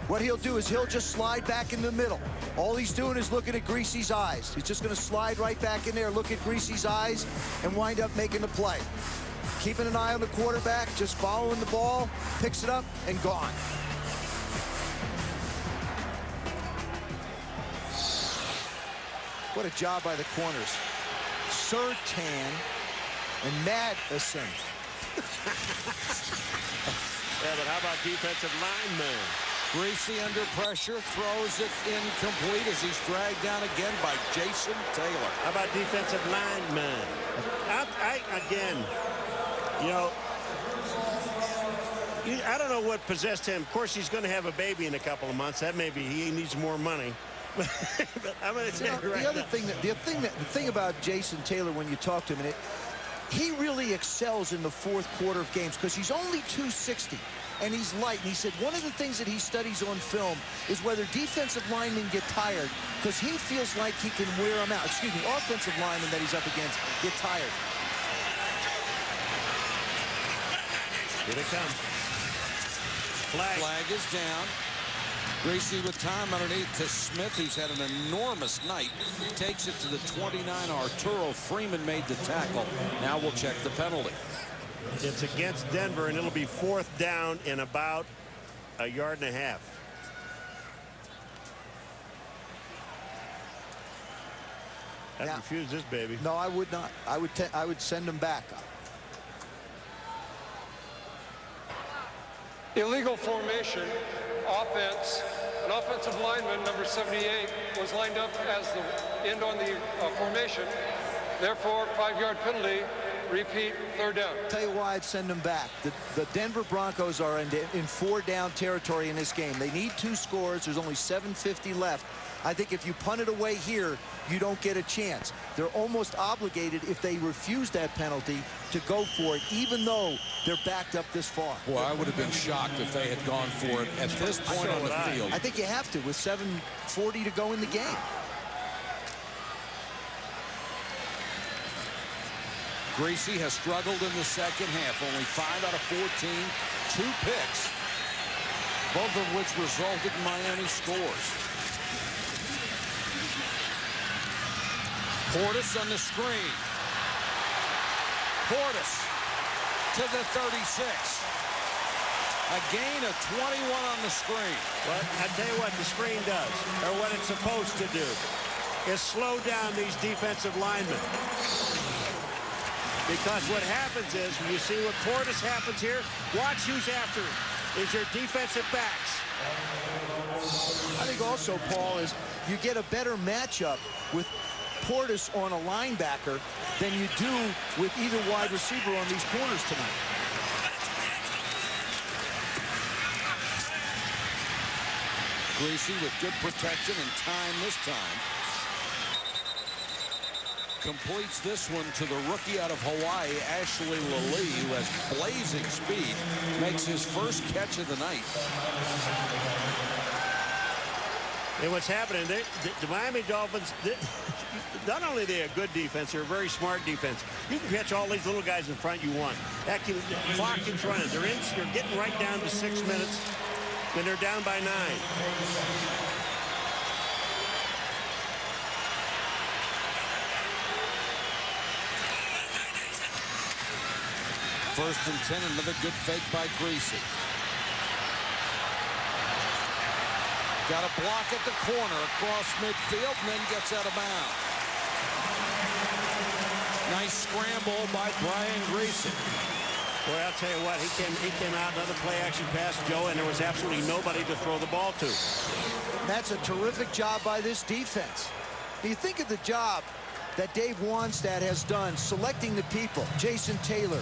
What he'll do is he'll just slide back in the middle. All he's doing is looking at Griese's eyes. He's just going to slide right back in there, look at Griese's eyes, and wind up making the play. Keeping an eye on the quarterback, just following the ball, picks it up, and gone. What a job by the corners. Sertan and Madison. Yeah, but how about defensive lineman? Greasy under pressure, throws it incomplete as he's dragged down again by Jason Taylor. How about defensive lineman? Again, you know, I don't know what possessed him. Of course, he's going to have a baby in a couple of months. That maybe he needs more money. But I'm going to tell you right now. The thing about Jason Taylor when you talk to him, he really excels in the fourth quarter of games because he's only 260 and he's light. And he said one of the things that he studies on film is whether defensive linemen get tired because he feels like he can wear them out. Excuse me, offensive linemen that he's up against get tired. Here they come. Flag is down. Greasy with time underneath to Smith, who's had an enormous night. Takes it to the 29. Arturo Freeman made the tackle. Now we'll check the penalty. It's against Denver, and it'll be 4th down in about a yard and a half. I'd refuse this baby. No, I would not. I would send him back. Illegal formation, offense. An offensive lineman, number 78, was lined up as the end on the formation. Therefore, 5-yard penalty. Repeat, 3rd down. Tell you why I'd send them back. The Denver Broncos are in 4-down territory in this game. They need 2 scores. There's only 7:50 left. I think if you punt it away here, you don't get a chance. They're almost obligated, if they refuse that penalty, to go for it, even though they're backed up this far. Boy, I would have been shocked if they had gone for it at this point on the field. I think you have to with 7:40 to go in the game. Greasy has struggled in the second half. Only 5 out of 14, 2 picks, both of which resulted in Miami scores. Portis on the screen. Portis to the 36. A gain of 21 on the screen. But I tell you what the screen does, or what it's supposed to do, is slow down these defensive linemen. Because what happens is, when you see what Portis happens here, watch who's after it, is your defensive backs. I think also, Paul, is you get a better matchup with Portis on a linebacker than you do with either wide receiver on these corners tonight. Greasy with good protection and time this time. Completes this one to the rookie out of Hawaii, Ashley Lally, who has blazing speed. Makes his first catch of the night. And what's happening, the Miami Dolphins, not only are they a good defense, they're a very smart defense. You can catch all these little guys in front you want. That clock keeps running. You're getting right down to 6 minutes, and they're down by 9. First and 10, another good fake by Greasy. Got a block at the corner across midfield and then gets out of bounds. Nice scramble by Brian Greasy. Boy, I'll tell you what, he came out, another play-action pass, Joe, and there was absolutely nobody to throw the ball to. That's a terrific job by this defense. You think of the job that Dave Wanstad has done selecting the people, Jason Taylor,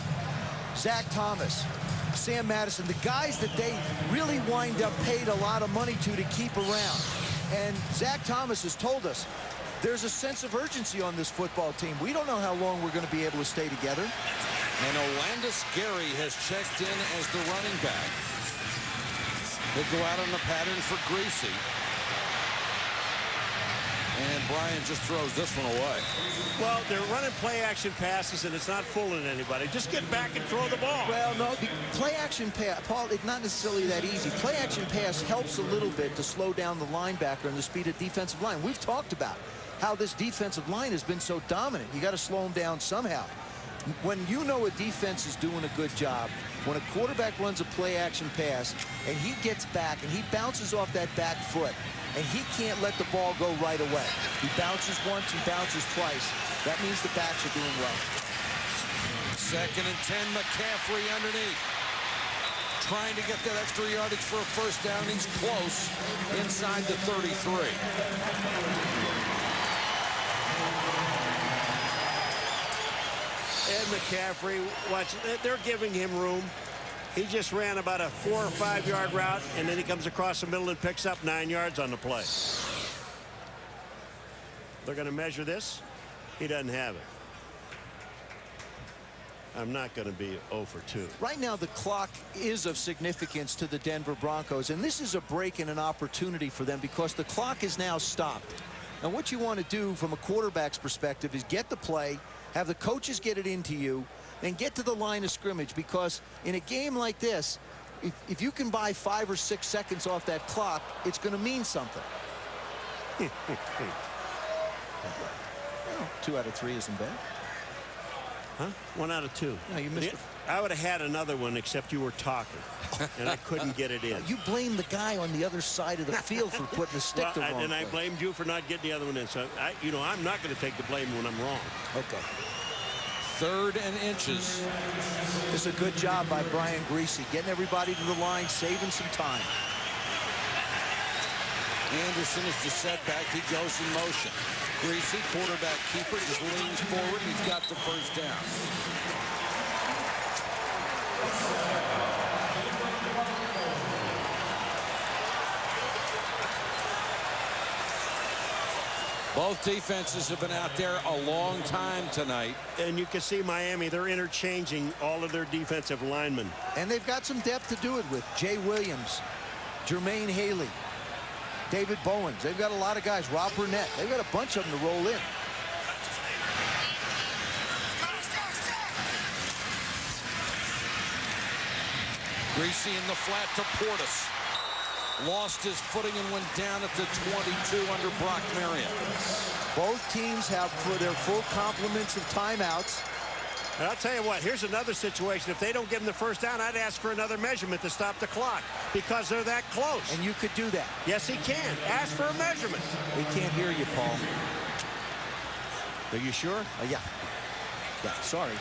Zach Thomas, Sam Madison, the guys that they really wind up paid a lot of money to keep around. And Zach Thomas has told us there's a sense of urgency on this football team. We don't know how long we're going to be able to stay together. And Olandis Gary has checked in as the running back. They go out on the pattern for Greasy. And Brian just throws this one away. Well, they're running play-action passes, and it's not fooling anybody. Just get back and throw the ball. Well, no, the play-action pass, Paul, it's not necessarily that easy. Play-action pass helps a little bit to slow down the linebacker and the speed of defensive line. We've talked about how this defensive line has been so dominant. You got to slow them down somehow. When you know a defense is doing a good job, when a quarterback runs a play-action pass and he gets back and he bounces off that back foot, and he can't let the ball go right away. He bounces once, he bounces twice. That means the backs are doing well. 2nd and 10, McCaffrey underneath. Trying to get that extra yardage for a first down. He's close inside the 33. And McCaffrey, watch, they're giving him room. He just ran about a 4 or 5 yard route, and then he comes across the middle and picks up 9 yards on the play. They're going to measure this. He doesn't have it. I'm not going to be 0 for 2. Right now, the clock is of significance to the Denver Broncos, and this is a break and an opportunity for them because the clock is now stopped. Now, what you want to do from a quarterback's perspective is get the play, have the coaches get it into you, and get to the line of scrimmage, because in a game like this, if you can buy 5 or 6 seconds off that clock, it's going to mean something. 2 out of 3 isn't bad. Huh? 1 out of 2. No, you missed it. I would have had another one, except you were talking, and I couldn't get it in. You blame the guy on the other side of the field for putting the stick the wrong and I place. blamed you for not getting the other one in. So, I'm not going to take the blame when I'm wrong. Okay. 3rd and inches. This is a good job by Brian Griese, getting everybody to the line, saving some time. Anderson is the setback. He goes in motion. Griese, quarterback keeper, just leans forward. He's got the first down. Both defenses have been out there a long time tonight. And you can see Miami, they're interchanging all of their defensive linemen. And they've got some depth to do it with. Jay Williams, Jermaine Haley, David Bowens. They've got a lot of guys. Rob Burnett. They've got a bunch of them to roll in. Griese in the flat to Portis. Lost his footing and went down at the 22 under Brock Marion. Both teams have for their full complements of timeouts. And I'll tell you what, here's another situation. If they don't give them the first down, I'd ask for another measurement to stop the clock because they're that close. And you could do that. Yes, he can. Ask for a measurement. We can't hear you, Paul. Are you sure? Yeah. Yeah, sorry.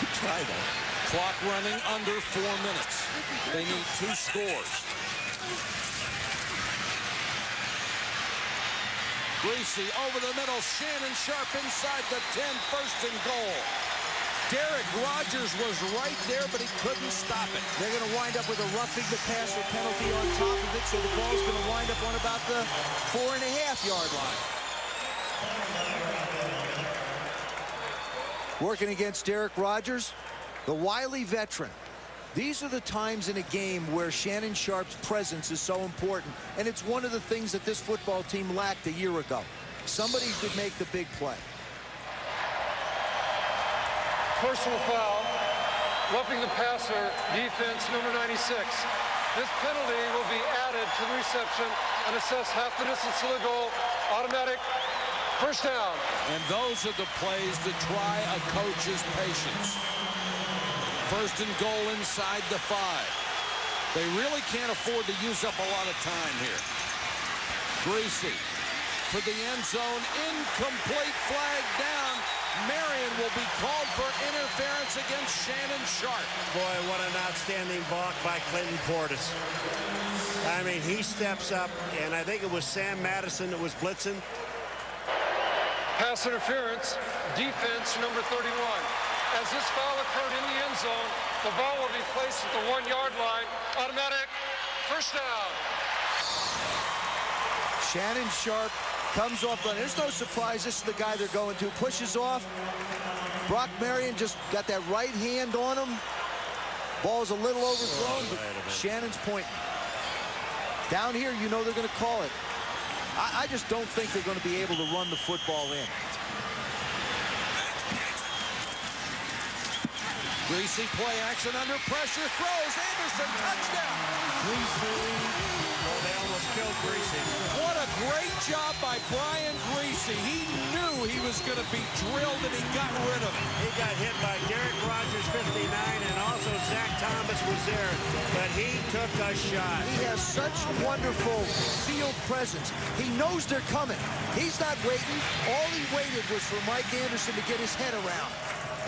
Good try, though. Clock running under 4 minutes. They need 2 scores. Griese over the middle. Shannon Sharp inside the 10. 1st and goal. Derek Rogers was right there, but he couldn't stop it. They're going to wind up with a roughing the passer penalty on top of it, so the ball's going to wind up on about the 4.5-yard line. Working against Derek Rogers, the wily veteran. These are the times in a game where Shannon Sharp's presence is so important, and it's one of the things that this football team lacked a year ago. Somebody could make the big play. Personal foul, roughing the passer, defense number 96. This penalty will be added to the reception and assess half the distance to the goal. Automatic first down. And those are the plays that try a coach's patience. 1st and goal inside the 5. They really can't afford to use up a lot of time here. Griese for the end zone. Incomplete, flag down. Marion will be called for interference against Shannon Sharp. Boy, what an outstanding block by Clinton Portis. I mean, he steps up, and I think it was Sam Madison that was blitzing. Pass interference, defense number 31. As this foul occurred in the end zone, the ball will be placed at the 1-yard line. Automatic first down. Shannon Sharp comes off. There's no surprise. This is the guy they're going to. Pushes off. Brock Marion just got that right hand on him. Ball's a little overthrown, but Shannon's pointing. Down here, you know they're going to call it. I just don't think they're going to be able to run the football in. Griese play action under pressure. Throws. Anderson, touchdown. Oh, they almost killed Griese. What a great job by Brian Griese. He knew he was going to be drilled, and he got rid of it. He got hit by Derek Rogers, 59, and also Zach Thomas was there, but he took a shot. He has such wonderful field presence. He knows they're coming. He's not waiting. All he waited was for Mike Anderson to get his head around.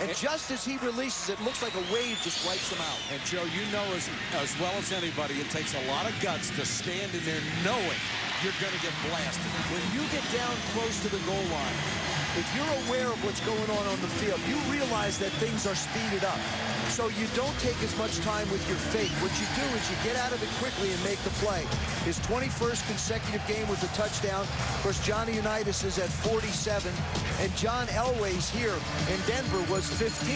And just as he releases it, looks like a wave just wipes him out. And, Joe, you know as well as anybody, it takes a lot of guts to stand in there knowing you're going to get blasted. When you get down close to the goal line, if you're aware of what's going on the field, you realize that things are speeded up. So you don't take as much time with your fate. What you do is you get out of it quickly and make the play. His 21st consecutive game with a touchdown. Of course, Johnny Unitas is at 47, and John Elway's here in Denver was 15.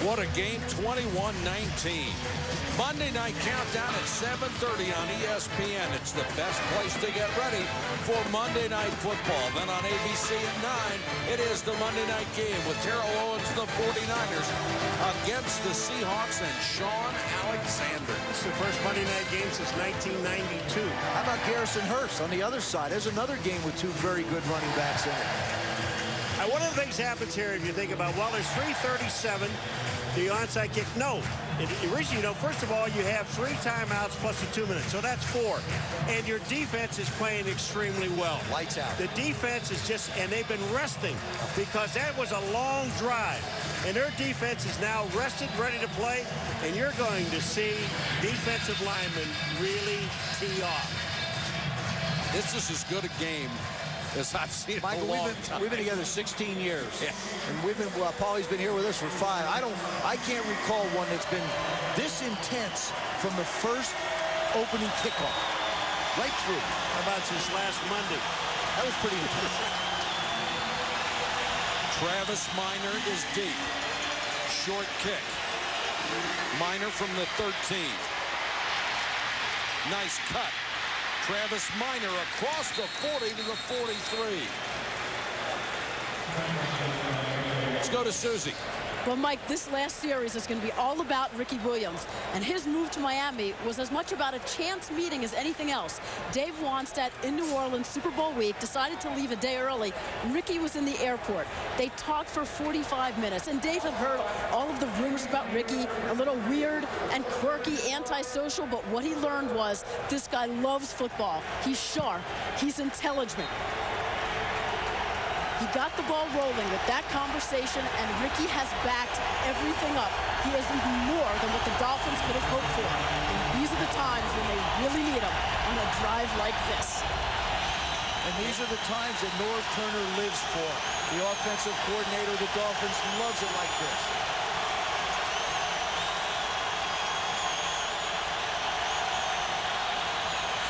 What a game, 21-19. Monday night countdown at 7:30 on ESPN. It's the best place to get ready for Monday Night Football. Then on ABC at 9, it is the Monday night game with Terrell Owens, the 49ers, against the Seahawks and Sean Alexander. This is the first Monday night game since 1992. How about Garrison Hurst on the other side? There's another game with two very good running backs in it. One of the things happens here, if you think about, well, there's 3:37, the onside kick. No. Originally, you know, first of all, you have 3 timeouts plus the 2 minutes, so that's 4. And your defense is playing extremely well. Lights out. The defense is just, and they've been resting because that was a long drive. And their defense is now rested, ready to play, and you're going to see defensive linemen really tee off. This is as good a game as I've seen. Michael, we've been together 16 years. Yeah. And we've been, Paulie's been here with us for 5. I can't recall one that's been this intense from the first opening kickoff. Right through. How about since last Monday? That was pretty intense. Travis Minor is deep. Short kick. Minor from the 13. Nice cut. Travis Minor across the 40 to the 43. Let's go to Susie. Well, Mike, this last series is going to be all about Ricky Williams. And his move to Miami was as much about a chance meeting as anything else. Dave Wanstead in New Orleans Super Bowl week decided to leave a day early. Ricky was in the airport. They talked for 45 minutes. And Dave had heard all of the rumors about Ricky, a little weird and quirky, antisocial. But what he learned was this guy loves football. He's sharp. He's intelligent. He got the ball rolling with that conversation, and Ricky has backed everything up. He is even more than what the Dolphins could have hoped for. And these are the times when they really need him on a drive like this. And these are the times that Norv Turner lives for. The offensive coordinator of the Dolphins loves it like this.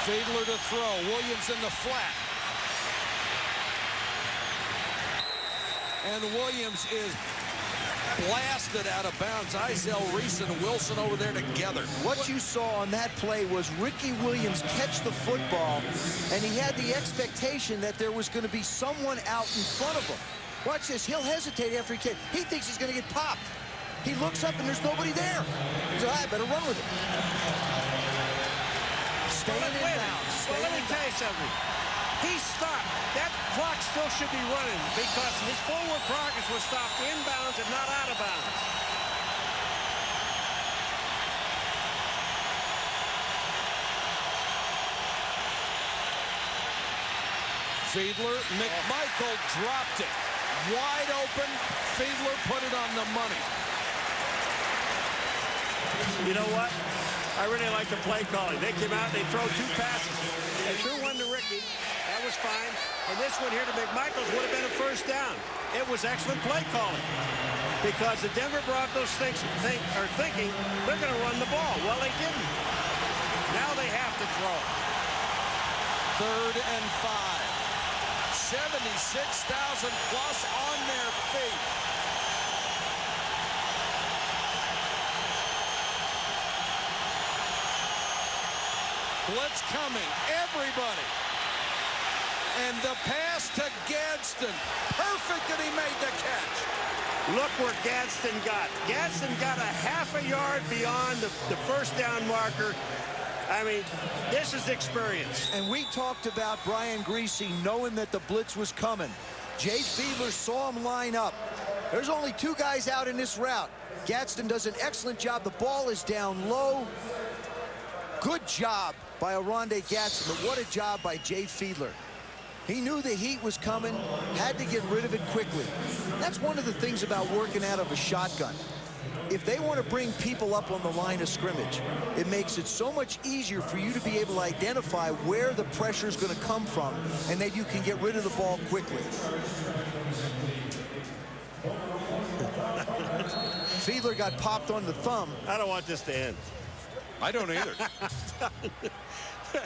Fiedler to throw. Williams in the flat. And Williams is blasted out of bounds. Isel Reese and Wilson over there together. What you saw on that play was Ricky Williams catch the football, and he had the expectation that there was going to be someone out in front of him. Watch this. He'll hesitate after he thinks he's going to get popped. He looks up, and there's nobody there. He says, I better run with it. Staying in bounds. Well, let me tell you something. He stopped. That clock still should be running because his forward progress was stopped inbounds and not out of bounds. Fiedler, McMichael dropped it. Wide open. Fiedler put it on the money. You know what? I really like the play calling. They came out, they throw 2 passes. They threw one to Ricky. That was fine. And this one here to McMichaels would have been a first down. It was excellent play calling because the Denver Broncos are thinking they're going to run the ball. Well, they didn't. Now they have to throw. 3rd and 5. 76,000 plus on their feet. Blitz coming. Everybody. And the pass to Gadsden. Perfect, and he made the catch. Look where Gadsden got. Gadsden got a half a yard beyond the first down marker. I mean, this is experience. And we talked about Brian Griese knowing that the blitz was coming. Jay Fiedler saw him line up. There's only 2 guys out in this route. Gadsden does an excellent job. The ball is down low. Good job by Oronde Gadsden, but what a job by Jay Fiedler. He knew the heat was coming, had to get rid of it quickly. That's one of the things about working out of a shotgun. If they want to bring people up on the line of scrimmage, it makes it so much easier for you to be able to identify where the pressure is going to come from, and then you can get rid of the ball quickly. Fiedler got popped on the thumb. I don't want this to end. I don't either.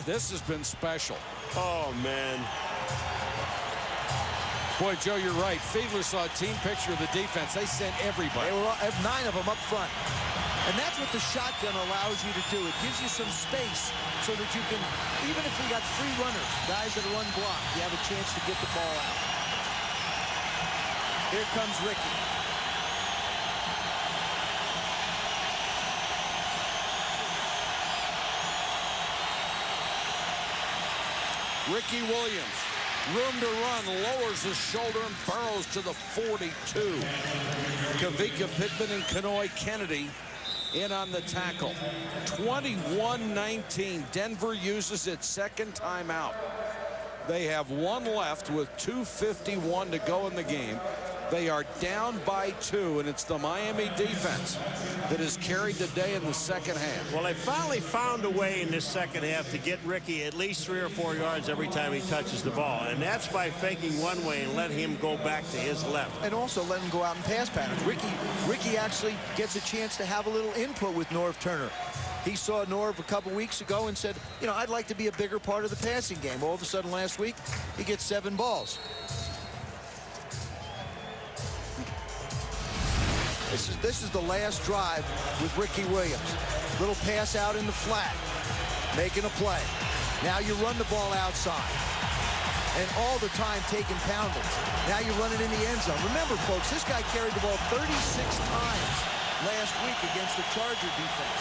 This has been special. Oh, man. Boy, Joe, you're right. Fiedler saw a team picture of the defense. They sent everybody. They were 9 of them up front. And that's what the shotgun allows you to do. It gives you some space so that you can, even if you got free runners, guys that are unblocked, you have a chance to get the ball out. Here comes Ricky. Ricky Williams, room to run, lowers his shoulder and burrows to the 42. Kavika Pittman and Kanoy Kennedy in on the tackle. 21-19. Denver uses its second timeout. They have 1 left with 2:51 to go in the game. They are down by 2, and it's the Miami defense that has carried the day in the second half. Well, they finally found a way in this second half to get Ricky at least 3 or 4 yards every time he touches the ball, and that's by faking one way and let him go back to his left. And also let him go out in pass patterns. Ricky actually gets a chance to have a little input with Norv Turner. He saw Norv a couple weeks ago and said, you know, I'd like to be a bigger part of the passing game. All of a sudden last week, he gets 7 balls. This is the last drive with Ricky Williams. Little pass out in the flat, making a play. Now you run the ball outside. And all the time taking poundings. Now you run it in the end zone. Remember, folks, this guy carried the ball 36 times last week against the Charger defense.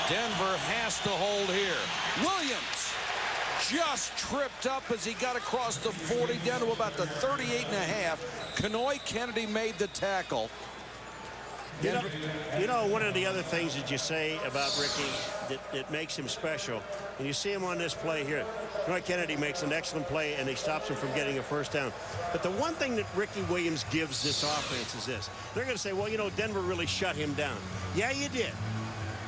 Denver has to hold here. Williams just tripped up as he got across the 40 down to about the 38.5. Kanoy Kennedy made the tackle. You know, one of the other things that you say about Ricky that makes him special, and you see him on this play here. Kanoy Kennedy makes an excellent play, and he stops him from getting a first down. But the one thing that Ricky Williams gives this offense is this. They're going to say, well, you know, Denver really shut him down. Yeah, you did.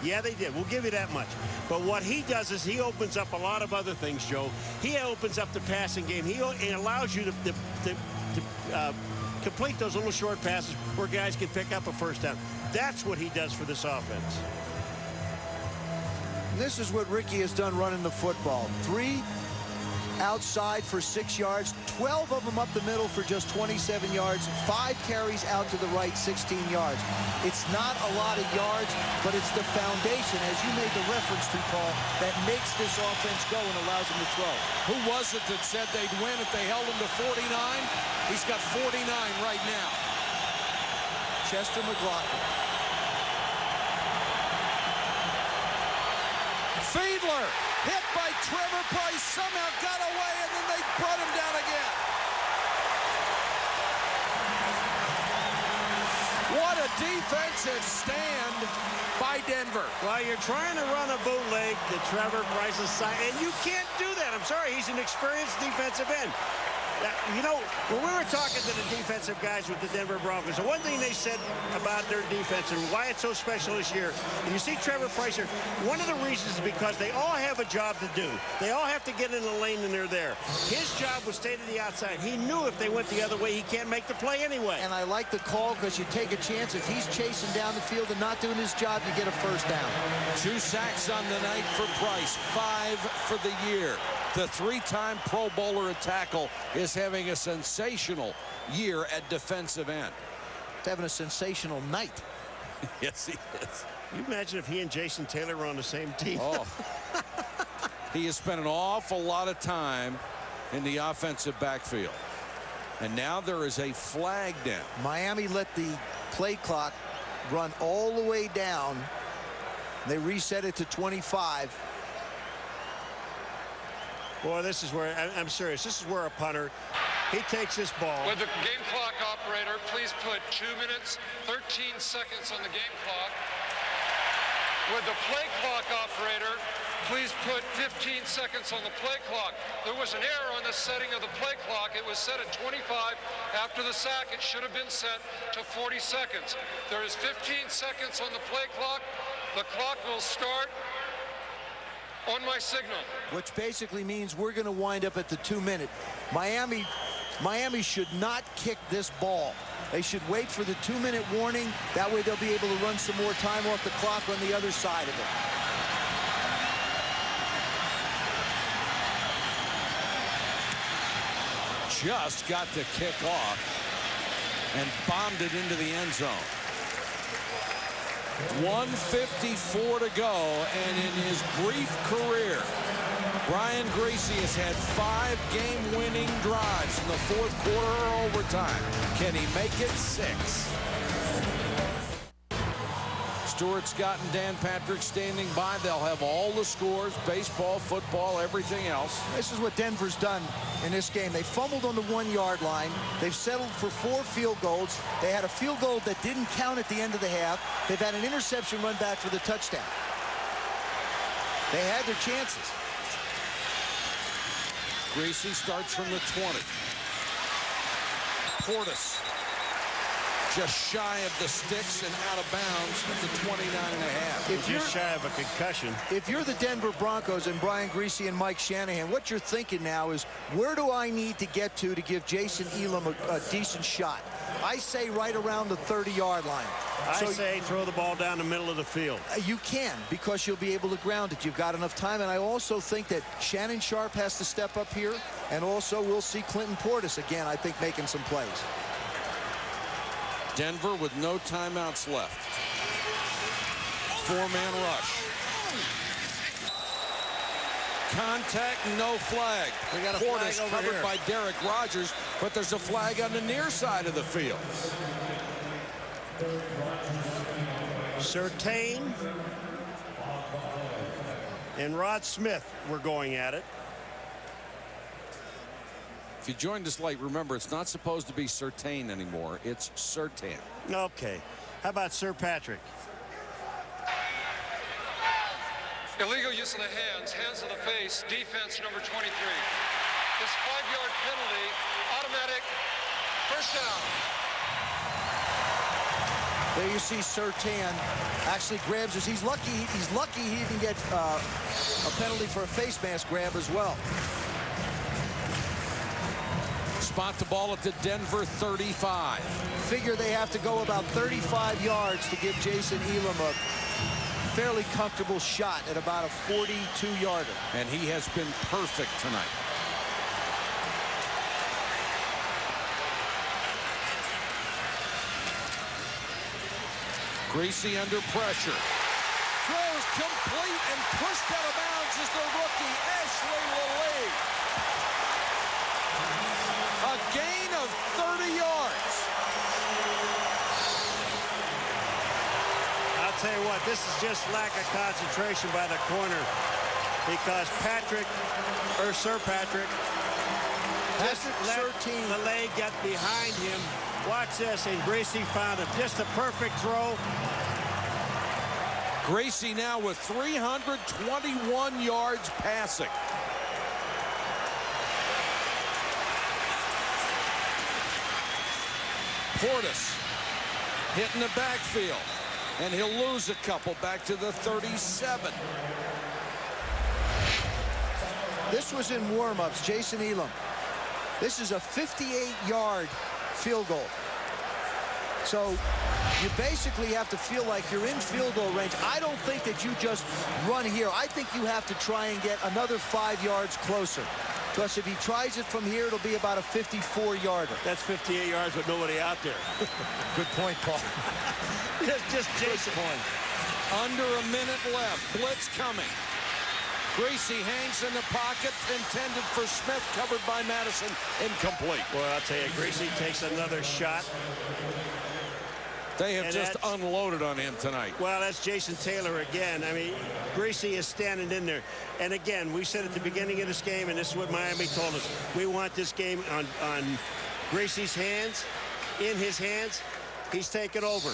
Yeah, they did. We'll give you that much. But what he does is he opens up a lot of other things, Joe. He opens up the passing game. He allows you to complete those little short passes where guys can pick up a first down. That's what he does for this offense. This is what Ricky has done running the football. 3 outside for 6 yards, 12 of them up the middle for just 27 yards, 5 carries out to the right, 16 yards. It's not a lot of yards, but it's the foundation, as you made the reference to, Paul, that makes this offense go and allows him to throw. Who was it that said they'd win if they held him to 49? He's got 49 right now. Chester McLaughlin. Fiedler hit by Trevor Price, somehow got away, and then they brought him down again. What a defensive stand by Denver. Well, you're trying to run a bootleg to Trevor Price's side, and you can't do that. I'm sorry, he's an experienced defensive end. You know, when we were talking to the defensive guys with the Denver Broncos, the one thing they said about their defense and why it's so special this year, and you see Trevor Price here, one of the reasons is because they all have a job to do. They all have to get in the lane and they're there. His job was stay to the outside. He knew if they went the other way, he can't make the play anyway. And I like the call because you take a chance. If he's chasing down the field and not doing his job, you get a first down. 2 sacks on the night for Price, 5 for the year. The 3-time Pro Bowler at tackle is having a sensational year at defensive end. He's having a sensational night. Yes, he is. Can you imagine if he and Jason Taylor were on the same team? Oh. He has spent an awful lot of time in the offensive backfield. And now there is a flag down. Miami let the play clock run all the way down They reset it to 25. Boy, this is where, I'm serious, this is where a punter, he takes this ball. Would the game clock operator please put 2 minutes, 13 seconds on the game clock? Would the play clock operator please put 15 seconds on the play clock? There was an error on the setting of the play clock. It was set at 25. After the sack, it should have been set to 40 seconds. There is 15 seconds on the play clock. The clock will start on my signal. Which basically means we're going to wind up at the 2-minute. Miami should not kick this ball. They should wait for the 2-minute warning. That way they'll be able to run some more time off the clock on the other side of it. Just got to kick off and bombed it into the end zone. 1:54 to go, and in his brief career, Brian Griese has had 5 game-winning drives in the fourth quarter or overtime. Can he make it 6? Stuart Scott and Dan Patrick standing by. They'll have all the scores, baseball, football, everything else. This is what Denver's done in this game. They fumbled on the 1-yard line. They've settled for 4 field goals. They had a field goal that didn't count at the end of the half. They've had an interception run back for the touchdown. They had their chances. Griese starts from the 20. Portis just shy of the sticks and out of bounds at the 29.5. If you're just shy of a concussion. If you're the Denver Broncos and Brian Griese and Mike Shanahan, what you're thinking now is, where do I need to get to give Jason Elam a decent shot? I say right around the 30-yard line. I say throw the ball down the middle of the field. You can, because you'll be able to ground it. You've got enough time, and I also think that Shannon Sharpe has to step up here, and also we'll see Clinton Portis again, I think, making some plays. Denver with no timeouts left. 4-man rush. Contact, no flag. We got a Portis flag over covered here by Derek Rogers, but there's a flag on the near side of the field. Surtain and Rod Smith were going at it. If you joined us late, remember, it's not supposed to be Surtain anymore. It's Surtain. Okay. How about Sir Patrick? Illegal use of the hands to the face, defense number 23. This 5-yard penalty, automatic, first down. There you see Surtain actually grabs us. He's lucky he didn't get a penalty for a face mask grab as well. Spot the ball at the Denver 35. Figure they have to go about 35 yards to give Jason Elam a fairly comfortable shot at about a 42-yarder. And he has been perfect tonight. Griese under pressure. Throws complete and pushed out of bounds is the rookie, Ashley Lilly. A gain of 30 yards. I'll tell you what, this is just lack of concentration by the corner, because Sir Patrick just let the leg get behind him. Watch this, and Griese found just a perfect throw. Griese now with 321 yards passing. Portis hitting the backfield, and he'll lose a couple back to the 37. This was in warm-ups, Jason Elam. This is a 58-yard field goal. So you basically have to feel like you're in field goal range. I don't think that you just run here. I think you have to try and get another 5 yards closer. Because if he tries it from here, it'll be about a 54-yarder. That's 58 yards with nobody out there. Good point, Paul. just Jason. Good point. Under a minute left. Blitz coming. Griese hangs in the pocket, intended for Smith, covered by Madison, incomplete. Well, I'll tell you, Griese takes another shot. They have just unloaded on him tonight. Well, that's Jason Taylor again. I mean, Greasy is standing in there. And again, we said at the beginning of this game, and this is what Miami told us, we want this game on Greasy's hands, in his hands. He's taken over.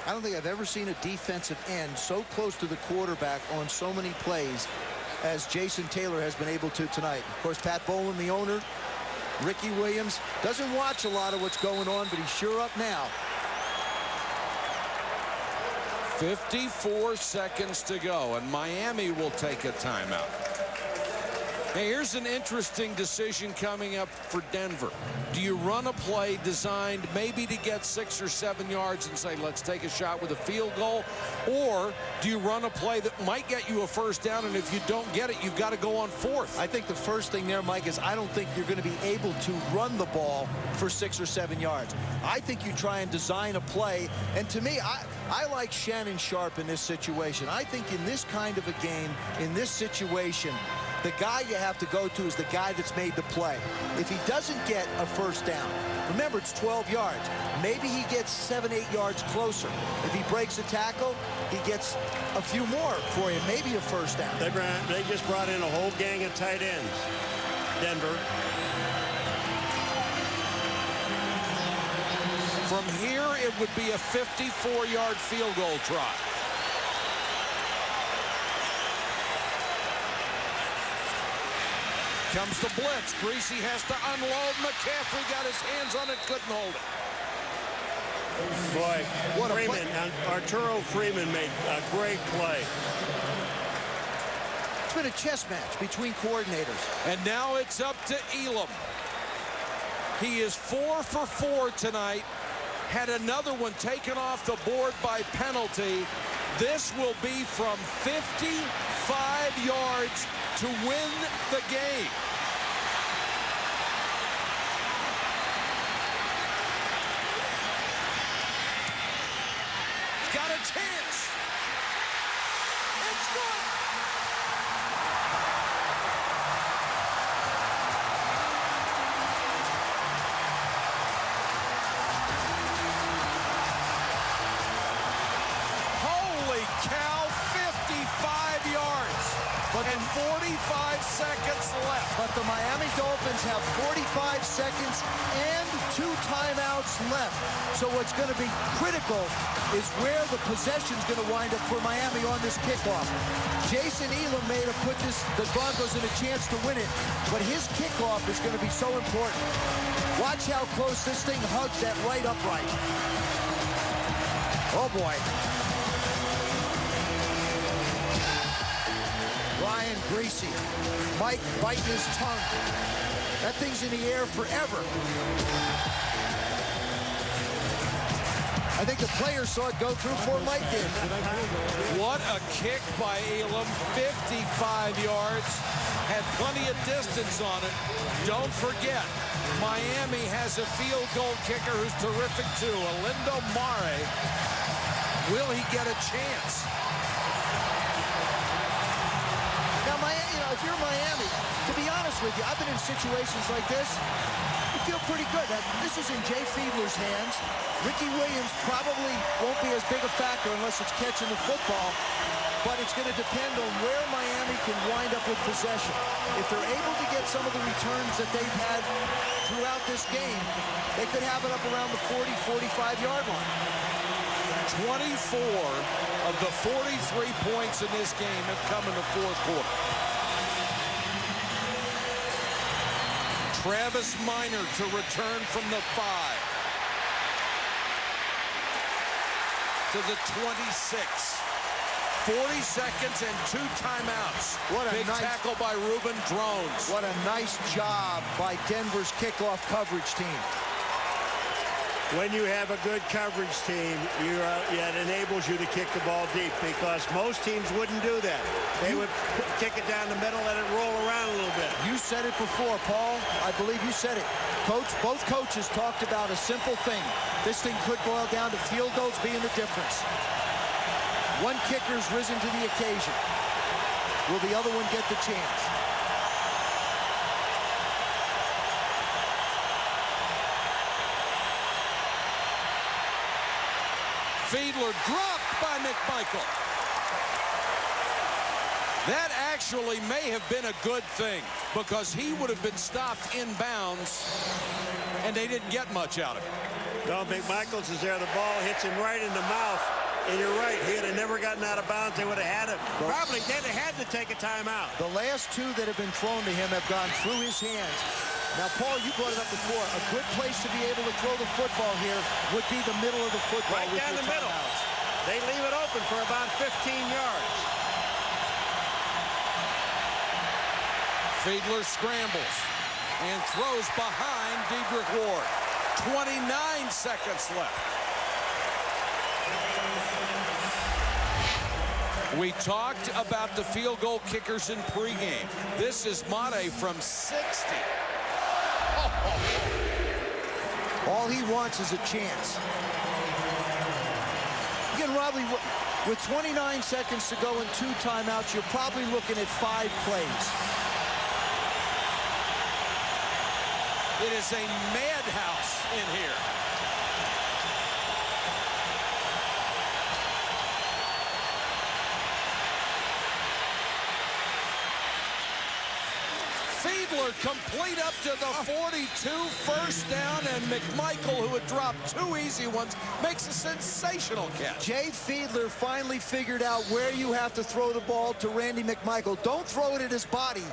I don't think I've ever seen a defensive end so close to the quarterback on so many plays as Jason Taylor has been able to tonight. Of course, Pat Bowlen, the owner, Ricky Williams, doesn't watch a lot of what's going on, but he's sure up now. 54 seconds to go, and Miami will take a timeout. Hey, here's an interesting decision coming up for Denver. Do you run a play designed maybe to get 6 or 7 yards and say, let's take a shot with a field goal? Or do you run a play that might get you a first down, and if you don't get it, you've got to go on fourth? I think the first thing there, Mike, is I don't think you're going to be able to run the ball for 6 or 7 yards. I think you try and design a play, and to me, I like Shannon Sharpe in this situation. I think in this kind of a game, in this situation, the guy you have to go to is the guy that's made the play. If he doesn't get a first down, remember it's 12 yards. Maybe he gets 7, 8 yards closer. If he breaks a tackle, he gets a few more for you, maybe a first down. They just brought in a whole gang of tight ends, Denver. From here, it would be a 54-yard field goal try. Comes the blitz. Greasy has to unload. McCaffrey got his hands on it, couldn't hold it. Boy, what Freeman, Arturo Freeman made a great play. It's been a chess match between coordinators. And now it's up to Elam. He is 4 for 4 tonight. Had another one taken off the board by penalty. This will be from 55 yards to win the game. Got a chance. It's good. Holy cow, 55 yards. And 45 seconds left. But the Miami Dolphins have 45 seconds and 2 timeouts left. So what's going to be critical is where the possession's going to wind up for Miami on this kickoff. Jason Elam may have put the Broncos in a chance to win it, but his kickoff is going to be so important. Watch how close this thing hugs that right upright. Oh, boy. Ryan Greasy. Mike biting his tongue. That thing's in the air forever. I think the players saw it go through before Mike did. What a kick by Elam. 55 yards. Had plenty of distance on it. Don't forget, Miami has a field goal kicker who's terrific too. Alindo Mare. Will he get a chance? Now, if you're Miami, to be honest with you, I've been in situations like this. You feel pretty good. This is in Jay Fiedler's hands. Ricky Williams probably won't be as big a factor unless it's catching the football. But it's going to depend on where Miami can wind up with possession. If they're able to get some of the returns that they've had throughout this game, they could have it up around the 40, 45-yard line. 24 of the 43 points in this game have come in the fourth quarter. Travis Minor to return from the 5. To the 26. 40 seconds and 2 timeouts. What a big tackle by Reuben Drones. What a nice job by Denver's kickoff coverage team. When you have a good coverage team, it enables you to kick the ball deep, because most teams wouldn't do that. They would kick it down the middle, let it roll around a little bit. You said it before, Paul. I believe you said it. Both coaches talked about a simple thing. This thing could boil down to field goals being the difference. One kicker's risen to the occasion. Will the other one get the chance? Fiedler dropped by McMichael. That actually may have been a good thing because he would have been stopped in bounds and they didn't get much out of it. No, McMichaels is there. The ball hits him right in the mouth. And you're right. He would have never gotten out of bounds. They would have had him. Probably they'd have had to take a timeout. The last two that have been thrown to him have gone through his hands. Now, Paul, you brought it up before. A good place to be able to throw the football here would be the middle of the football. Right down the middle. They leave it open for about 15 yards. Fiedler scrambles and throws behind Dedrick Ward. 29 seconds left. We talked about the field goal kickers in pregame. This is Mate from 60. All he wants is a chance. Again, Robbie, with 29 seconds to go and 2 timeouts, you're probably looking at 5 plays. It is a madhouse in here. Fiedler complete up to the 42, first down, and McMichael, who had dropped 2 easy ones, makes a sensational catch. Jay Fiedler finally figured out where you have to throw the ball to Randy McMichael. Don't throw it at his body.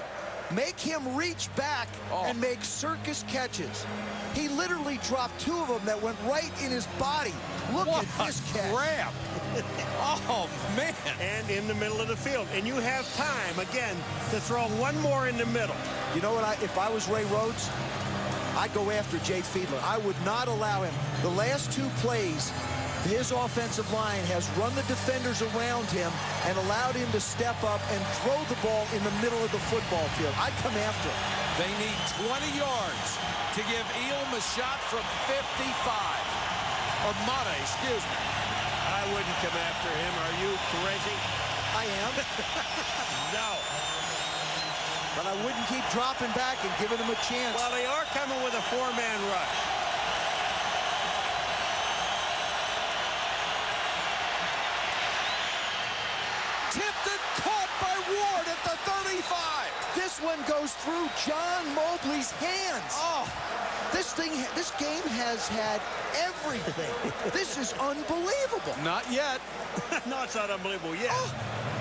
Make him reach back and make circus catches. He literally dropped 2 of them that went right in his body. Look at this catch. Grab. Oh, man. And in the middle of the field. And you have time, again, to throw one more in the middle. You know what? If I was Ray Rhodes, I'd go after Jay Fiedler. I would not allow him. The last 2 plays, his offensive line has run the defenders around him and allowed him to step up and throw the ball in the middle of the football field. I'd come after him. They need 20 yards to give Elam a shot from 55. Or Mate, excuse me. I wouldn't come after him. Are you crazy? I am. No. But I wouldn't keep dropping back and giving him a chance. Well, they are coming with a 4-man rush. Tipped and caught by Ward at the 35. This one goes through John Mobley's hands. Oh, this game has had everything. This is unbelievable. Not yet. No, it's not unbelievable yet. Oh,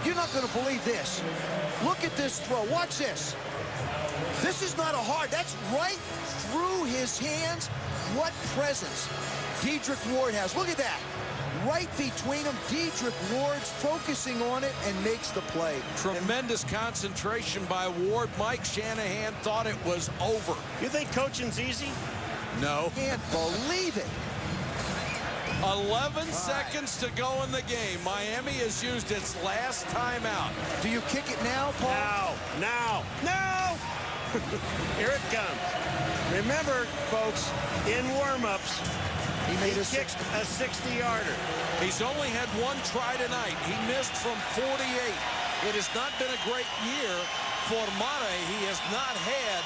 you're not going to believe this. Look at this throw. Watch this. This is not a hard. That's right through his hands. What presence Dedrick Ward has. Look at that. Right between them, Dedrick Ward's focusing on it and makes the play. Tremendous concentration by Ward. Mike Shanahan thought it was over. You think coaching's easy? No. Can't believe it. 11 seconds to go in the game. Miami has used its last timeout. Do you kick it now, Paul? Now. Here it comes. Remember, folks, in warm-ups, he kicked a 60-yarder. He's only had 1 try tonight. He missed from 48. It has not been a great year for Mate. He has not had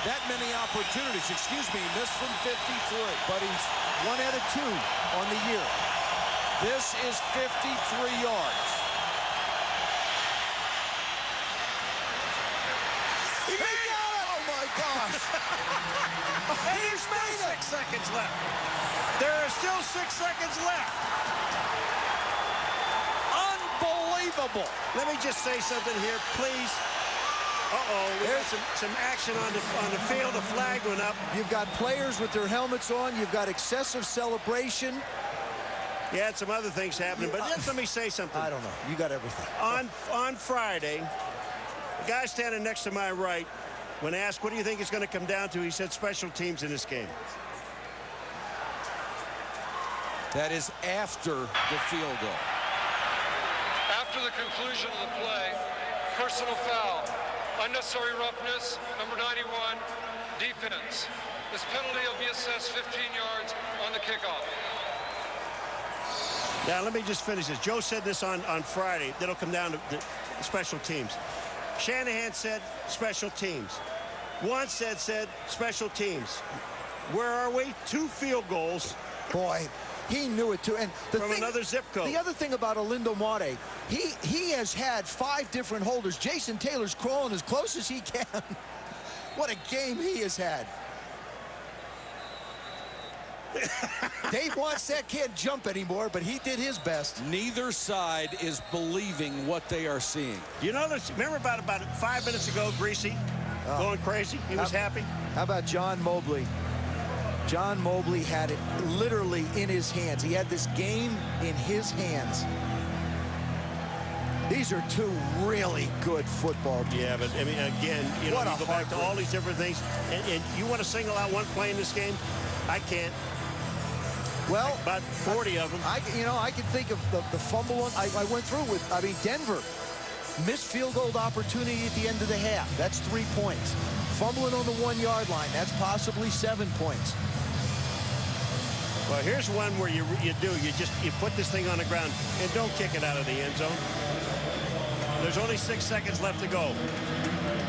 that many opportunities. Excuse me, he missed from 53. But he's 1 out of 2 on the year. This is 53 yards. He got it! Oh, my gosh. And there's still 6 seconds left. There are still 6 seconds left. Unbelievable. Let me just say something here, please. Uh-oh, there's some action on the field. The flag went up. You've got players with their helmets on. You've got excessive celebration. Yeah, some other things happening, but just let me say something. I don't know. You got everything. On Friday, the guy standing next to my right, when asked, what do you think it's going to come down to, he said special teams in this game. That is after the field goal. After the conclusion of the play, personal foul, unnecessary roughness, number 91, defense. This penalty will be assessed 15 yards on the kickoff. Now, let me just finish this. Joe said this on Friday. That'll come down to the special teams. Shanahan said special teams. Once said special teams. Where are we? 2 field goals. Boy, He knew it too. And from another zip code. The other thing about Olindo Mare, he has had 5 different holders. Jason Taylor's crawling as close as he can. What a game he has had. Dave Wanstead can't jump anymore, but he did his best. Neither side is believing what they are seeing. You notice, remember about 5 minutes ago, Greasy going crazy? He was happy. How about John Mobley? John Mobley had it literally in his hands. He had this game in his hands. These are 2 really good football teams. Yeah, but I mean, again, you know, you go back to all these different things, and you want to single out one play in this game? I can't. Well, about 40 of them. I can think of the fumble one I went through with. I mean, Denver missed field goal opportunity at the end of the half. That's 3 points. Fumbling on the 1-yard line. That's possibly 7 points. Well, here's one where you put this thing on the ground and don't kick it out of the end zone. There's only 6 seconds left to go.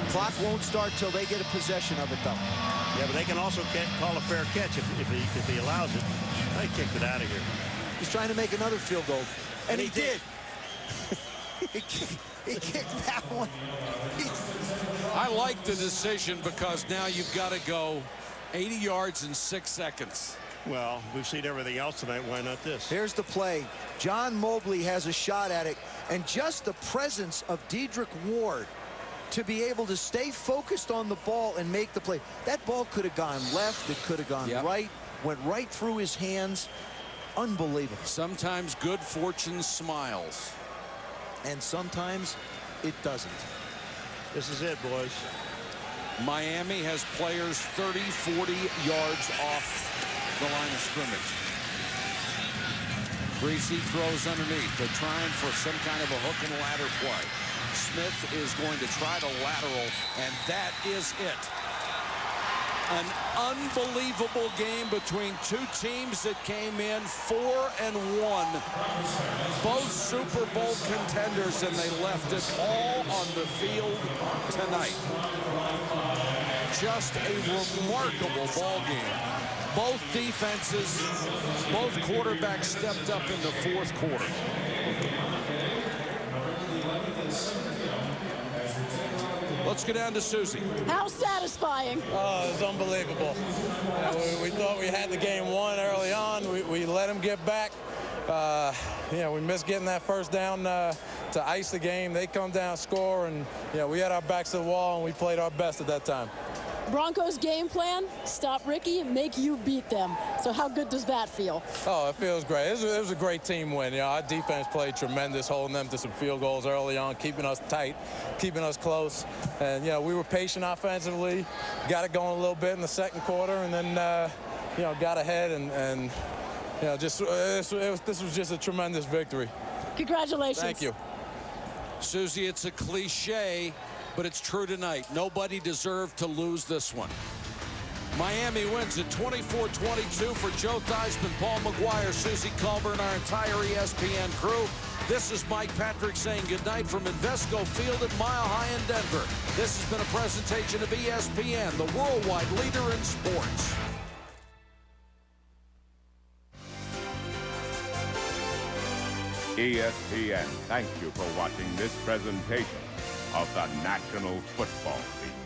Clock won't start till they get a possession of it, though. Yeah, but they can also call a fair catch if he allows it. They kicked it out of here. He's trying to make another field goal, and he did. He kicked that one. I like the decision because now you've got to go 80 yards in 6 seconds. Well, we've seen everything else tonight. Why not this? Here's the play. John Mobley has a shot at it, and just the presence of Dedrick Ward to be able to stay focused on the ball and make the play. That ball could have gone left. It could have gone right. Went right through his hands. Unbelievable. Sometimes good fortune smiles. And sometimes it doesn't. This is it, boys. Miami has players 30, 40 yards off the line of scrimmage. Greasy throws underneath. They're trying for some kind of a hook and ladder play. Smith is going to try to lateral, and that is it. An unbelievable game between 2 teams that came in 4-1. Both Super Bowl contenders, and they left it all on the field tonight. Just a remarkable ball game. Both defenses, both quarterbacks stepped up in the 4th quarter. Let's get down to Susie. How satisfying. Oh, it was unbelievable. We thought we had the game won early on. We let them get back. We missed getting that first down to ice the game. They come down, score, and we had our backs to the wall, and we played our best at that time. Broncos game plan, stop Ricky, make you beat them. So how good does that feel? Oh, it feels great. It was a great team win. Our defense played tremendous, holding them to some field goals early on, keeping us tight, keeping us close. And, we were patient offensively, got it going a little bit in the 2nd quarter, and then, got ahead and this was just a tremendous victory. Congratulations. Thank you. Susie, it's a cliche, but it's true tonight. Nobody deserved to lose this one. Miami wins at 24-22 for Joe Theismann, Paul McGuire, Susie Culver, and our entire ESPN crew. This is Mike Patrick saying goodnight from Invesco Field at Mile High in Denver. This has been a presentation of ESPN, the worldwide leader in sports. ESPN, thank you for watching this presentation of the National Football League.